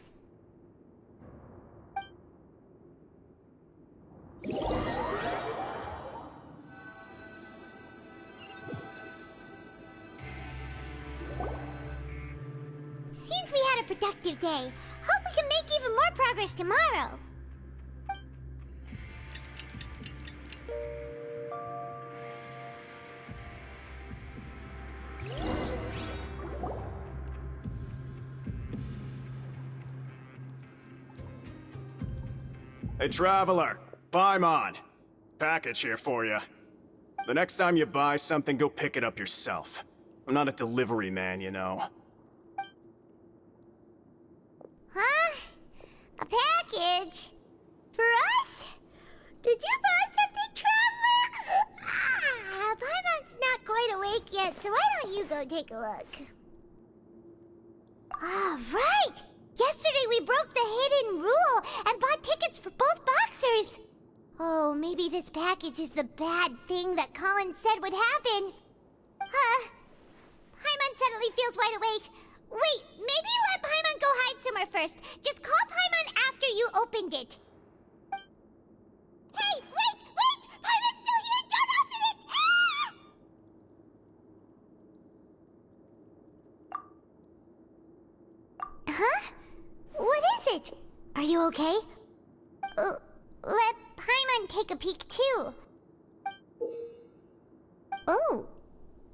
Seems we had a productive day. Hope we can make even more progress tomorrow.
Hey, Traveler! Paimon! Package here for you. The next time you buy something, go pick it up yourself. I'm not a delivery man, you know.
Huh? A package? For us? Did you buy something, Traveler? Paimon's not quite awake yet, so why don't you go take a look? Ah, right! Yesterday we broke the hidden rule and bought tickets for both boxers. Oh, maybe this package is the bad thing that Colin said would happen. Paimon suddenly feels wide awake. Wait, maybe you let Paimon go hide somewhere first. Just call Paimon after you opened it. Hey, wait! Paimon's still here! Don't open it! Ah! Huh? What is it? Are you okay? Let Paimon take a peek too. Oh,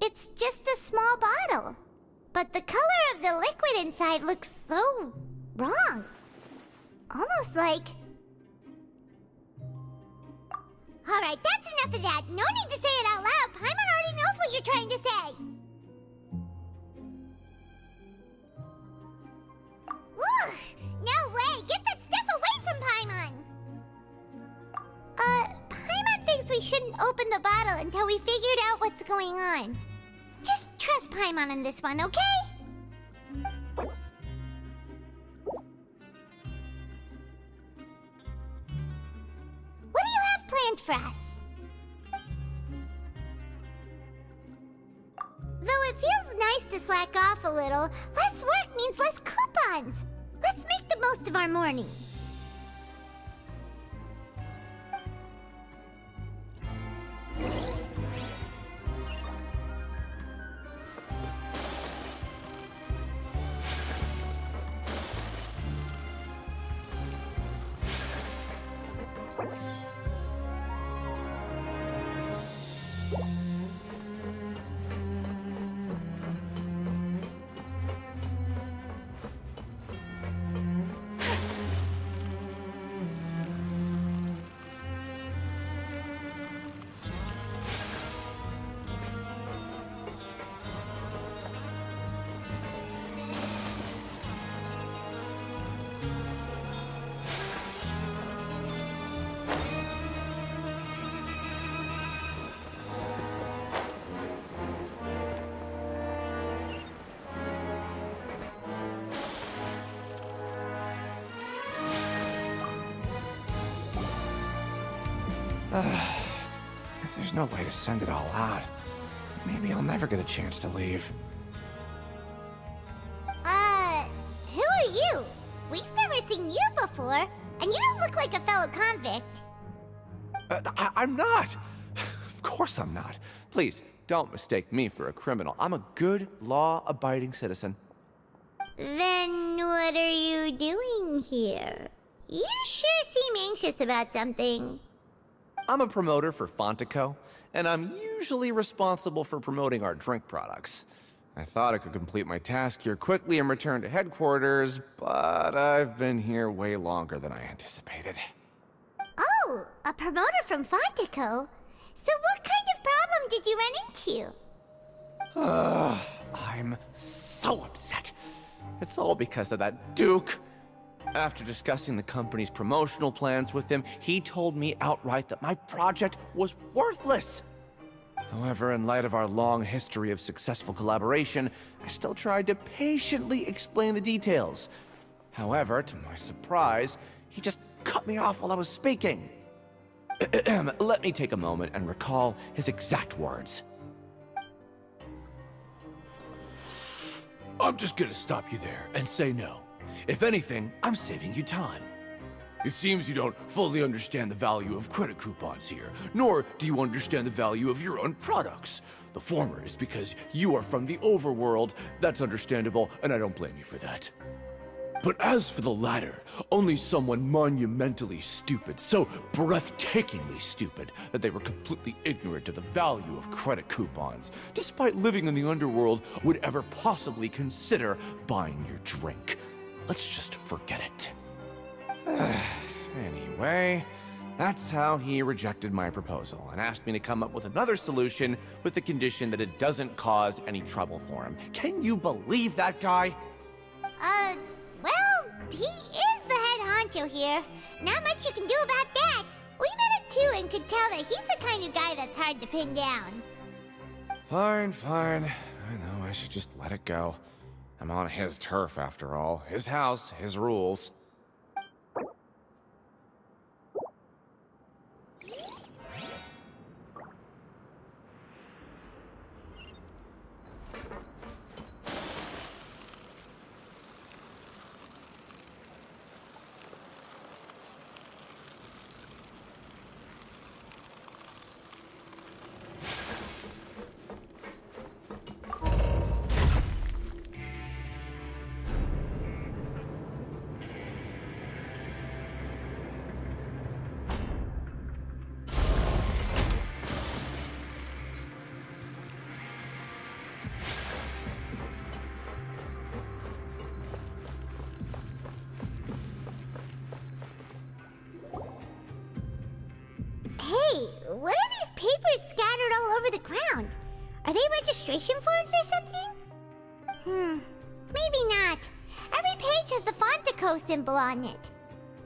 it's just a small bottle. But the color of the liquid inside looks so wrong. Almost like... Alright, that's enough of that. No need to say it out loud. Paimon already knows what you're trying to say. Ugh! No way! Get that stuff away from Paimon! Paimon thinks we shouldn't open the bottle until we figured out what's going on. Just trust Paimon in this one, okay? What do you have planned for us? Though it feels nice to slack off a little, less work means less coupons. Let's make the most of our morning.
If there's no way to send it all out, maybe I'll never get a chance to leave.
Who are you? We've never seen you before, and you don't look like a fellow convict.
I'm not! Of course I'm not. Please, don't mistake me for a criminal. I'm a good, law-abiding citizen.
Then what are you doing here? You sure seem anxious about something.
I'm a promoter for Fontaine, and I'm usually responsible for promoting our drink products. I thought I could complete my task here quickly and return to headquarters, but I've been here way longer than I anticipated.
Oh, a promoter from Fontaine. So what kind of problem did you run into?
I'm so upset. It's all because of that Duke. After discussing the company's promotional plans with him, he told me outright that my project was worthless. However, in light of our long history of successful collaboration, I still tried to patiently explain the details. However, to my surprise, he just cut me off while I was speaking. Let me take a moment and recall his exact words. I'm just gonna stop you there and say no. If anything, I'm saving you time. It seems you don't fully understand the value of credit coupons here, nor do you understand the value of your own products. The former is because you are from the overworld. That's understandable, and I don't blame you for that. But as for the latter, only someone monumentally stupid, so breathtakingly stupid, that they were completely ignorant of the value of credit coupons, despite living in the underworld, would ever possibly consider buying your drink. Let's just forget it. Anyway, that's how he rejected my proposal and asked me to come up with another solution with the condition that it doesn't cause any trouble for him. Can you believe that guy?
Well, he is the head honcho here. Not much you can do about that. We met him too and could tell that he's the kind of guy that's hard to pin down.
Fine. I know I should just let it go. I'm on his turf after all. His house, his rules.
Hey, what are these papers scattered all over the ground? Are they registration forms or something? Maybe not. Every page has the Fontaine symbol on it.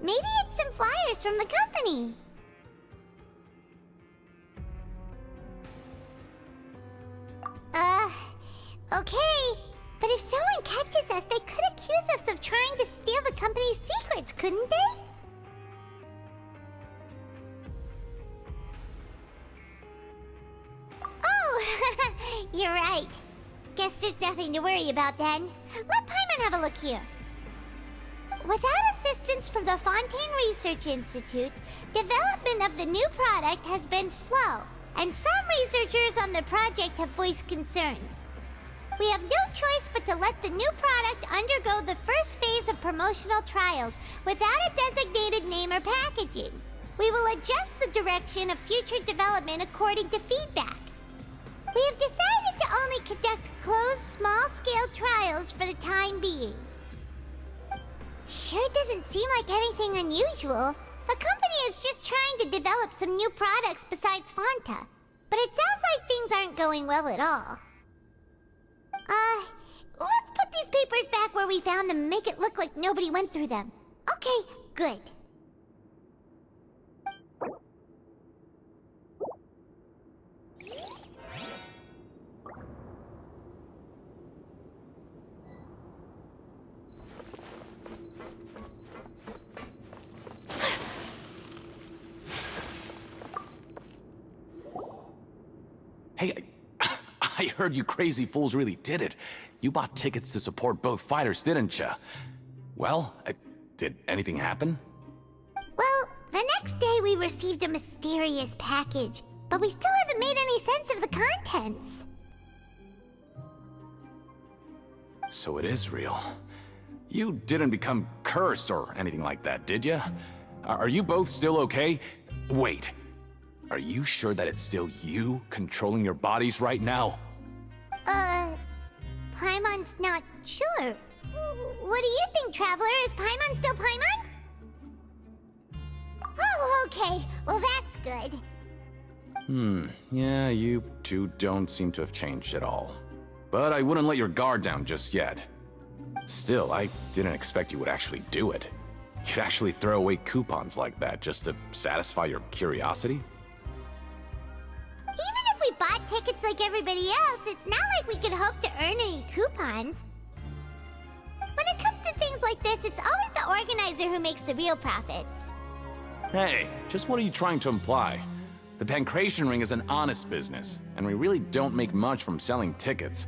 Maybe it's some flyers from the company. Okay. But if someone catches us, they could accuse us of trying to steal the company's secrets, couldn't they? Oh, you're right. Guess there's nothing to worry about then. Let Paimon have a look here. Without assistance from the Fontaine Research Institute, development of the new product has been slow, and some researchers on the project have voiced concerns. We have no choice but to let the new product undergo the first phase of promotional trials without a designated name or packaging. We will adjust the direction of future development according to feedback. We have decided to only conduct closed, small-scale trials for the time being. Sure doesn't seem like anything unusual. The company is just trying to develop some new products besides Fanta. But it sounds like things aren't going well at all. Let's put these papers back where we found them and make it look like nobody went through them. Okay, good.
Hey, I heard you crazy fools really did it. You bought tickets to support both fighters, didn't ya? Well, did anything happen?
Well, the next day we received a mysterious package, but we still haven't made any sense of the contents.
So it is real. You didn't become cursed or anything like that, did ya? Are you both still okay? Wait, are you sure that it's still you controlling your bodies right now?
Paimon's not sure. What do you think, Traveler? Is Paimon still Paimon? Oh, okay. Well, that's good.
Yeah, you two don't seem to have changed at all. But I wouldn't let your guard down just yet. Still, I didn't expect you would actually do it. You'd actually throw away coupons like that just to satisfy your curiosity?
Even if we bought tickets like everybody else, it's not like we could hope to earn any coupons. When it comes to things like this, it's always the organizer who makes the real profits.
Hey, just what are you trying to imply? The Pancration Ring is an honest business, and we really don't make much from selling tickets.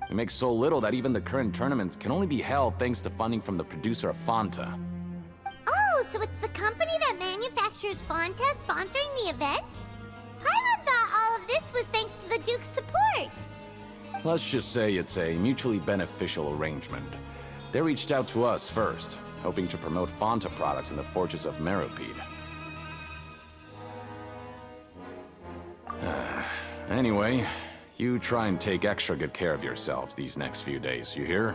We make so little that even the current tournaments can only be held thanks to funding from the producer of Fanta.
Oh, so it's the company that manufactures Fanta sponsoring the events? Paimon thought all of this was thanks to the Duke's support.
Let's just say it's a mutually beneficial arrangement. They reached out to us first, hoping to promote Fanta products in the Fortress of Meropide. Anyway, you try and take extra good care of yourselves these next few days, you hear?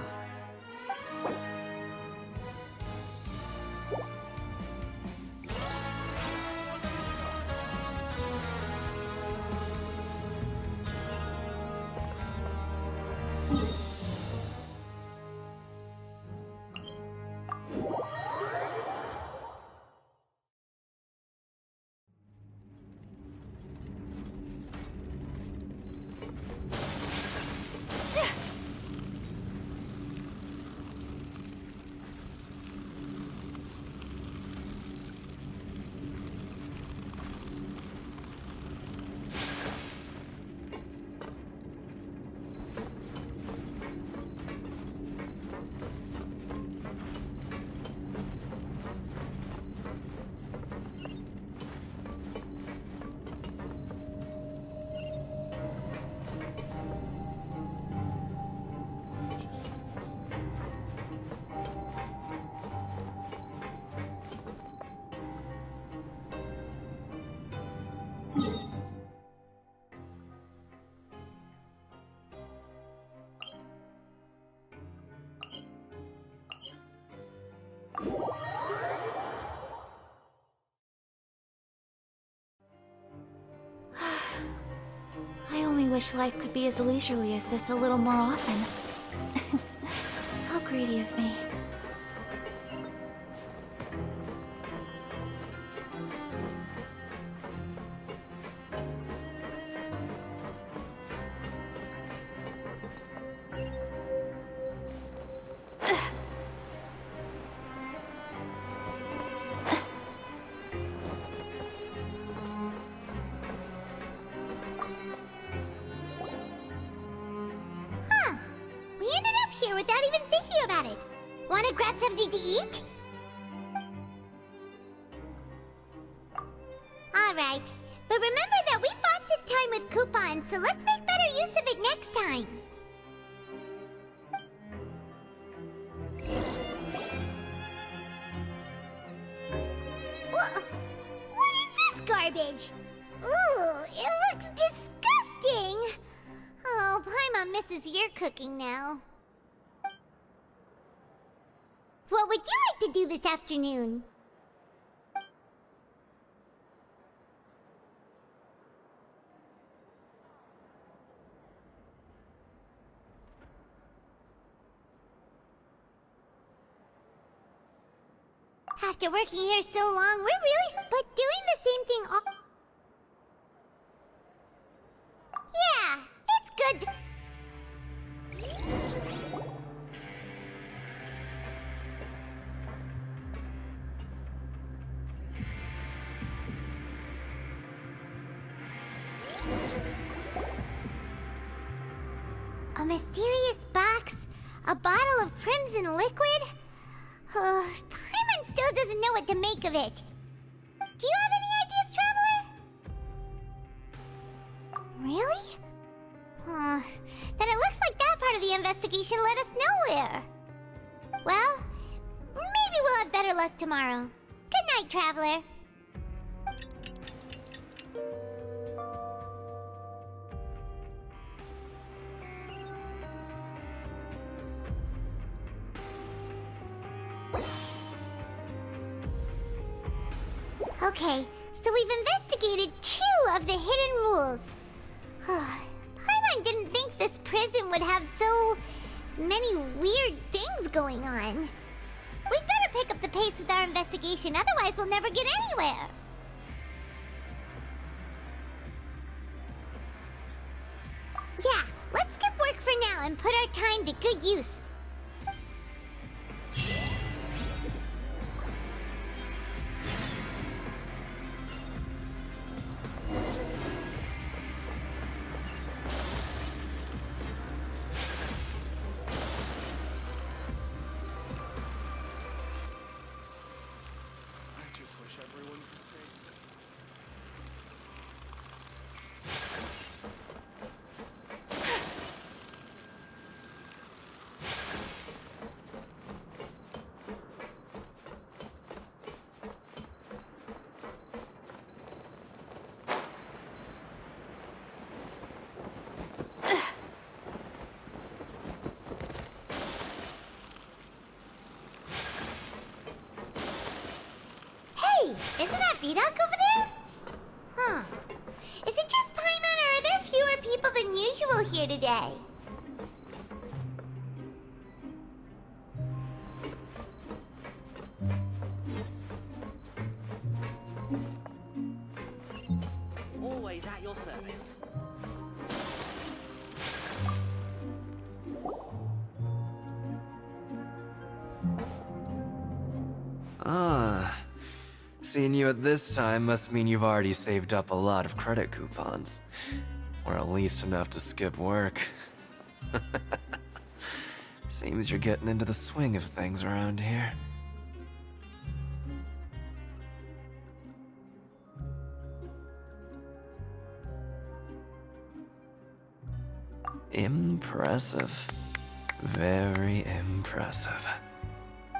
I only wish life could be as leisurely as this a little more often. How greedy of me.
Without even thinking about it. Wanna grab something to eat? Alright, but remember that we bought this time with coupons, so let's make better use of it next time. What is this garbage? Ooh, it looks disgusting! Oh, Paimon misses your cooking now. What would you like to do this afternoon? After working here so long, we're really... But doing the same thing all... Yeah, it's good. A mysterious box? A bottle of crimson liquid? Paimon still doesn't know what to make of it. Do you have any ideas, Traveler? Really? Then it looks like that part of the investigation led us nowhere. Well, maybe we'll have better luck tomorrow. Good night, Traveler. Okay, so we've investigated 2 of the hidden rules. Paimon didn't think this prison would have so many weird things going on. We'd better pick up the pace with our investigation, otherwise we'll never get anywhere. Yeah, let's skip work for now and put our time to good use. Isn't that Vidocq over there? Huh. Is it just Paimon, or are there fewer people than usual here today?
Always at your service.
Seeing you at this time must mean you've already saved up a lot of credit coupons. Or at least enough to skip work. Seems you're getting into the swing of things around here. Impressive. Very impressive.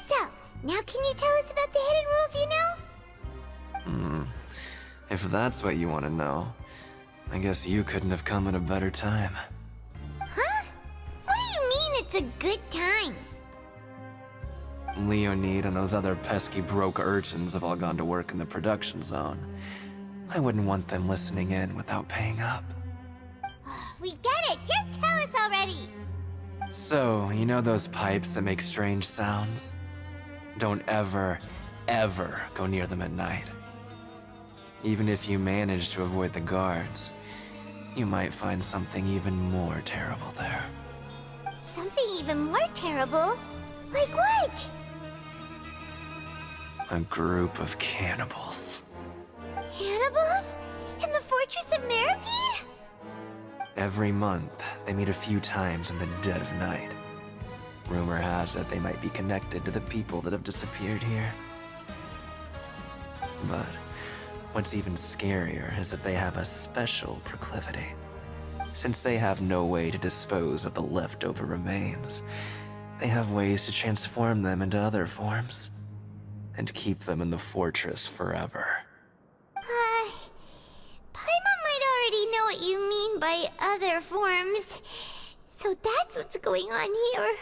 So, now can you tell us about the hidden rules you know?
If that's what you want to know, I guess you couldn't have come at a better time.
Huh? What do you mean it's a good time?
Leonid and those other pesky broke urchins have all gone to work in the production zone. I wouldn't want them listening in without paying up.
We get it! Just tell us already!
So, you know those pipes that make strange sounds? Don't ever go near them at night. Even if you manage to avoid the guards, you might find something even more terrible there.
Something even more terrible? Like what?
A group of cannibals.
Cannibals? In the Fortress of Meripede?
Every month, they meet a few times in the dead of night. Rumor has it they might be connected to the people that have disappeared here. But what's even scarier is that they have a special proclivity. Since they have no way to dispose of the leftover remains, they have ways to transform them into other forms, and keep them in the fortress forever.
Paimon might already know what you mean by other forms. So that's what's going on here.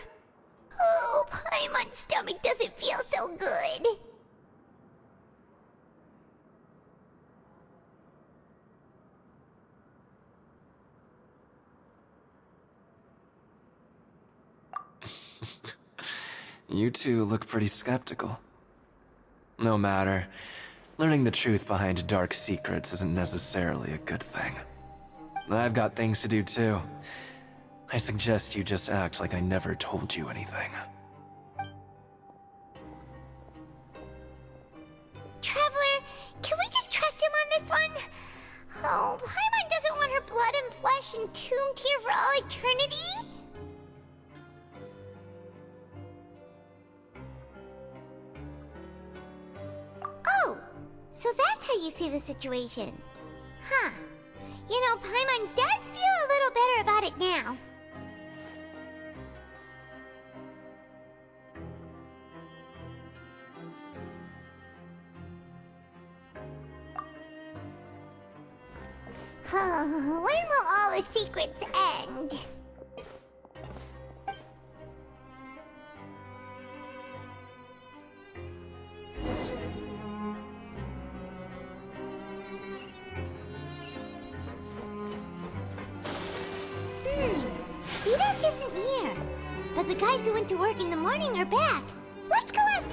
Oh, Paimon's stomach doesn't feel so good.
You two look pretty skeptical. No matter. Learning the truth behind dark secrets isn't necessarily a good thing. I've got things to do too. I suggest you just act like I never told you anything.
Traveler, can we just trust him on this one? Oh, Paimon doesn't want her blood and flesh entombed here for all eternity? you see the situation. Huh. You know, Paimon does feel a little better about it now. When will all the secrets end? Vito isn't here, but the guys who went to work in the morning are back. Let's go ask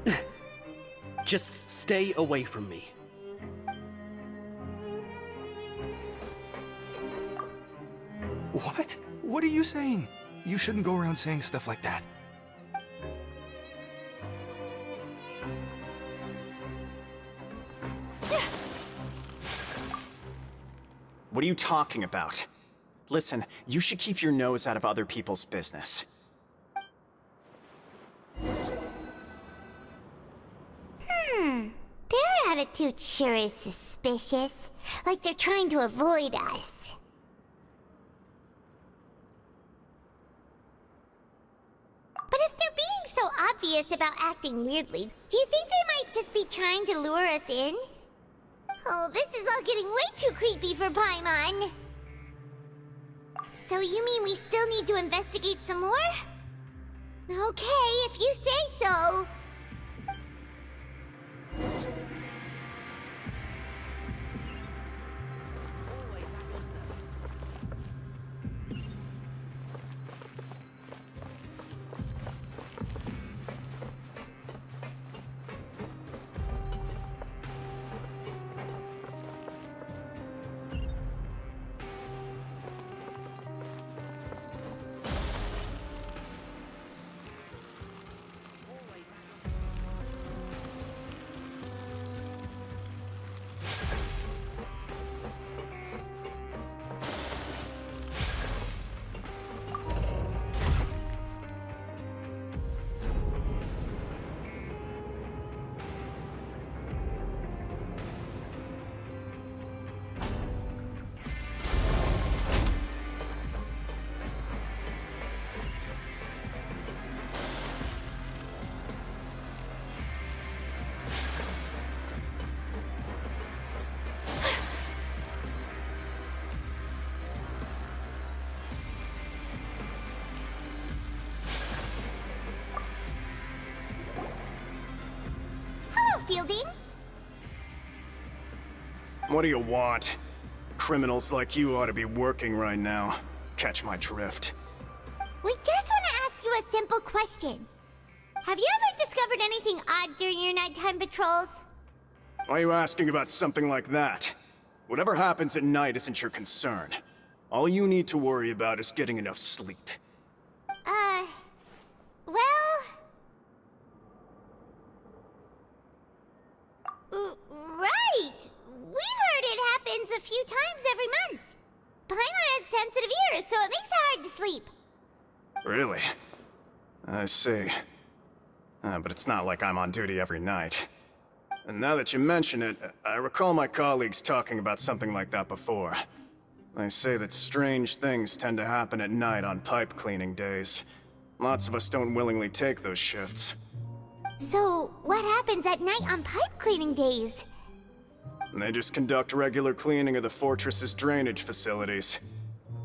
them!
Just stay away from me.
What? What are you saying? You shouldn't go around saying stuff like that.
What are you talking about? Listen, you should keep your nose out of other people's business.
Their attitude sure is suspicious. Like they're trying to avoid us. But if they're being so obvious about acting weirdly, do you think they might just be trying to lure us in? Oh, this is all getting way too creepy for Paimon. So you mean we still need to investigate some more? Okay, if you say so. Fielding?
What do you want? Criminals like you ought to be working right now. Catch my drift.
We just want to ask you a simple question. Have you ever discovered anything odd during your nighttime patrols?
Why are you asking about something like that? Whatever happens at night isn't your concern. All you need to worry about is getting enough sleep.
Well... Right! We've heard it happens a few times every month. Paimon has sensitive ears, so it makes it hard to sleep.
Really? I see. But it's not like I'm on duty every night. And now that you mention it, I recall my colleagues talking about something like that before. They say that strange things tend to happen at night on pipe cleaning days. Lots of us don't willingly take those shifts.
So, what happens at night on pipe cleaning days?
They just conduct regular cleaning of the fortress's drainage facilities.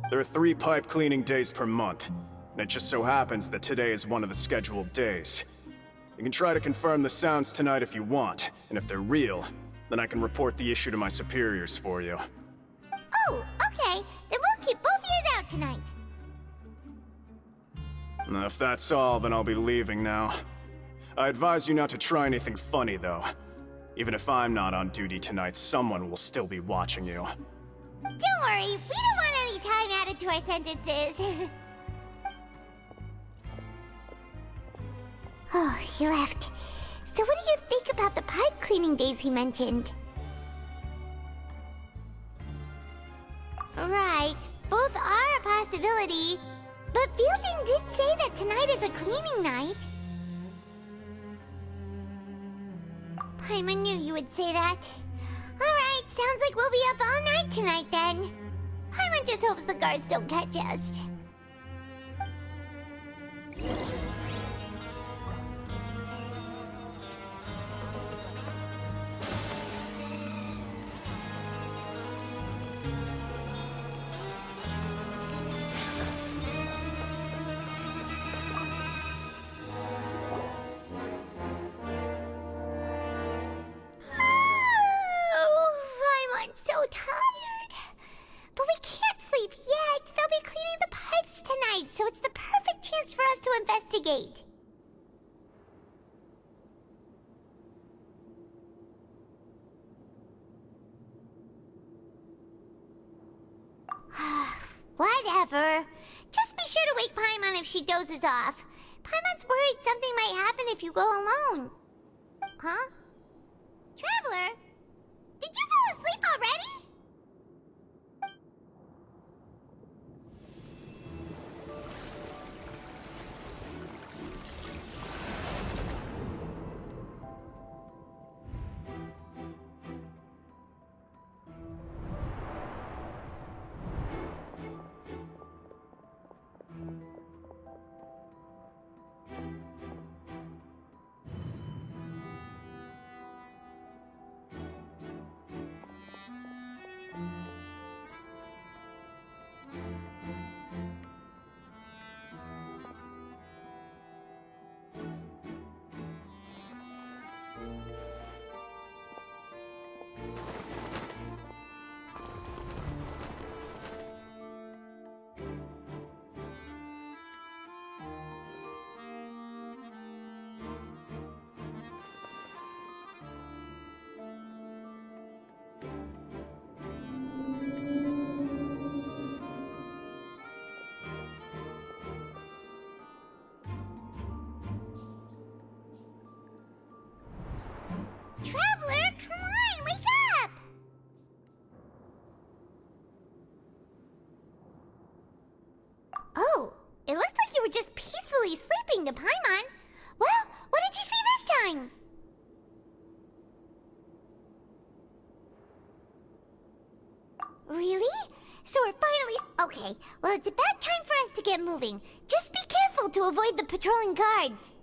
There are 3 pipe cleaning days per month, and it just so happens that today is one of the scheduled days. You can try to confirm the sounds tonight if you want, and if they're real, then I can report the issue to my superiors for you.
Oh, okay. Then we'll keep both ears out tonight.
If that's all, then I'll be leaving now. I advise you not to try anything funny, though. Even if I'm not on duty tonight, someone will still be watching you.
Don't worry, we don't want any time added to our sentences. Oh, he left. So what do you think about the pipe cleaning days he mentioned? Right, both are a possibility. But Fielding did say that tonight is a cleaning night. Paimon knew you would say that. Alright, sounds like we'll be up all night tonight then. Paimon just hopes the guards don't catch us. I'm so tired. But we can't sleep yet. They'll be cleaning the pipes tonight, so it's the perfect chance for us to investigate. Whatever. Just be sure to wake Paimon if she dozes off. Paimon's worried something might happen if you go alone. Huh? Traveler? Did you fall asleep already? Traveler, come on, wake up! Oh, it looked like you were just peacefully sleeping to Paimon. Well, what did you see this time? Really? So we're finally... Okay, well it's about time for us to get moving. Just be careful to avoid the patrolling guards.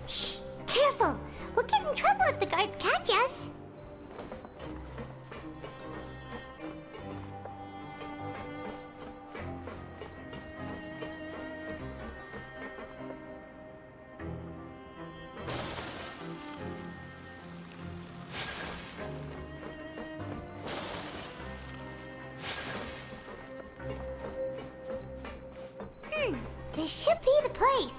Shh! Careful! We'll get in trouble if the guards catch us! This should be the place.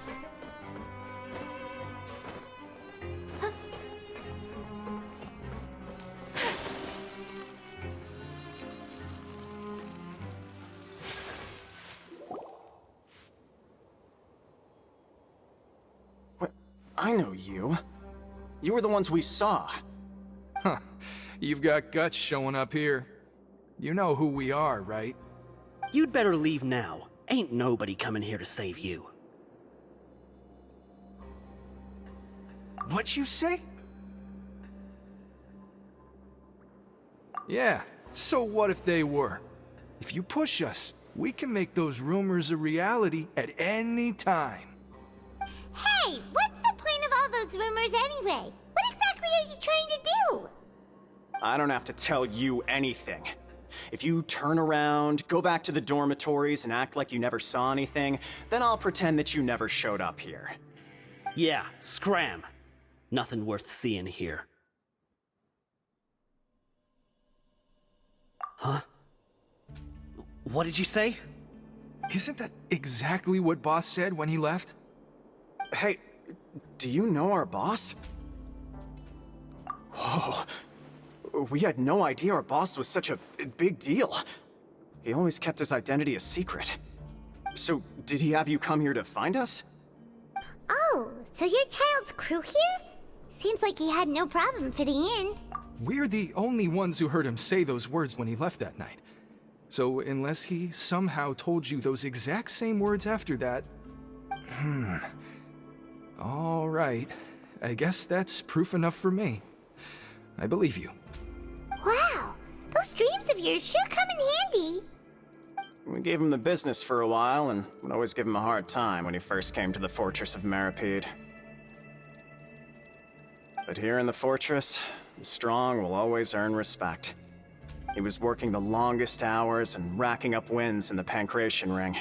I know you. You were the ones we saw.
Huh. You've got guts showing up here. You know who we are, right?
You'd better leave now. Ain't nobody coming here to save you.
What'd you say?
Yeah, so what if they were? If you push us, we can make those rumors a reality at any time.
Hey, what's the point of all those rumors anyway? What exactly are you trying to do?
I don't have to tell you anything. If you turn around, go back to the dormitories and act like you never saw anything, then I'll pretend that you never showed up here.
Yeah, scram. Nothing worth seeing here. Huh? What did you say?
Isn't that exactly what Boss said when he left?
Hey, do you know our boss? Whoa. We had no idea our boss was such a big deal. He always kept his identity a secret. So, did he have you come here to find us?
Oh, so you're Childe's crew here? Seems like he had no problem fitting in.
We're the only ones who heard him say those words when he left that night. So unless he somehow told you those exact same words after that... All right. I guess that's proof enough for me. I believe you.
Wow, those dreams of yours sure come in handy.
We gave him the business for a while, and would always give him a hard time when he first came to the Fortress of Meripede. But here in the fortress, the strong will always earn respect. He was working the longest hours and racking up wins in the Pancration Ring.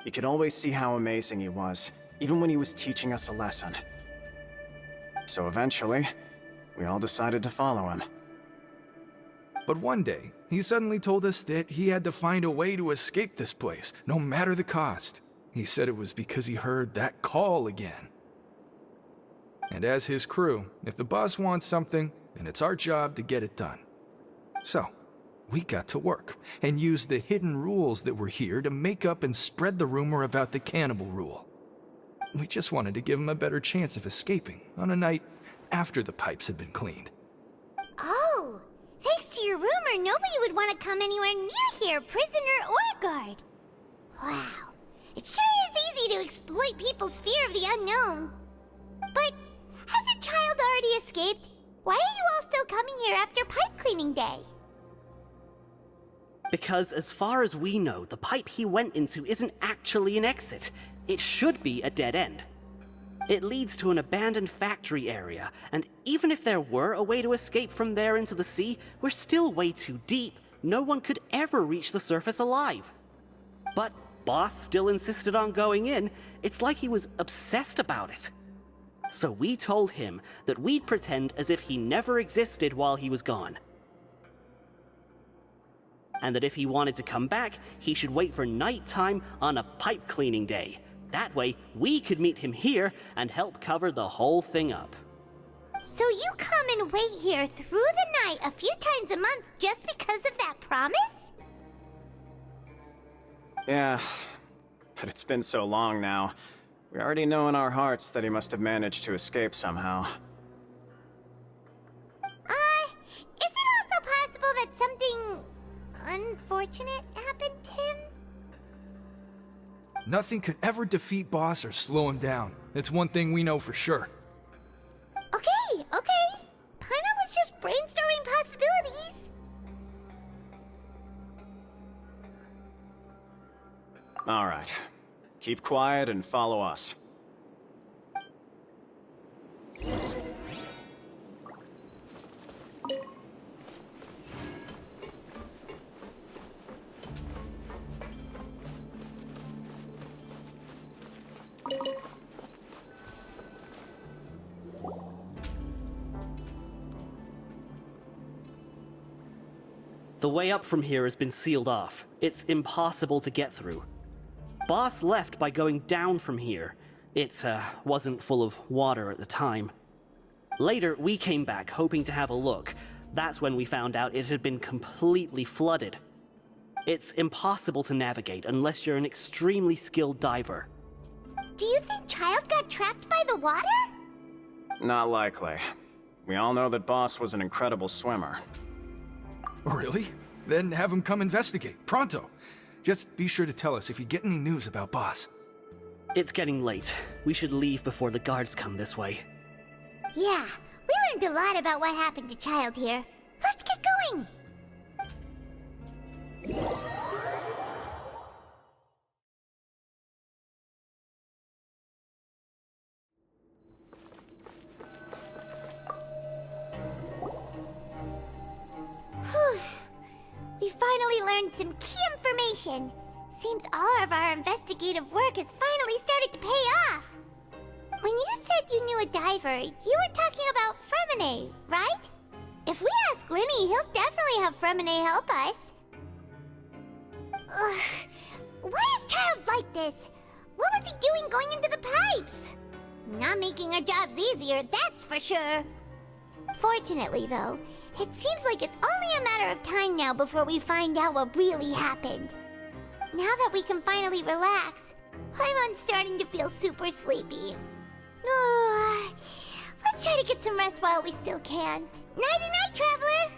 You could always see how amazing he was, even when he was teaching us a lesson. So eventually, we all decided to follow him.
But one day, he suddenly told us that he had to find a way to escape this place, no matter the cost. He said it was because he heard that call again. And as his crew, if the boss wants something, then it's our job to get it done. So, we got to work, and used the hidden rules that were here to make up and spread the rumor about the cannibal rule. We just wanted to give him a better chance of escaping on a night after the pipes had been cleaned.
Oh, thanks to your rumor, nobody would want to come anywhere near here, prisoner or guard. Wow, it sure is easy to exploit people's fear of the unknown. But hasn't Childe already escaped? Why are you all still coming here after pipe cleaning day?
Because as far as we know, the pipe he went into isn't actually an exit. It should be a dead end. It leads to an abandoned factory area, and even if there were a way to escape from there into the sea, we're still way too deep. No one could ever reach the surface alive. But Boss still insisted on going in. It's like he was obsessed about it. So we told him that we'd pretend as if he never existed while he was gone. And that if he wanted to come back, he should wait for nighttime on a pipe cleaning day. That way, we could meet him here and help cover the whole thing up.
So you come and wait here through the night a few times a month just because of that promise?
Yeah, but it's been so long now. We already know in our hearts that he must have managed to escape somehow.
Is it also possible that something unfortunate happened to him?
Nothing could ever defeat Boss or slow him down. It's one thing we know for sure.
Okay. Paimon was just brainstorming possibilities.
Alright. Keep quiet and follow us.
The way up from here has been sealed off. It's impossible to get through. Boss left by going down from here. It wasn't full of water at the time. Later, we came back hoping to have a look. That's when we found out it had been completely flooded. It's impossible to navigate unless you're an extremely skilled diver.
Do you think Childe got trapped by the water?
Not likely. We all know that Boss was an incredible swimmer.
Really? Then have him come investigate, pronto. Just be sure to tell us if you get any news about Boss.
It's getting late. We should leave before the guards come this way.
Yeah, we learned a lot about what happened to Childe here. Let's get going! Whew. We finally learned some key information. Seems all of our investigative work has finally started to pay off. When you said you knew a diver, you were talking about Fremine, right? If we ask Linny, he'll definitely have Fremine help us. Ugh. Why is Childe like this? What was he doing going into the pipes? Not making our jobs easier, that's for sure. Fortunately, though, it seems like it's only a matter of time now before we find out what really happened. Now that we can finally relax, I'm starting to feel super sleepy. Let's try to get some rest while we still can. Nighty-night, Traveler!